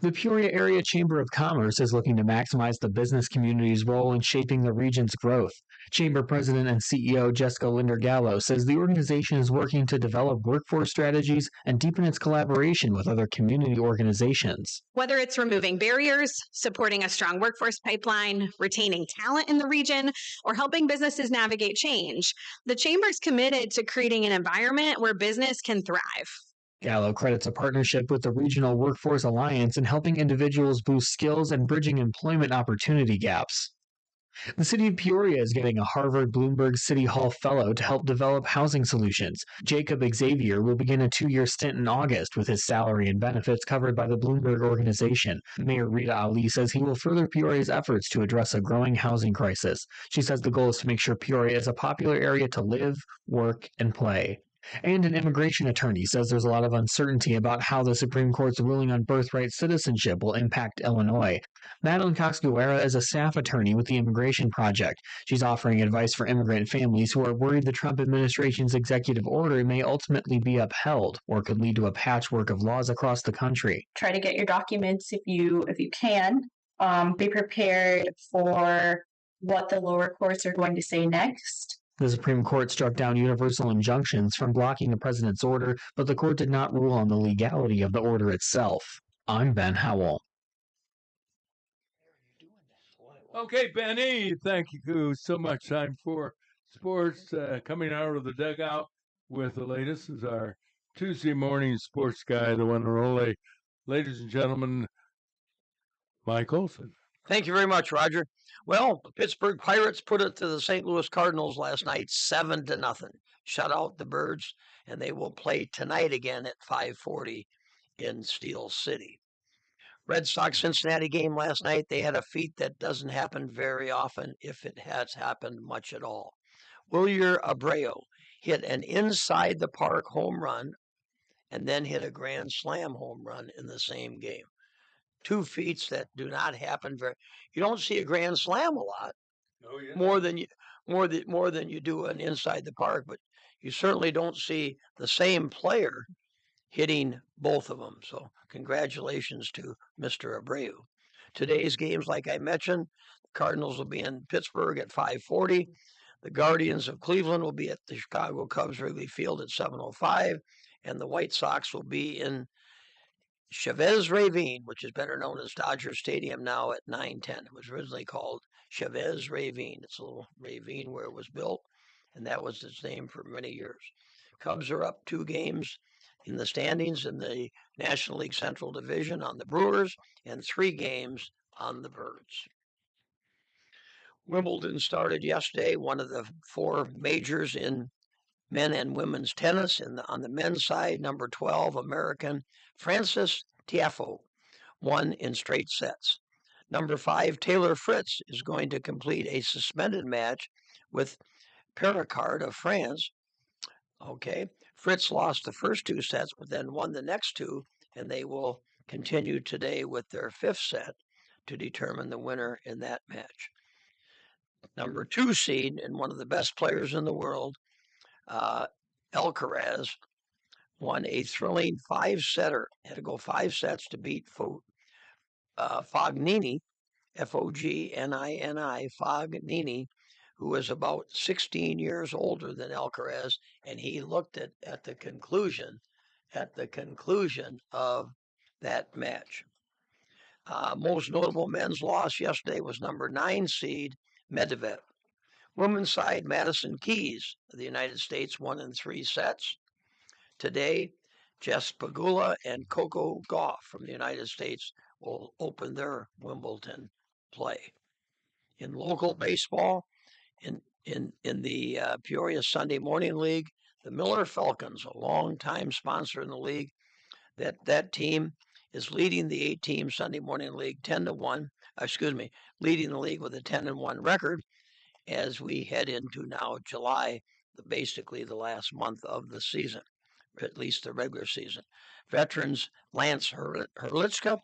The Peoria Area Chamber of Commerce is looking to maximize the business community's role in shaping the region's growth. Chamber President and CEO Jessica Linder-Gallo says the organization is working to develop workforce strategies and deepen its collaboration with other community organizations. Whether it's removing barriers, supporting a strong workforce pipeline, retaining talent in the region, or helping businesses navigate change, the Chamber's committed to creating an environment where business can thrive. Gallo credits a partnership with the Regional Workforce Alliance in helping individuals boost skills and bridging employment opportunity gaps. The city of Peoria is getting a Harvard Bloomberg City Hall Fellow to help develop housing solutions. Jacob Xavier will begin a 2-year stint in August with his salary and benefits covered by the Bloomberg organization. Mayor Rita Ali says he will further Peoria's efforts to address a growing housing crisis. She says the goal is to make sure Peoria is a popular area to live, work, and play. And an immigration attorney says there's a lot of uncertainty about how the Supreme Court's ruling on birthright citizenship will impact Illinois. Madeline Cox-Guerra is a staff attorney with the Immigration Project. She's offering advice for immigrant families who are worried the Trump administration's executive order may ultimately be upheld or could lead to a patchwork of laws across the country. Try to get your documents if you can. Be prepared for what the lower courts are going to say next. The Supreme Court struck down universal injunctions from blocking the president's order, but the court did not rule on the legality of the order itself. I'm Ben Howell. Okay, Benny, thank you so much. Time for sports. Coming out of the dugout with the latest is our Tuesday morning sports guy, the one and only, ladies and gentlemen, Mike Olson. Thank you very much, Roger. Well, the Pittsburgh Pirates put it to the St. Louis Cardinals last night, 7-0. Shut out the Birds, and they will play tonight again at 5:40 in Steel City. Red Sox-Cincinnati game last night, they had a feat that doesn't happen very often, if it has happened much at all. Wilyer Abreu hit an inside-the-park home run and then hit a grand slam home run in the same game. Two feats that do not happen very. You don't see a grand slam a lot, more than you do an inside the park, but you certainly don't see the same player hitting both of them. So congratulations to Mr. Abreu. Today's games, like I mentioned, the Cardinals will be in Pittsburgh at 5:40. The Guardians of Cleveland will be at the Chicago Cubs Wrigley Field at 7:05, and the White Sox will be in Chavez Ravine, which is better known as Dodger Stadium now, at 9:10. It was originally called Chavez Ravine. It's a little ravine where it was built, and that was its name for many years. Cubs are up 2 games in the standings in the National League Central Division on the Brewers and 3 games on the Birds. Wimbledon started yesterday, one of the 4 majors in men and women's tennis. On the men's side, number 12, American Francis Tiafoe won in straight sets. Number 5, Taylor Fritz is going to complete a suspended match with Perricard of France. Okay, Fritz lost the first 2 sets, but then won the next 2, and they will continue today with their 5th set to determine the winner in that match. Number 2 seed and one of the best players in the world, Alcaraz, won a thrilling 5-setter. Had to go 5 sets to beat Fognini, Fognini, Fognini, who was about 16 years older than Alcaraz, and he looked at the conclusion of that match. Most notable men's loss yesterday was number 9 seed Medvedev. Women's side, Madison Keys of the United States won in 3 sets. Today, Jess Pegula and Coco Gauff from the United States will open their Wimbledon play. In local baseball, in the Peoria Sunday Morning League, the Miller Falcons, a longtime sponsor in the league, that team is leading the 8-team Sunday Morning League 10-1. Leading the league with a 10-1 record as we head into now July, basically the last month of the season, or at least the regular season. Veterans Lance Herlitzka,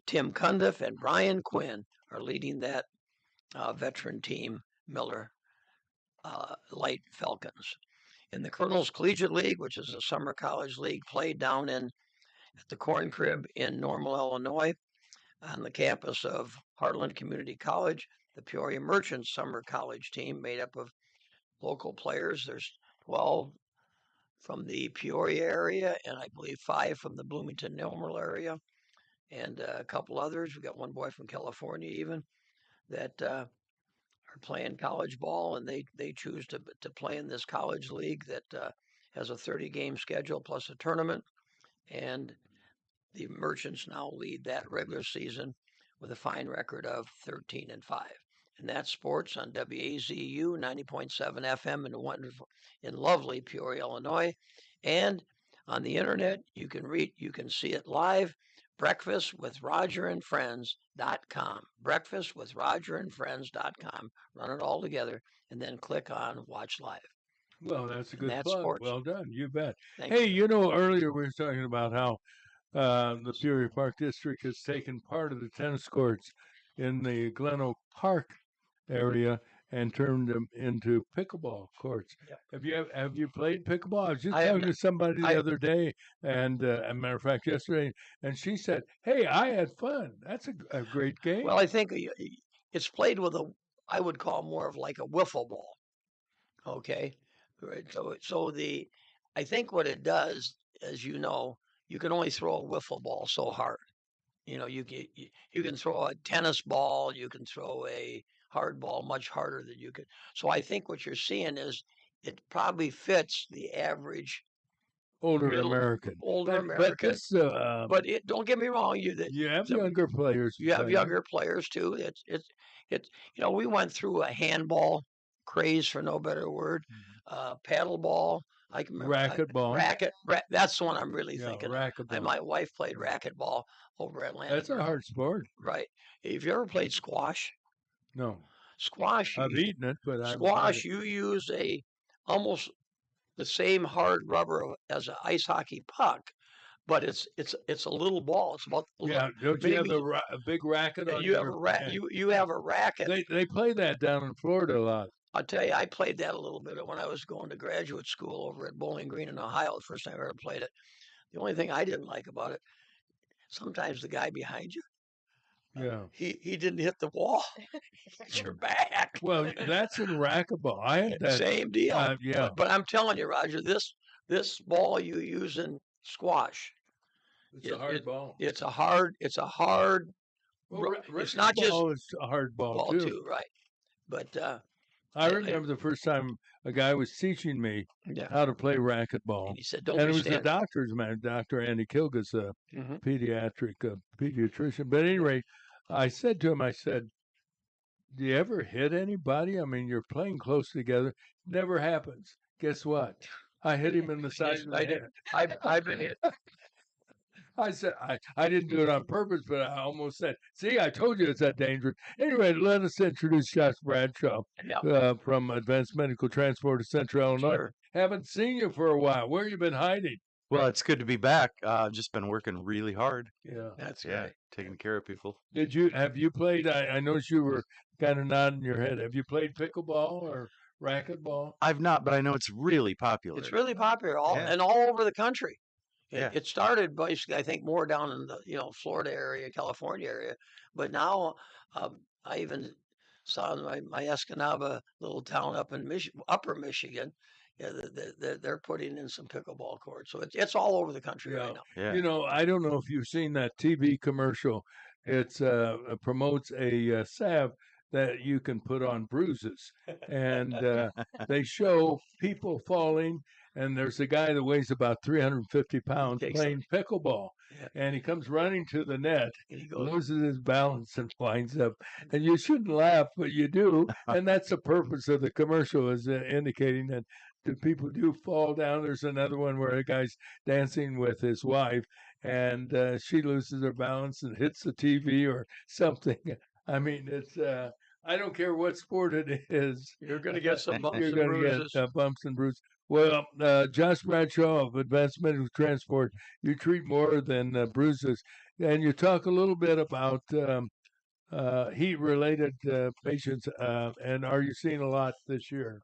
Tim Cundiff, and Brian Quinn are leading that veteran team, Miller Light Falcons. In the Colonel's Collegiate League, which is a summer college league played down at the Corn Crib in Normal, Illinois, on the campus of Heartland Community College, the Peoria Merchants summer college team made up of local players. There's 12 from the Peoria area, and I believe 5 from the Bloomington Normal area, and a couple others. We got one boy from California even that are playing college ball, and they choose to play in this college league that has a 30-game schedule plus a tournament, and the Merchants now lead that regular season with a fine record of 13-5. And that's sports on WAZU 90.7 FM in lovely Peoria, Illinois. And on the internet, you can see it live. breakfastwithrogerandfriends.com. breakfastwithrogerandfriends.com. Run it all together and then click on watch live. Well, that's a good plug. Sports. Well done. You bet. Thank hey, you. Earlier we were talking about how the Peoria Park District has taken part of the tennis courts in the Glen Oak Park area and turned them into pickleball courts. Yep. Have you played pickleball? I was just talking to somebody the other day, and as a matter of fact, yesterday, and she said, "Hey, I had fun. That's a great game." Well, I think it's played with I would call more of like a wiffle ball. Okay, right. I think what it does, as you know, you can only throw a wiffle ball so hard. You can throw a tennis ball, you can throw a hard ball much harder than you could. So I think what you're seeing is it probably fits the average older American. But don't get me wrong. You have younger players. You have younger players too. It's we went through a handball craze, for no better word. Paddle ball. I can remember racquetball. That's the one I'm really thinking. Racquetball. My wife played racquetball over at Atlanta. That's a hard sport. Right. Have you ever played squash? No. Squash. I've eaten it, but squash. You use almost the same hard rubber as an ice hockey puck, but it's a little ball. It's about Don't you have a big racket? You have you have a racket. They play that down in Florida a lot. I'll tell you, I played that a little bit when I was going to graduate school over at Bowling Green in Ohio. The first time I ever played it. The only thing I didn't like about it, sometimes the guy behind you, he didn't hit the wall. Hit your back. Well, that's in racquetball. I had that same deal. But I'm telling you, Roger, this ball you use in squash. It's a hard ball. It's a hard. Well, it's not just a hard ball too, right? But I remember the first time a guy was teaching me how to play racquetball. And he said, "Don't." And it was the doctor's man, Dr. Andy Kilgus, a pediatrician. But at any rate, I said to him, "Do you ever hit anybody? I mean, you're playing close together. Never happens. Guess what? I hit him in the side Yes, of the I did. head. I've been hit. I said I didn't do it on purpose, but I almost said, "See, I told you it's that dangerous." Anyway, let us introduce Josh Bradshaw from Advanced Medical Transport of Central Illinois. Sure. Haven't seen you for a while. Where you been hiding? Well, it's good to be back. I've just been working really hard. Yeah, That's great. Taking care of people. Have you played? I noticed you were kind of nodding your head. Have you played pickleball or racquetball? I've not, but I know it's really popular. It's really popular and all over the country. It started basically, I think, more down in the Florida area, California area, but now I even saw my Escanaba little town up in Upper Michigan. Yeah, they're putting in some pickleball courts, so it's all over the country right now. Yeah. You know, I don't know if you've seen that TV commercial. It's promotes a salve that you can put on bruises, and they show people falling. And there's a guy that weighs about 350 pounds playing pickleball. Yeah. And he comes running to the net, He goes, loses his balance, and winds up. And you shouldn't laugh, but you do. And that's the purpose of the commercial, is indicating that people do fall down. There's another one where a guy's dancing with his wife, and she loses her balance and hits the TV or something. I mean, it's. I don't care what sport it is. You're going to get some bumps You're and going bruises. to get bumps and bruises. Well, Josh Bradshaw of Advanced Medical Transport, you treat more than bruises. And you talk a little bit about heat-related patients. And are you seeing a lot this year?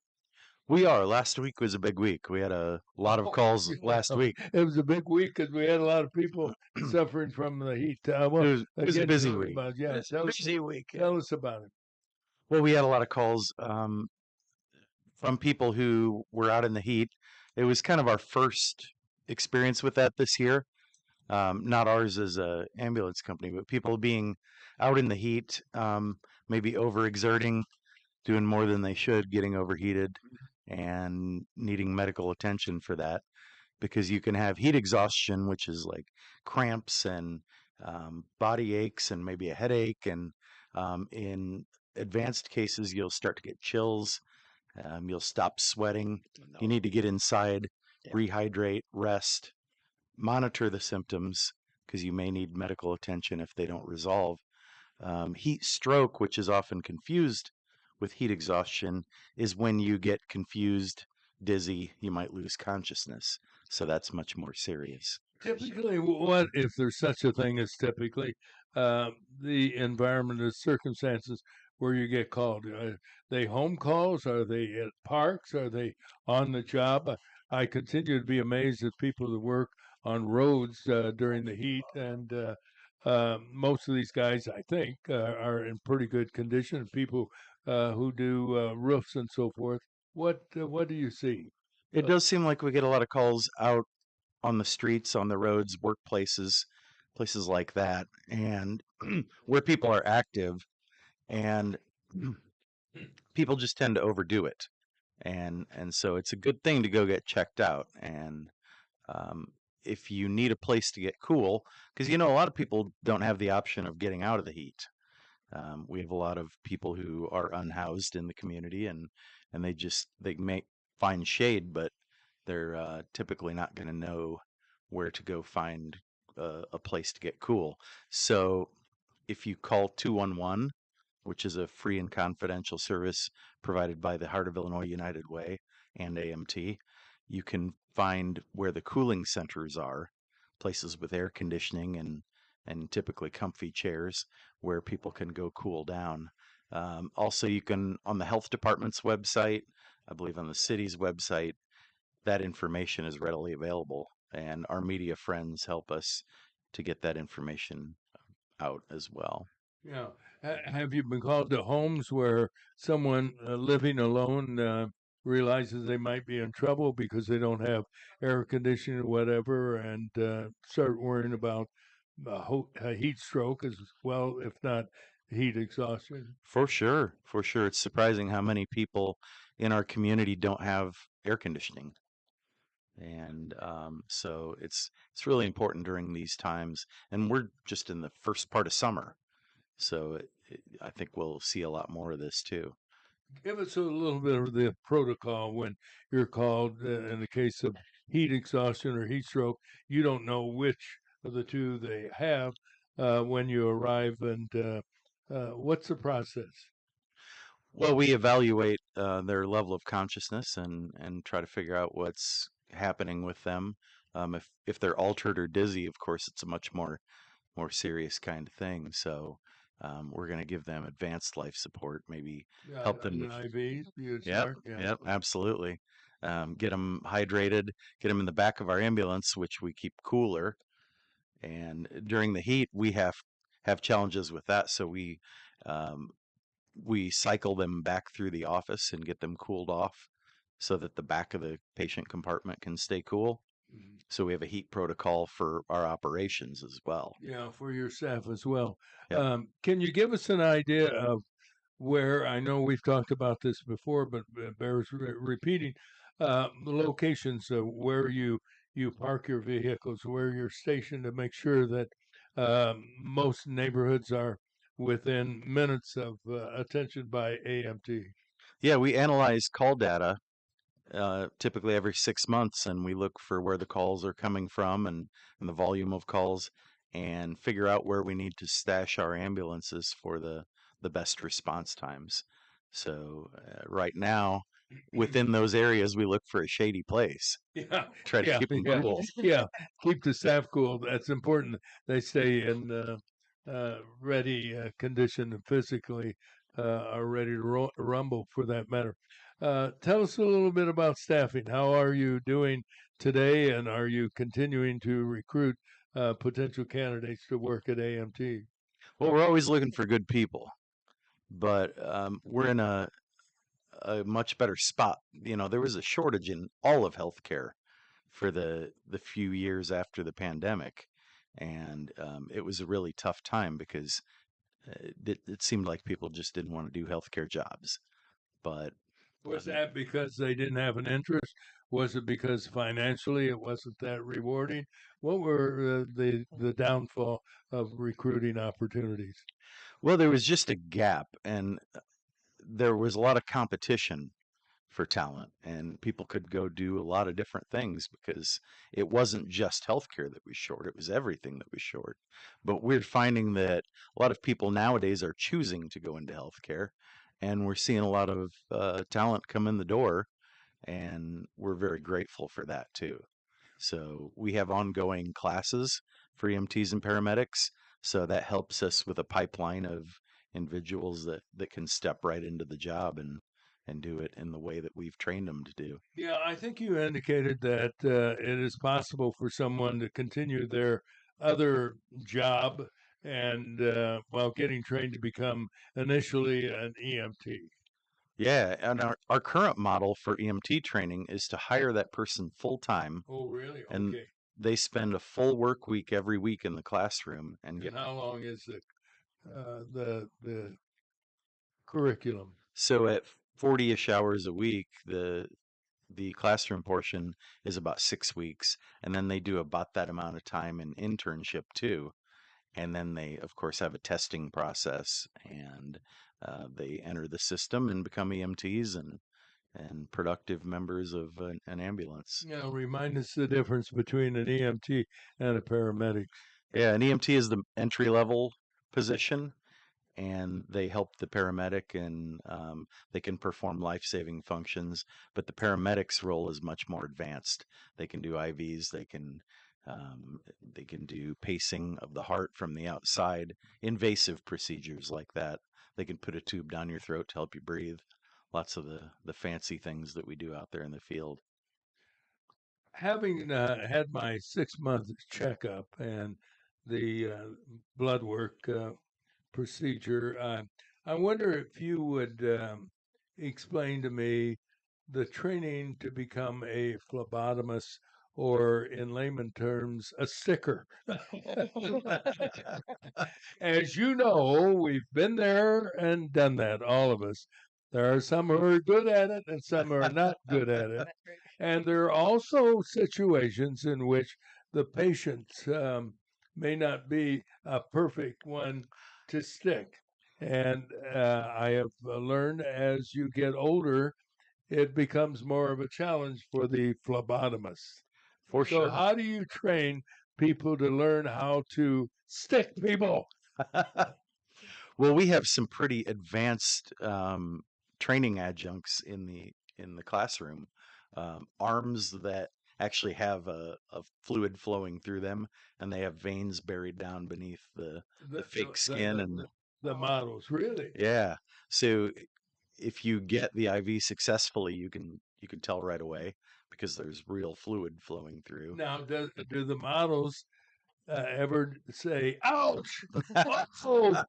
We are. Last week was a big week. We had a lot of calls last week. It was a big week because we had a lot of people suffering from the heat. It was a busy week. It's a busy week. Tell us about it. Well, we had a lot of calls from people who were out in the heat. It was kind of our first experience with that this year. Not ours as a ambulance company, but people being out in the heat, maybe overexerting, doing more than they should, getting overheated, and needing medical attention for that. Because you can have heat exhaustion, which is like cramps and body aches and maybe a headache. And in advanced cases, you'll start to get chills. You'll stop sweating. You need to get inside, rehydrate, rest, monitor the symptoms because you may need medical attention if they don't resolve. Heat stroke, which is often confused with heat exhaustion, is when you get confused, dizzy, you might lose consciousness. So that's much more serious. Typically, what if there's such a thing as typically the environment, the circumstances where you get called? Are they home calls? Are they at parks? Are they on the job? I continue to be amazed at people that work on roads during the heat, and most of these guys, I think, are in pretty good condition. People who do roofs and so forth. What do you see? It does seem like we get a lot of calls out on the streets, on the roads, workplaces, places like that, and where people are active, and people just tend to overdo it, and so it's a good thing to go get checked out. And if you need a place to get cool, because a lot of people don't have the option of getting out of the heat. We have a lot of people who are unhoused in the community, and they may find shade, but they're typically not going to know where to go find a place to get cool. So if you call 211, which is a free and confidential service provided by the Heart of Illinois United Way and AMT, you can find where the cooling centers are, places with air conditioning and typically comfy chairs where people can go cool down. Also, you can, on the health department's website, I believe on the city's website, that information is readily available, and our media friends help us to get that information out as well. Yeah. Have you been called to homes where someone living alone realizes they might be in trouble because they don't have air conditioning or whatever, and start worrying about heat stroke as well, if not heat exhaustion? For sure. It's surprising how many people in our community don't have air conditioning. And so it's really important during these times. And we're just in the first part of summer. So I think we'll see a lot more of this too. Give us a little bit of the protocol when you're called in the case of heat exhaustion or heat stroke. You don't know which of the two they have when you arrive, and what's the process? Well, we evaluate their level of consciousness and try to figure out what's happening with them. If they're altered or dizzy, of course, it's a much more serious kind of thing. So we're going to give them advanced life support, maybe help them An IV, you'd Yep, start. Yeah. yep, absolutely. Get them hydrated, get them in the back of our ambulance, which we keep cooler. And during the heat, we have challenges with that, so um, we cycle them back through the office and get them cooled off so that the back of the patient compartment can stay cool. So we have a heat protocol for our operations as well. Yeah, for your staff as well. Yep. Can you give us an idea of where, I know we've talked about this before, but bears repeating, the locations where you park your vehicles, where you're stationed to make sure that most neighborhoods are within minutes of attention by AMT? Yeah, we analyze call data typically every 6 months, and we look for where the calls are coming from and the volume of calls, and figure out where we need to stash our ambulances for the best response times. So right now, within those areas, we look for a shady place. Yeah, Try to keep them cool. yeah. Keep the staff cool. That's important. They stay in ready condition physically, are ready to rumble for that matter. Tell us a little bit about staffing. How are you doing today, and are you continuing to recruit potential candidates to work at AMT? Well, we're always looking for good people, but we're in a much better spot. There was a shortage in all of healthcare for the few years after the pandemic, and it was a really tough time because it seemed like people just didn't want to do healthcare jobs. But Was that because they didn't have an interest? Was it because financially it wasn't that rewarding? What were the downfall of recruiting opportunities? well, there was just a gap, and there was a lot of competition for talent, and people could go do a lot of different things because it wasn't just healthcare that was short, it was everything that was short. But we're finding that a lot of people nowadays are choosing to go into healthcare, and we're seeing a lot of talent come in the door, and we're very grateful for that too. So we have ongoing classes for EMTs and paramedics, so that helps us with a pipeline of individuals that can step right into the job and do it in the way that we've trained them to do. Yeah, I think you indicated that it is possible for someone to continue their other job and while getting trained to become initially an EMT. Yeah, and our current model for EMT training is to hire that person full time, Oh, really? and Okay. they spend a full work week every week in the classroom and And get. how long is the curriculum? So at 40-ish hours a week, the classroom portion is about 6 weeks, and then they do about that amount of time in internship too. And then they, of course, have a testing process, and they enter the system and become EMTs and productive members of an ambulance. Now, remind us the difference between an EMT and a paramedic. Yeah, an EMT is the entry level position, and they help the paramedic, and they can perform life-saving functions. But the paramedic's role is much more advanced. They can do IVs, they can do pacing of the heart from the outside, invasive procedures like that. They can put a tube down your throat to help you breathe. Lots of the fancy things that we do out there in the field. Having had my 6 month checkup and the blood work procedure, I wonder if you would explain to me the training to become a phlebotomist, or in layman terms, a sticker. As you know, we've been there and done that, all of us. There are some who are good at it and some who are not good at it. And there are also situations in which the patient may not be a perfect one to stick. And I have learned as you get older, it becomes more of a challenge for the phlebotomist. For So sure. how do you train people to learn how to stick people? Well, we have some pretty advanced training adjuncts in the classroom. Arms that actually have a fluid flowing through them, and they have veins buried down beneath the fake skin and the models, really? yeah. So if you get the IV successfully, you can tell right away because there's real fluid flowing through. Now, do the models ever say "ouch"? Oh,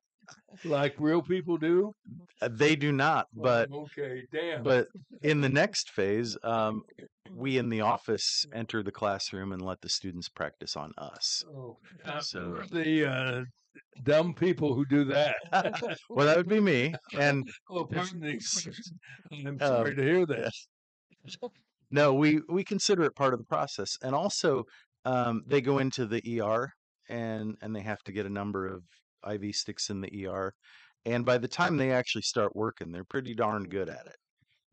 like real people do? They do not, but okay, damn. But in the next phase, we in the office enter the classroom and let the students practice on us. Oh, So the dumb people who do that. well, that would be me. And oh, pardon the expression. I'm sorry to hear that. No, we consider it part of the process, and also they go into the ER and they have to get a number of IV sticks in the ER, and by the time they actually start working, they're pretty darn good at it.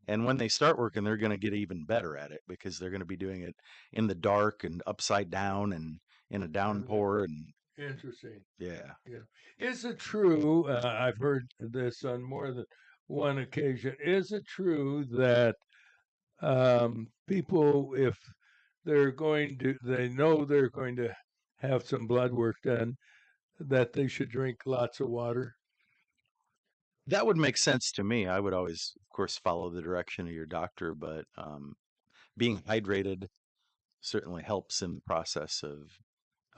And when they start working, they're going to get even better at it because they're going to be doing it in the dark and upside down and in a downpour and interesting. Yeah. Is it true? I've heard this on more than one occasion. Is it true that people, if they know they're going to have some blood work done, that they should drink lots of water? That would make sense to me. I would always, of course, follow the direction of your doctor, but being hydrated certainly helps in the process of.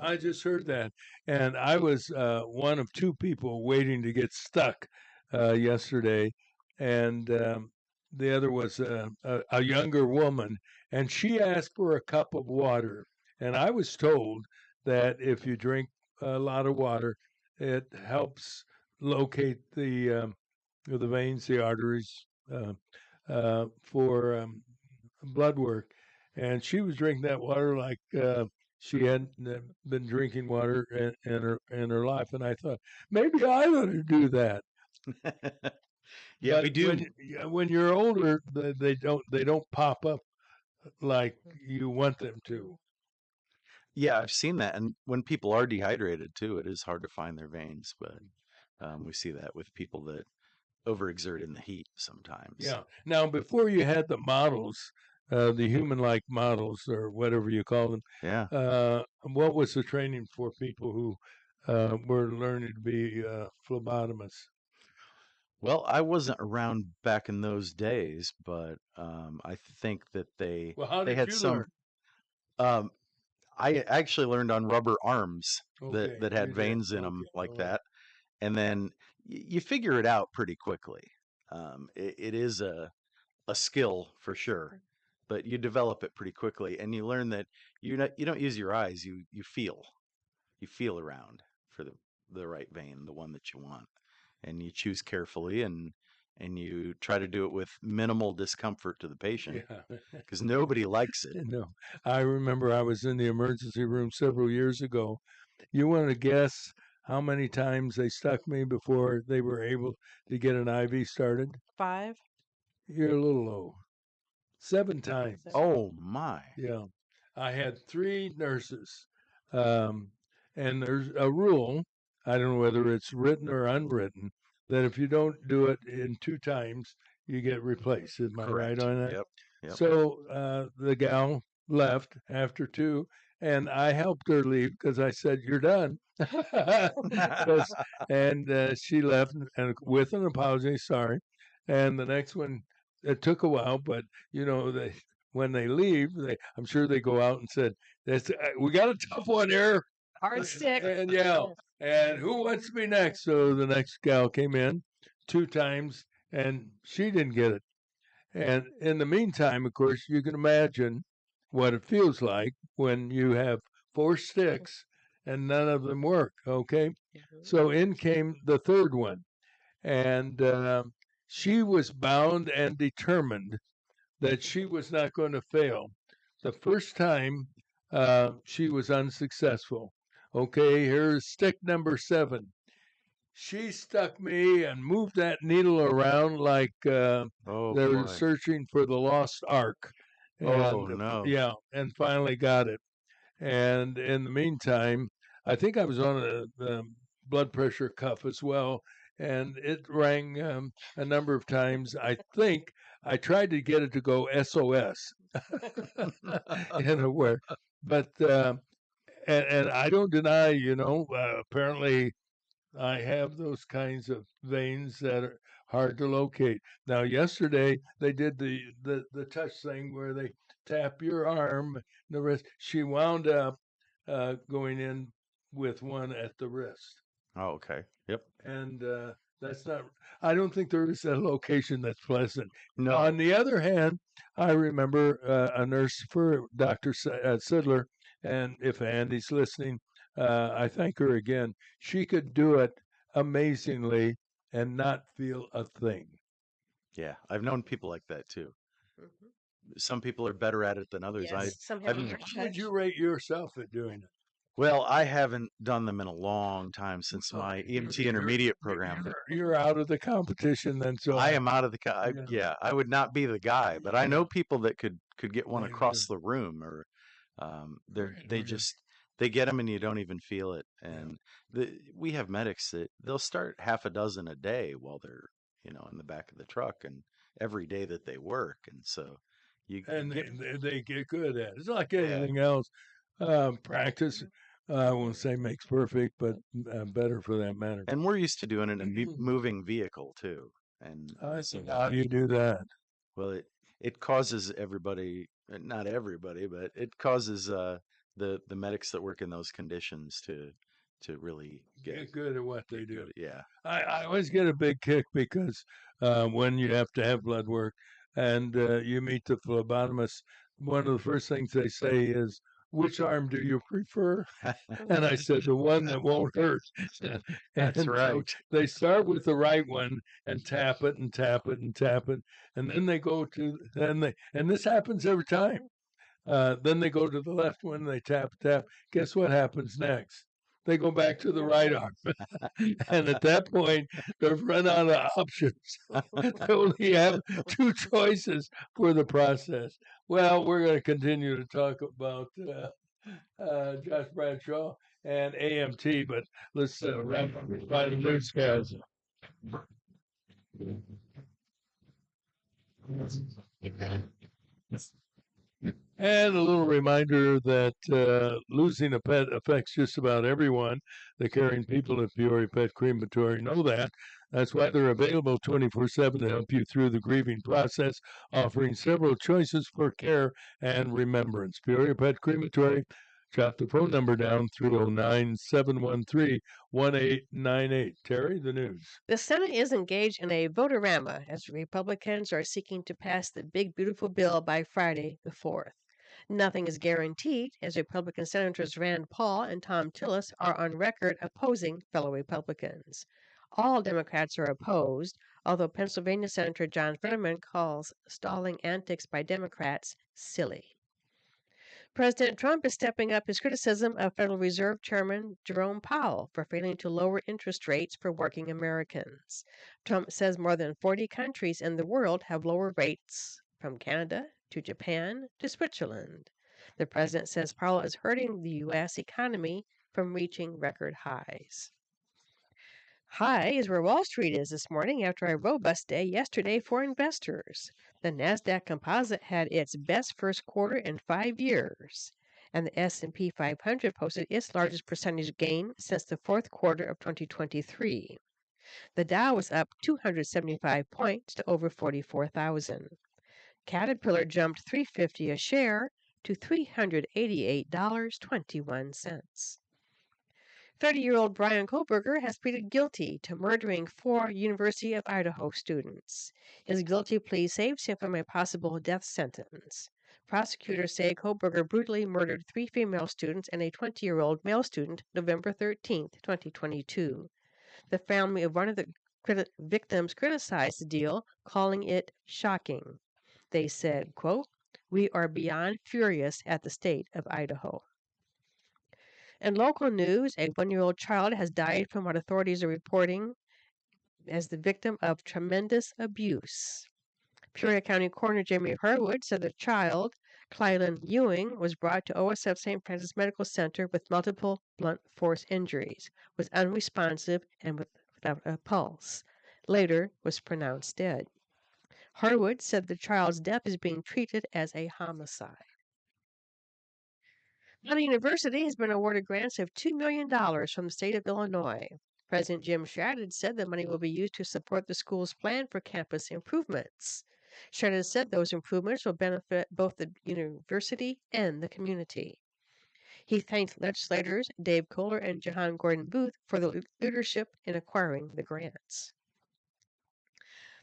I just heard that, and I was one of two people waiting to get stuck yesterday, and the other was a younger woman, and she asked for a cup of water, and I was told that if you drink a lot of water, it helps locate the veins, the arteries for blood work, and she was drinking that water like she hadn't been drinking water in her life, and I thought maybe I ought to do that. Yeah, but we do. When you're older, they don't pop up like you want them to. Yeah, I've seen that, and when people are dehydrated too, it is hard to find their veins. But we see that with people that overexert in the heat sometimes. Yeah. Now, before you had the models, the human-like models or whatever you call them, yeah. What was the training for people who were learning to be phlebotomists? Well, I wasn't around back in those days, but I think that they Well, how they did had you some. learn? I actually learned on rubber arms Okay, that you had did. veins in them Okay, like all right. that, and then you figure it out pretty quickly. It is a skill for sure, but you develop it pretty quickly, and you learn that you don't use your eyes. You feel around for the right vein, the one that you want, and you choose carefully and you try to do it with minimal discomfort to the patient Yeah. because nobody likes it. No, I remember I was in the emergency room several years ago. You want to guess how many times they stuck me before they were able to get an IV started? 5. You're a little low. 7 times. Oh my. Yeah. I had 3 nurses. Um, and there's a rule, I don't know whether it's written or unwritten, that if you don't do it in 2 times, you get replaced. Am I right Correct. on that? Yep. So the gal left after 2, and I helped her leave because I said, "You're done." 'Cause she left and with an apology, sorry. And the next one, it took a while, but they when they leave, I'm sure they go out and said, "We got a tough one here." Hard stick. And yeah, and who wants to be next? So the next gal came in 2 times, and she didn't get it. And in the meantime, of course, you can imagine what it feels like when you have 4 sticks and none of them work. Okay, so in came the third one, and she was bound and determined that she was not going to fail. The first time she was unsuccessful. Okay, here's stick number 7. she stuck me and moved that needle around like they were searching for the lost ark. And yeah, and finally got it. And in the meantime, I think I was on a blood pressure cuff as well, and it rang a number of times. I think I tried to get it to go SOS in a way, but and I don't deny, apparently I have those kinds of veins that are hard to locate. Now, yesterday they did the touch thing where they tap your arm, and the wrist. She wound up going in with one at the wrist. Oh, okay. Yep. And that's not. I don't think there is a location that's pleasant. No. On the other hand, I remember a nurse for Dr. Sidler, and if Andy's listening, I thank her again. She could do it amazingly and not feel a thing. Yeah, I've known people like that too. Some people are better at it than others. Yes, How would you rate yourself at doing it? Well, I haven't done them in a long time since my EMT intermediate program. You're out of the competition then, so I am out of the yeah, I would not be the guy, but I know people that could get one across the room, or they get them and you don't even feel it. And we have medics that they'll start half a dozen a day while they're in the back of the truck, and every day that they work, and so they get good at it. It's like anything else. Practice, I won't say makes perfect, but better for that matter. And we're used to doing it in a moving vehicle too. And so how do you do that? Well, it causes everybody, not everybody, but it causes the medics that work in those conditions to really get good at what they do. Yeah. I always get a big kick because when you have to have blood work and you meet the phlebotomist, one of the first things they say is, "Which arm do you prefer?" And I said, "The one that won't hurt." That's right. So they start with the right one and tap it and tap it and tap it, and then they go to and this happens every time. Then they go to the left one, they tap. Guess what happens next? They go back to the right arm. And at that point, they've run out of options. They only have two choices for the process. Well, we're going to continue to talk about Josh Bradshaw and AMT, but let's wrap up with final news, guys. And a little reminder that losing a pet affects just about everyone. The caring people at Peoria Pet Crematory know that. That's why they're available 24/7 to help you through the grieving process, offering several choices for care and remembrance. Peoria Pet Crematory. Jot the phone number down, 309-713-1898. Terry, the news. The Senate is engaged in a votorama as Republicans are seeking to pass the big, beautiful bill by Friday the 4th. Nothing is guaranteed, as Republican Senators Rand Paul and Tom Tillis are on record opposing fellow Republicans. All Democrats are opposed, although Pennsylvania Senator John Fetterman calls stalling antics by Democrats silly. President Trump is stepping up his criticism of Federal Reserve Chairman Jerome Powell for failing to lower interest rates for working Americans. Trump says more than 40 countries in the world have lower rates, from Canada to Japan to Switzerland. The president says Powell is hurting the U.S. economy from reaching record highs. High is where Wall Street is this morning after a robust day yesterday for investors. The Nasdaq Composite had its best first quarter in 5 years, and the S&P 500 posted its largest percentage gain since the fourth quarter of 2023. The Dow was up 275 points to over 44,000. Caterpillar jumped $3.50 a share to $388.21. 30-year-old Brian Koberger has pleaded guilty to murdering 4 University of Idaho students. His guilty plea saves him from a possible death sentence. Prosecutors say Koberger brutally murdered 3 female students and a 20-year-old male student November 13, 2022. The family of one of the victims criticized the deal, calling it shocking. They said, quote, "We are beyond furious at the state of Idaho." In local news, a 1-year-old child has died from what authorities are reporting as the victim of tremendous abuse. Peoria County Coroner Jamie Harwood said the child, Clylan Ewing, was brought to OSF St. Francis Medical Center with multiple blunt force injuries, was unresponsive and without a pulse. Later was pronounced dead. Harwood said the child's death is being treated as a homicide. Dillon University has been awarded grants of $2 million from the state of Illinois. President Jim Shadid said the money will be used to support the school's plan for campus improvements. Shadid said those improvements will benefit both the university and the community. He thanked legislators Dave Kohler and Jahan Gordon Booth for their leadership in acquiring the grants.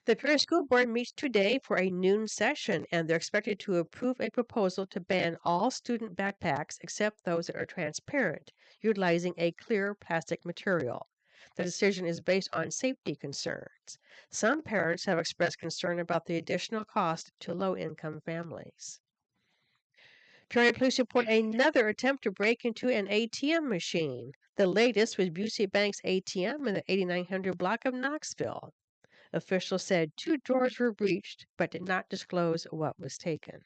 The Peoria School Board meets today for a noon session, and they're expected to approve a proposal to ban all student backpacks except those that are transparent, utilizing a clear plastic material. The decision is based on safety concerns. Some parents have expressed concern about the additional cost to low-income families. Peoria police report another attempt to break into an ATM machine. The latest was Busey Bank's ATM in the 8900 block of Knoxville. Officials said 2 drawers were breached, but did not disclose what was taken.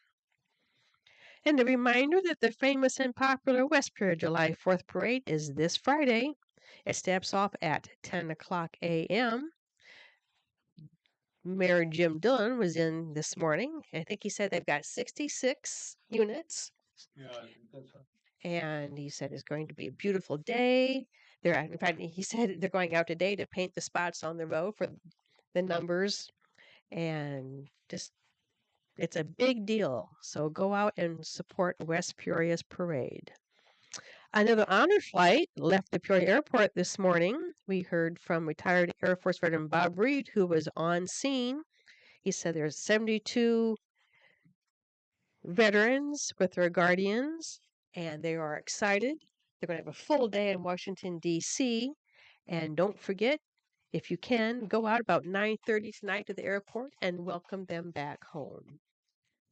And a reminder that the famous and popular West Peoria July 4th Parade is this Friday. It steps off at 10 o'clock a.m. Mayor Jim Dillon was in this morning. I think he said they've got 66 units. Yeah, that's right. And he said it's going to be a beautiful day. In fact, he said they're going out today to paint the spots on the road for the numbers, and just it's a big deal. So go out and support West Peoria's parade. Another honor flight left the Peoria Airport this morning. We heard from retired Air Force veteran Bob Reed, who was on scene. He said there's 72 veterans with their guardians, and they are excited. They're going to have a full day in Washington, D.C., and don't forget, if you can, go out about 9:30 tonight to the airport and welcome them back home.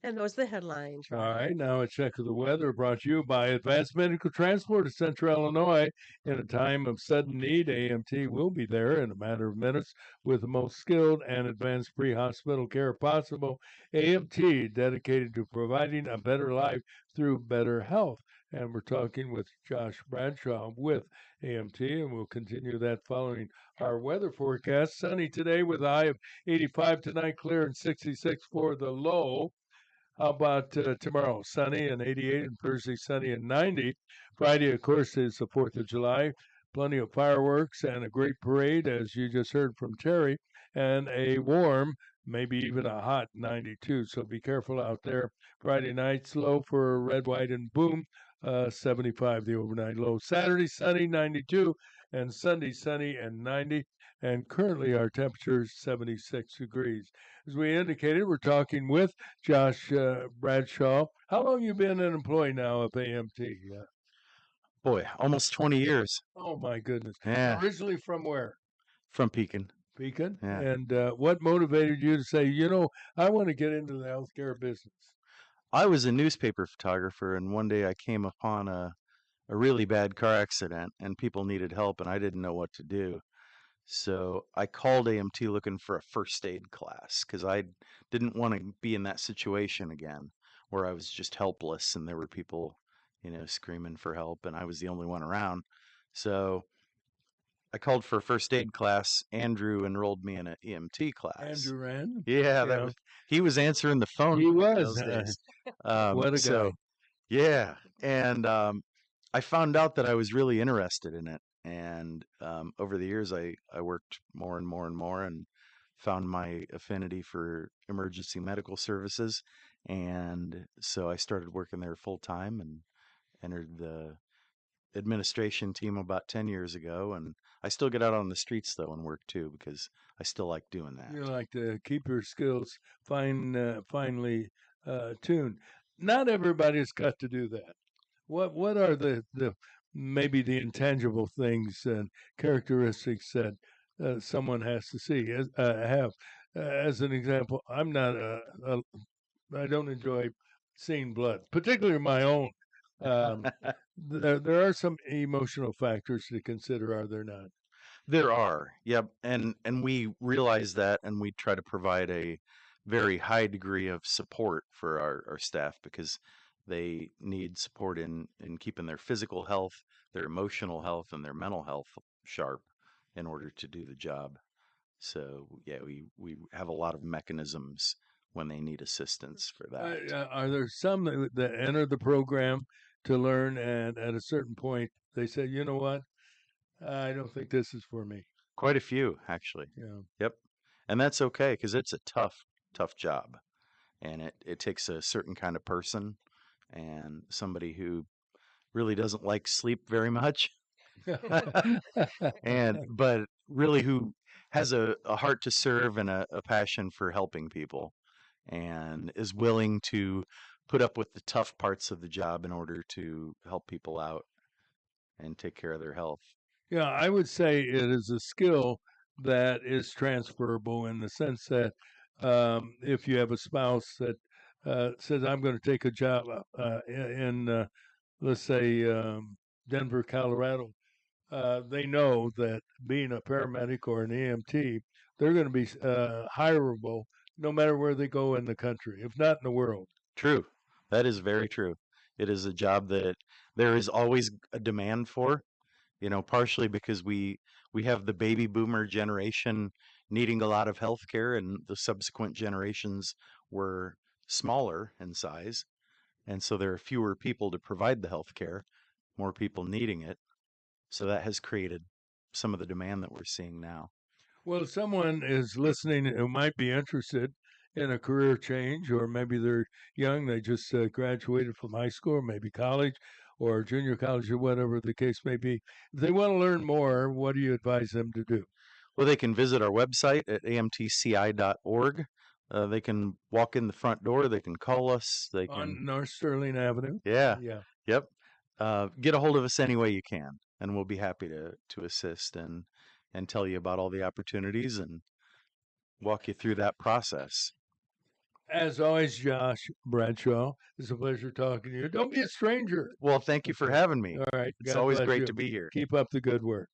And those are the headlines. All right, now a check of the weather brought to you by Advanced Medical Transport of Central Illinois. In a time of sudden need, AMT will be there in a matter of minutes with the most skilled and advanced pre-hospital care possible. AMT, dedicated to providing a better life through better health. And we're talking with Josh Bradshaw with AMT, and we'll continue that following our weather forecast. Sunny today with a high of 85 tonight, clear and 66 for the low. How about tomorrow? Sunny and 88, and Thursday sunny and 90. Friday, of course, is the 4th of July. Plenty of fireworks and a great parade, as you just heard from Terry, and a warm, maybe even a hot 92. So be careful out there. Friday night, slow for red, white, and boom. 75 the overnight low. Saturday, sunny, 92, and Sunday, sunny and 90. And currently our temperature is 76 degrees. As we indicated, we're talking with Josh Bradshaw. How long you been an employee now of AMT? Boy, almost 20 years. Oh, my goodness. Yeah. Originally from where? From Pekin. Pekin? Yeah. And what motivated you to say, I want to get into the healthcare business? I was a newspaper photographer, and one day I came upon a really bad car accident, and people needed help, and I didn't know what to do. So I called AMT looking for a first aid class because I didn't want to be in that situation again where I was just helpless and there were people, screaming for help and I was the only one around. So I called for a first aid class. Andrew enrolled me in an EMT class. Andrew Rand? Yeah, he was answering the phone. He was. Those days. What a guy. Yeah, and I found out that I was really interested in it. And over the years, I worked more and more and more and found my affinity for emergency medical services. And so I started working there full time and entered the administration team about 10 years ago. And I still get out on the streets, though, and work, too, because I still like doing that. You like to keep your skills finely tuned. Not everybody's got to do that. What are the maybe the intangible things and characteristics that someone has to have? As an example, I'm not I don't enjoy seeing blood, particularly my own. There are some emotional factors to consider, are there not? There are, yep, and we realize that, and we try to provide a very high degree of support for our staff because they need support in keeping their physical health, their emotional health, and their mental health sharp in order to do the job. So yeah, we have a lot of mechanisms when they need assistance for that. Are there some that enter the program to learn, and at a certain point they say, you know what, I don't think this is for me? Quite a few, actually. Yeah. Yep. And that's okay because it's a tough job. And it takes a certain kind of person and somebody who really doesn't like sleep very much. But really who has a heart to serve and a passion for helping people and is willing to put up with the tough parts of the job in order to help people out and take care of their health. Yeah, I would say it is a skill that is transferable in the sense that if you have a spouse that says, I'm going to take a job in let's say, Denver, Colorado, they know that being a paramedic or an EMT, they're going to be hireable no matter where they go in the country, if not in the world. True. That is very true. It is a job that there is always a demand for, partially because we have the baby boomer generation needing a lot of health care, and the subsequent generations were smaller in size. And so there are fewer people to provide the health care, more people needing it. So that has created some of the demand that we're seeing now. Well, if someone is listening who might be interested in a career change, or maybe they're young, they just graduated from high school, or maybe college, or junior college, or whatever the case may be. If they want to learn more, what do you advise them to do? Well, they can visit our website at amtci.org. They can walk in the front door. They can call us. They can on North Sterling Avenue. Yeah. Yeah. Yep. Get a hold of us any way you can, and we'll be happy to assist and tell you about all the opportunities and walk you through that process. As always, Josh Bradshaw, it's a pleasure talking to you. Don't be a stranger. Well, thank you for having me. All right. It's God always bless great you. to be here. Keep up the good work.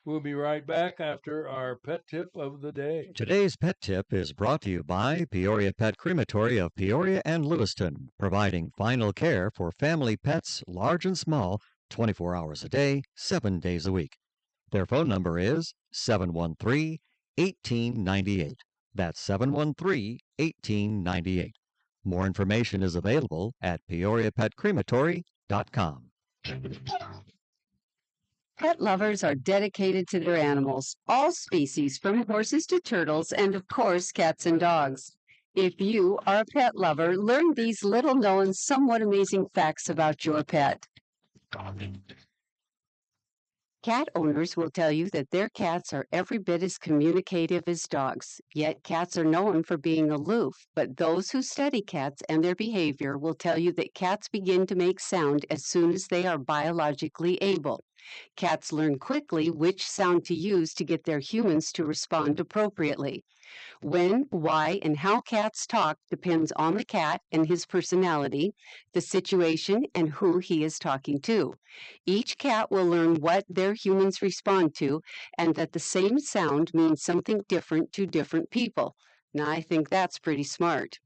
We'll be right back after our pet tip of the day. Today's pet tip is brought to you by Peoria Pet Crematory of Peoria and Lewiston, providing final care for family pets, large and small, 24 hours a day, 7 days a week. Their phone number is 713-1898. That's 713-1898. More information is available at peoriapetcrematory.com. Pet lovers are dedicated to their animals, all species from horses to turtles, and of course, cats and dogs. If you are a pet lover, learn these little-known, somewhat amazing facts about your pet. Cat owners will tell you that their cats are every bit as communicative as dogs, yet cats are known for being aloof, but those who study cats and their behavior will tell you that cats begin to make sound as soon as they are biologically able. Cats learn quickly which sound to use to get their humans to respond appropriately. When, why, and how cats talk depends on the cat and his personality, the situation, and who he is talking to. Each cat will learn what their humans respond to, and that the same sound means something different to different people. Now, I think that's pretty smart.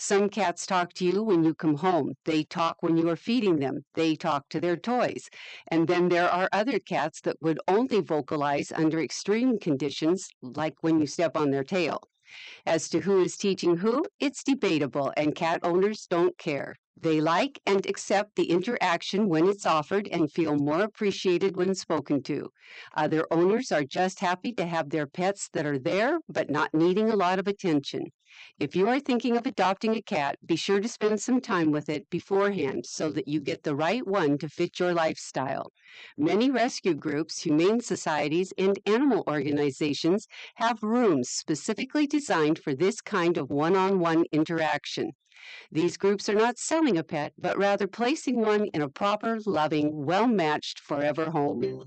Some cats talk to you when you come home. They talk when you are feeding them. They talk to their toys. And then there are other cats that would only vocalize under extreme conditions, like when you step on their tail. As to who is teaching who, it's debatable, and cat owners don't care. They like and accept the interaction when it's offered and feel more appreciated when spoken to. Other owners are just happy to have their pets that are there, but not needing a lot of attention. If you are thinking of adopting a cat, be sure to spend some time with it beforehand so that you get the right one to fit your lifestyle. Many rescue groups, humane societies, and animal organizations have rooms specifically designed for this kind of one-on-one interaction. These groups are not selling a pet, but rather placing one in a proper, loving, well-matched forever home.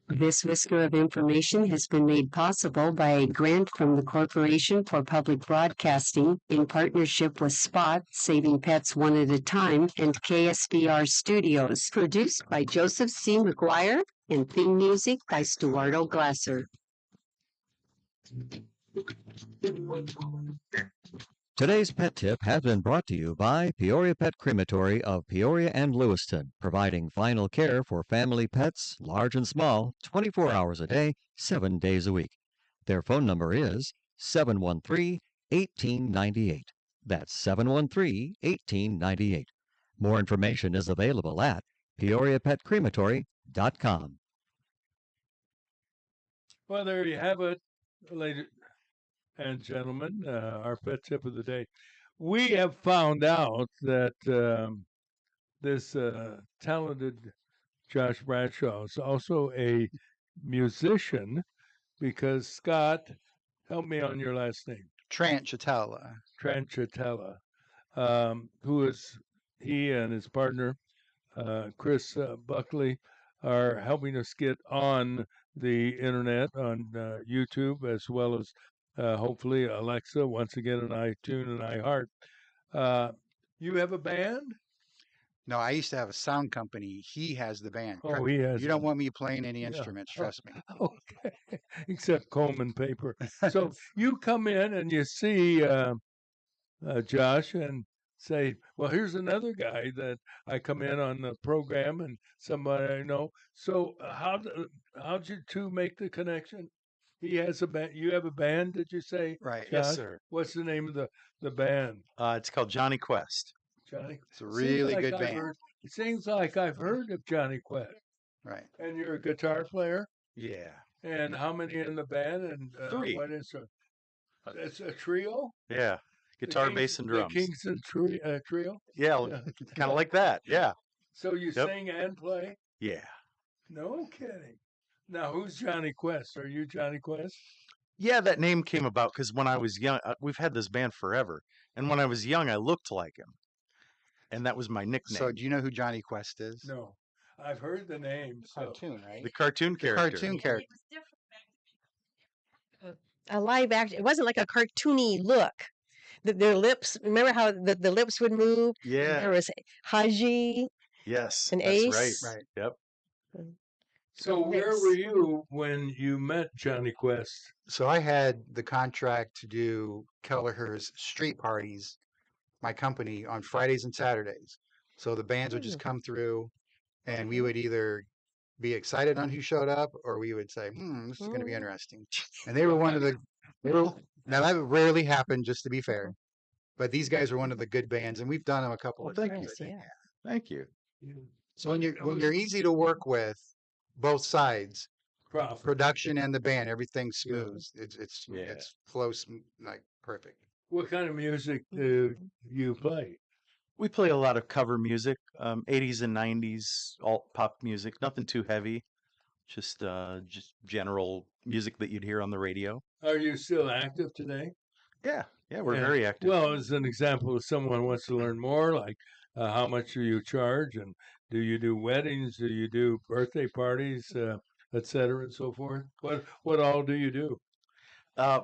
This whisker of information has been made possible by a grant from the Corporation for Public Broadcasting in partnership with Spot, Saving Pets One at a Time, and KSBR Studios. Produced by Joseph C. McGuire and theme music by Stuardo Glasser. Today's Pet Tip has been brought to you by Peoria Pet Crematory of Peoria and Lewiston, providing final care for family pets, large and small, 24 hours a day, 7 days a week. Their phone number is 713-1898. That's 713-1898. More information is available at peoriapetcrematory.com. Well, there you have it, ladies and gentlemen, our pet tip of the day. We have found out that this talented Josh Bradshaw is also a musician, because Scott, help me on your last name. Tranchitella. Tranchitella, who is he and his partner, Chris Buckley, are helping us get on the internet, on YouTube, as well as hopefully Alexa, once again, and iTunes and iHeart. You have a band? No, I used to have a sound company. He has the band. Oh, he has. You don't want me playing any instruments, trust me. Okay, except Coleman paper. So you come in and you see Josh and say, well, here's another guy that I come in on the program and somebody I know. So how'd you two make the connection? He has a band. You have a band, did you say? Right. Josh? Yes, sir. What's the name of the band? It's called Johnny Quest. Johnny. It's a really good band. It seems like I've heard of Johnny Quest. Right. And you're a guitar player? Yeah. And how many in the band? And 3. What is it? It's a trio? Yeah. Guitar, bass, and drums. The Kingston trio? Yeah, kind of like that. Yeah. So you sing and play? Yeah. No kidding. Now, who's Johnny Quest? Are you Johnny Quest? Yeah, that name came about because when I was young, we've had this band forever. And when I was young, I looked like him. And that was my nickname. So do you know who Johnny Quest is? No. I've heard the name. Cartoon, right? The cartoon character. Cartoon character. A live action. It wasn't like a cartoony look. Their lips. Remember how the lips would move? Yeah. There was Haji. Yes. And that's Ace. Right. Yep. So where were you when you met Johnny Quest? So I had the contract to do Kelleher's street parties, my company, on Fridays and Saturdays. So the bands would just come through and we would either be excited on who showed up or we would say, this is going to be interesting. And they were one of the, now that rarely happened, just to be fair, but these guys were one of the good bands and we've done them a couple of times. Thank you. So when you're easy to work with, both sides, production and the band, everything's smooth. It's flows like perfect. What kind of music do you play? We play a lot of cover music, 80s and 90s alt pop music. Nothing too heavy, just general music that you'd hear on the radio. Are you still active today? Yeah, we're very active. Well, as an example, if someone wants to learn more, like how much do you charge, and do you do weddings, do you do birthday parties, et cetera, and so forth? What all do you do?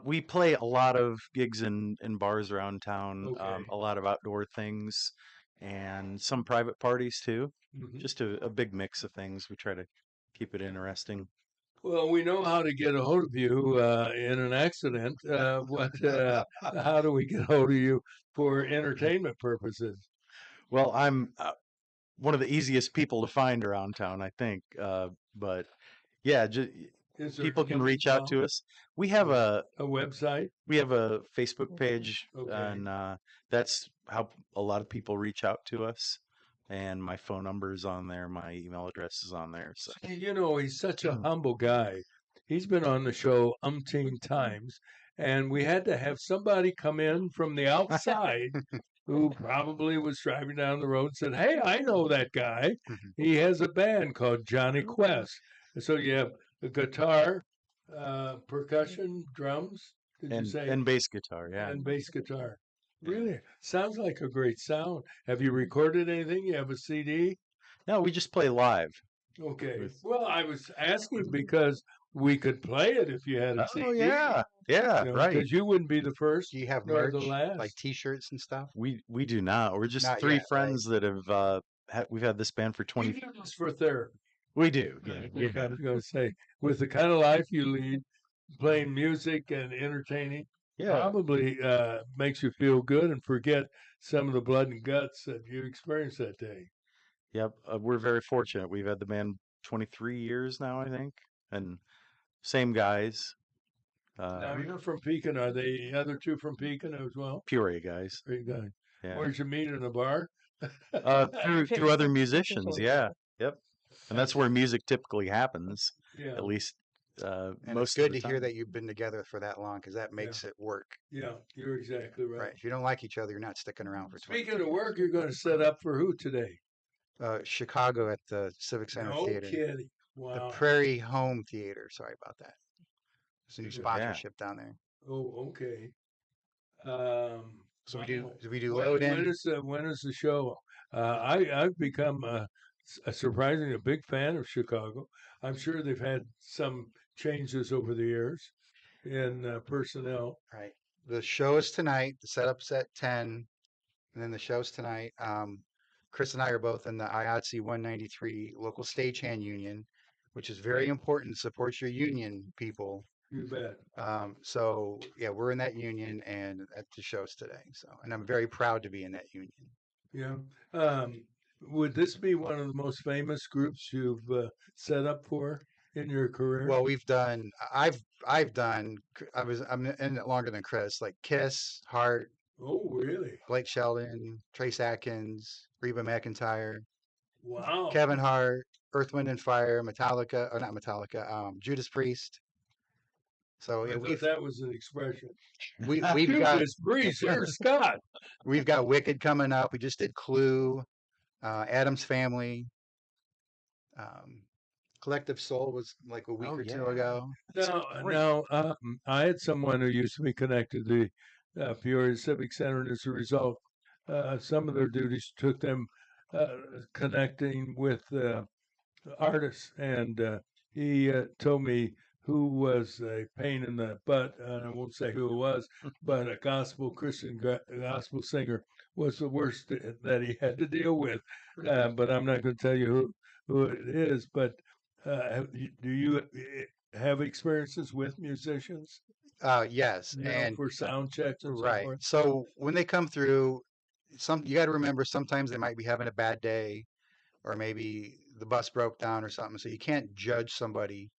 We play a lot of gigs in bars around town, a lot of outdoor things, and some private parties too. Mm-hmm. Just a big mix of things. We try to keep it interesting. Well, we know how to get a hold of you in an accident. How do we get a hold of you for entertainment purposes? Well, I'm one of the easiest people to find around town, I think. But yeah, people can reach out to us. We have a website. We have a Facebook page, and that's how a lot of people reach out to us. And my phone number is on there. My email address is on there. So. You know, he's such a humble guy. He's been on the show umpteen times, and we had to have somebody come in from the outside who probably was driving down the road and said, hey, I know that guy. He has a band called Johnny Quest. And so you have a guitar, percussion, drums, you say? And bass guitar, yeah. And bass guitar. Really? Sounds like a great sound. Have you recorded anything? You have a CD? No, we just play live. Okay. Well, I was asking because we could play it if you had a CD. Oh yeah, yeah, right. Because you wouldn't be the first. Do you have nor merch, the last. like T-shirts and stuff? We do not. We're just Not three yet, friends that have we've had this band for 20. You do this for therapy. We do. Yeah. I was going to say, with the kind of life you lead, playing music and entertaining, Yeah. probably makes you feel good and forget some of the blood and guts that you experienced that day. Yep. We're very fortunate. We've had the band 23 years now, I think, and same guys. Now you're from Pekin. Are the other two from Pekin as well? Peoria guys. Peoria guys. Yeah. Where'd you meet, in a bar? Through other musicians. Yeah. Yep. And that's where music typically happens. Yeah. At least And most it's good of the to hear time. that you've been together for that long because that makes it work. Yeah, you're exactly right. Right. If you don't like each other, you're not sticking around for 20. Speaking of work, you're going to set up for who today? Chicago at the Civic Center No Theater. kidding. Wow. The Prairie Home Theater. Sorry about that. It's a new sponsorship down there. Oh, okay. So we do when, load in. when is the show? I've become surprisingly a big fan of Chicago. I'm sure they've had some changes over the years in personnel. Right. The show is tonight. The setup's at 10, and then the show's tonight. Chris and I are both in the IATSE 193 local stagehand union, which is very important to support your union, people. You bet. So yeah, we're in that union and at the shows today. So, and I'm very proud to be in that union. Yeah. Would this be one of the most famous groups you've set up for in your career? Well, I'm in it longer than Chris, like Kiss, Heart. Oh, really? Blake Shelton, Trace Atkins, Reba McEntire. Wow. Kevin Hart, Earth, Wind and Fire, Metallica, or not Metallica, Judas Priest. So I thought that was an expression. We've got Judas Priest. Here's Scott. We've got Wicked coming up. We just did Clue, Adam's Family. Collective Soul was like a week or two ago. Now, I had someone who used to be connected to the Peoria Civic Center, and as a result, some of their duties took them connecting with artists, and he told me who was a pain in the butt, and I won't say who it was, but a Christian gospel singer was the worst that he had to deal with. But I'm not going to tell you who it is, but do you have experiences with musicians? Yes, and for sound checks and so right. forth? So when they come through, you got to remember sometimes they might be having a bad day, or maybe the bus broke down or something. So you can't judge somebody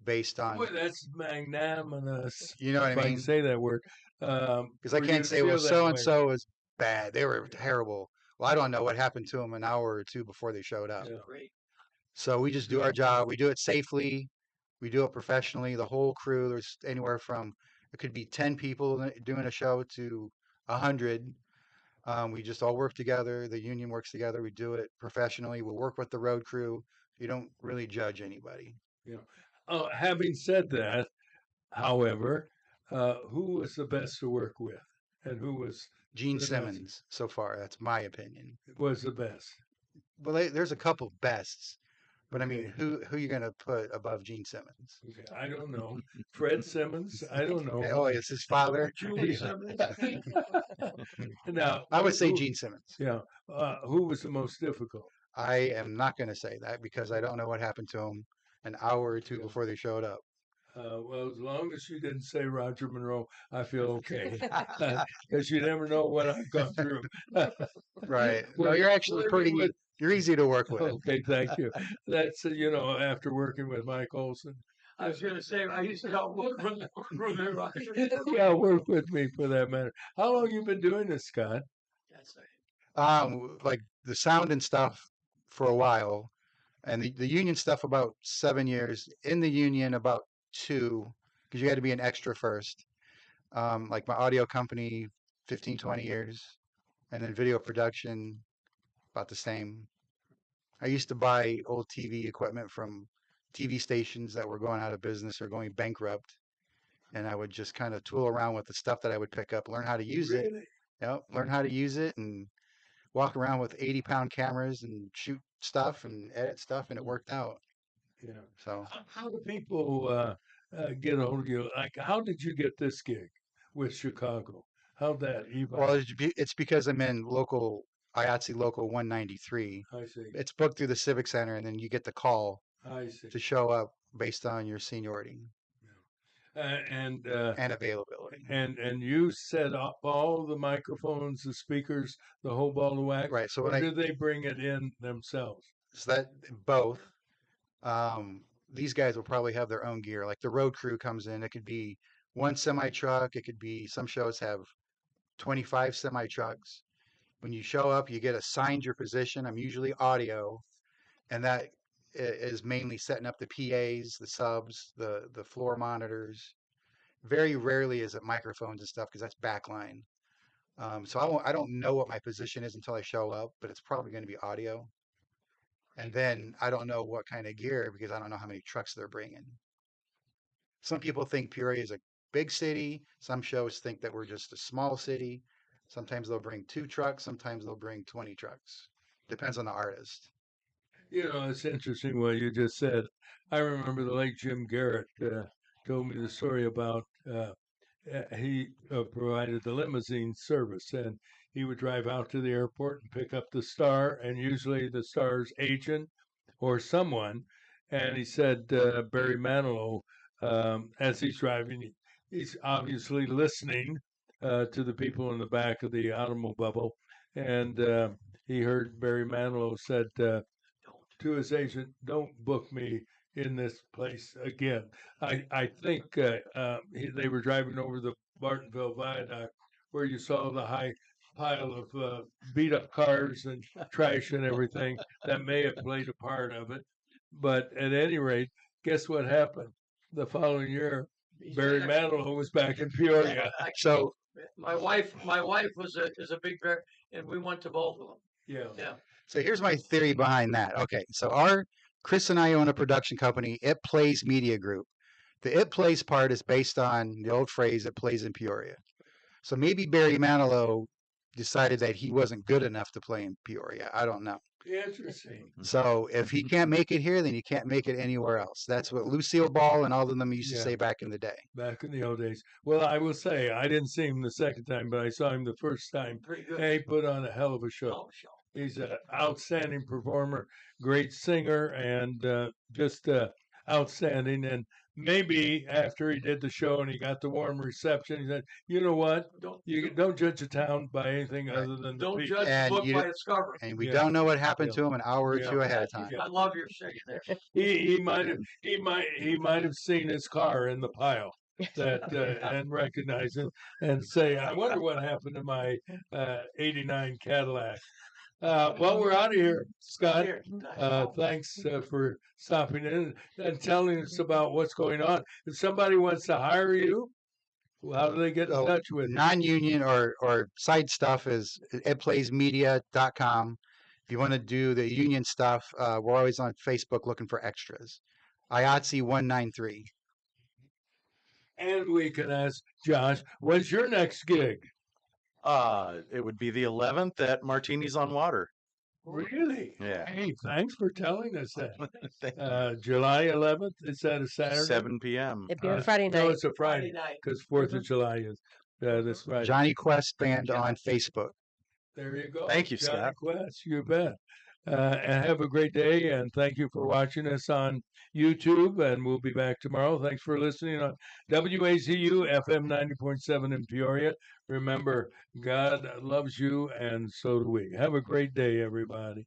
based on. Boy, that's magnanimous. You know what I mean? If I can say that word. Because I can't say, well, so and so is bad. They were terrible. Well, I don't know what happened to them an hour or two before they showed up. Yeah. So we just do our job. We do it safely. We do it professionally. The whole crew, there's anywhere from, it could be 10 people doing a show to 100. We just all work together. The union works together. We do it professionally. We work with the road crew. You don't really judge anybody. Yeah. Having said that, however, who was the best to work with, and who was Gene Simmons so far? That's my opinion. Was the best. Well, there's a couple bests, but I mean, who you gonna put above Gene Simmons? Okay, I don't know. Fred Simmons. I don't know. Oh, it's his father. Julie Simmons. Now, I would say Gene Simmons. Yeah. Who was the most difficult? I am not going to say that because I don't know what happened to him an hour or two before they showed up. Well, as long as you didn't say Roger Monroe, I feel okay. Because you never know what I've gone through. Right. No, you're actually you're easy to work with. Okay, thank you. That's, after working with Mike Olson. I was going to say, I used to go work with Roger. Yeah, work with me for that matter. How long you been doing this, Scott? Like the sound and stuff for a while, and the union stuff about 7 years. In the union about 2, because you had to be an extra first. Like my audio company, 15, 20 years, and then video production, about the same. I used to buy old TV equipment from TV stations that were going out of business or going bankrupt, and I would just kind of tool around with the stuff that I would pick up, learn how to use it. Yep, learn how to use it and walk around with 80-pound cameras and shoot stuff and edit stuff, and it worked out. Yeah. So how do people get a hold of you? Like, how did you get this gig with Chicago? How'd that evolve? Well, it's because I'm in IATSE local 193. I see. It's booked through the Civic Center, and then you get the call I see. to show up based on your seniority and availability. And you set up all the microphones, the speakers, the whole ball of wax. Right. So or do they bring it in themselves? So that both. These guys will probably have their own gear. Like the road crew comes in. It could be one semi truck. It could be, some shows have 25 semi trucks. When you show up, you get assigned your position. I'm usually audio, and that is mainly setting up the PAs, the subs, the floor monitors. Very rarely is it microphones and stuff because that's backline. So I don't know what my position is until I show up, but it's probably going to be audio. And then I don't know what kind of gear because I don't know how many trucks they're bringing. Some people think Peoria is a big city. Some shows think that we're just a small city. Sometimes they'll bring 2 trucks. Sometimes they'll bring 20 trucks. Depends on the artist. You know, it's interesting what you just said. I remember the late Jim Garrett told me the story about he provided the limousine service, and he would drive out to the airport and pick up the star, and usually the star's agent or someone. And he said Barry Manilow, as he's driving, he's obviously listening to the people in the back of the automobile, and he heard Barry Manilow said to his agent, "Don't book me in this place again." I think they were driving over the Bartonville Viaduct where you saw the high pile of beat up cars and trash and everything. That may have played a part of it. But at any rate, guess what happened? The following year, Barry Manilow was back in Peoria. So my wife is a big bear, and we went to both of them. Yeah. So here's my theory behind that. Okay, so Chris and I own a production company, It Plays Media Group. The It Plays part is based on the old phrase, "It plays in Peoria." So maybe Barry Manilow decided that he wasn't good enough to play in Peoria. I don't know. Interesting. So if he can't make it here, then he can't make it anywhere else. That's what Lucille Ball and all of them used to say back in the day. Back in the old days. Well, I will say, I didn't see him the second time, but I saw him the first time. And he put on a hell of a show. He's an outstanding performer, great singer, and just outstanding. And maybe after he did the show and he got the warm reception, he said, "You know what? You don't judge a town by anything other than Don't the people." judge a book by its cover. And we don't know what happened to him an hour or two ahead of time. I love your saying there. He might have seen his car in the pile that and recognize it and say, "I wonder what happened to my '89 Cadillac." Well, we're out of here, Scott. Thanks for stopping in and telling us about what's going on. If somebody wants to hire you, how do they get in touch with you? Non-union or side stuff is itplaysmedia.com. If you want to do the union stuff, we're always on Facebook looking for extras. IATSE 193. And we can ask Josh, when's your next gig? It would be the 11th at Martini's on Water. Really? Yeah. Hey, thanks for telling us that. July 11th, is that a Saturday? 7 p.m. It'd be a Friday night. No, it's a Friday because 4th of July is this Friday. Johnny Quest Band on Facebook. There you go. Thank you, Johnny Scott. Quest, you bet. And have a great day, and thank you for watching us on YouTube, and we'll be back tomorrow. Thanks for listening on WAZU FM 90.7 in Peoria. Remember, God loves you, and so do we. Have a great day, everybody.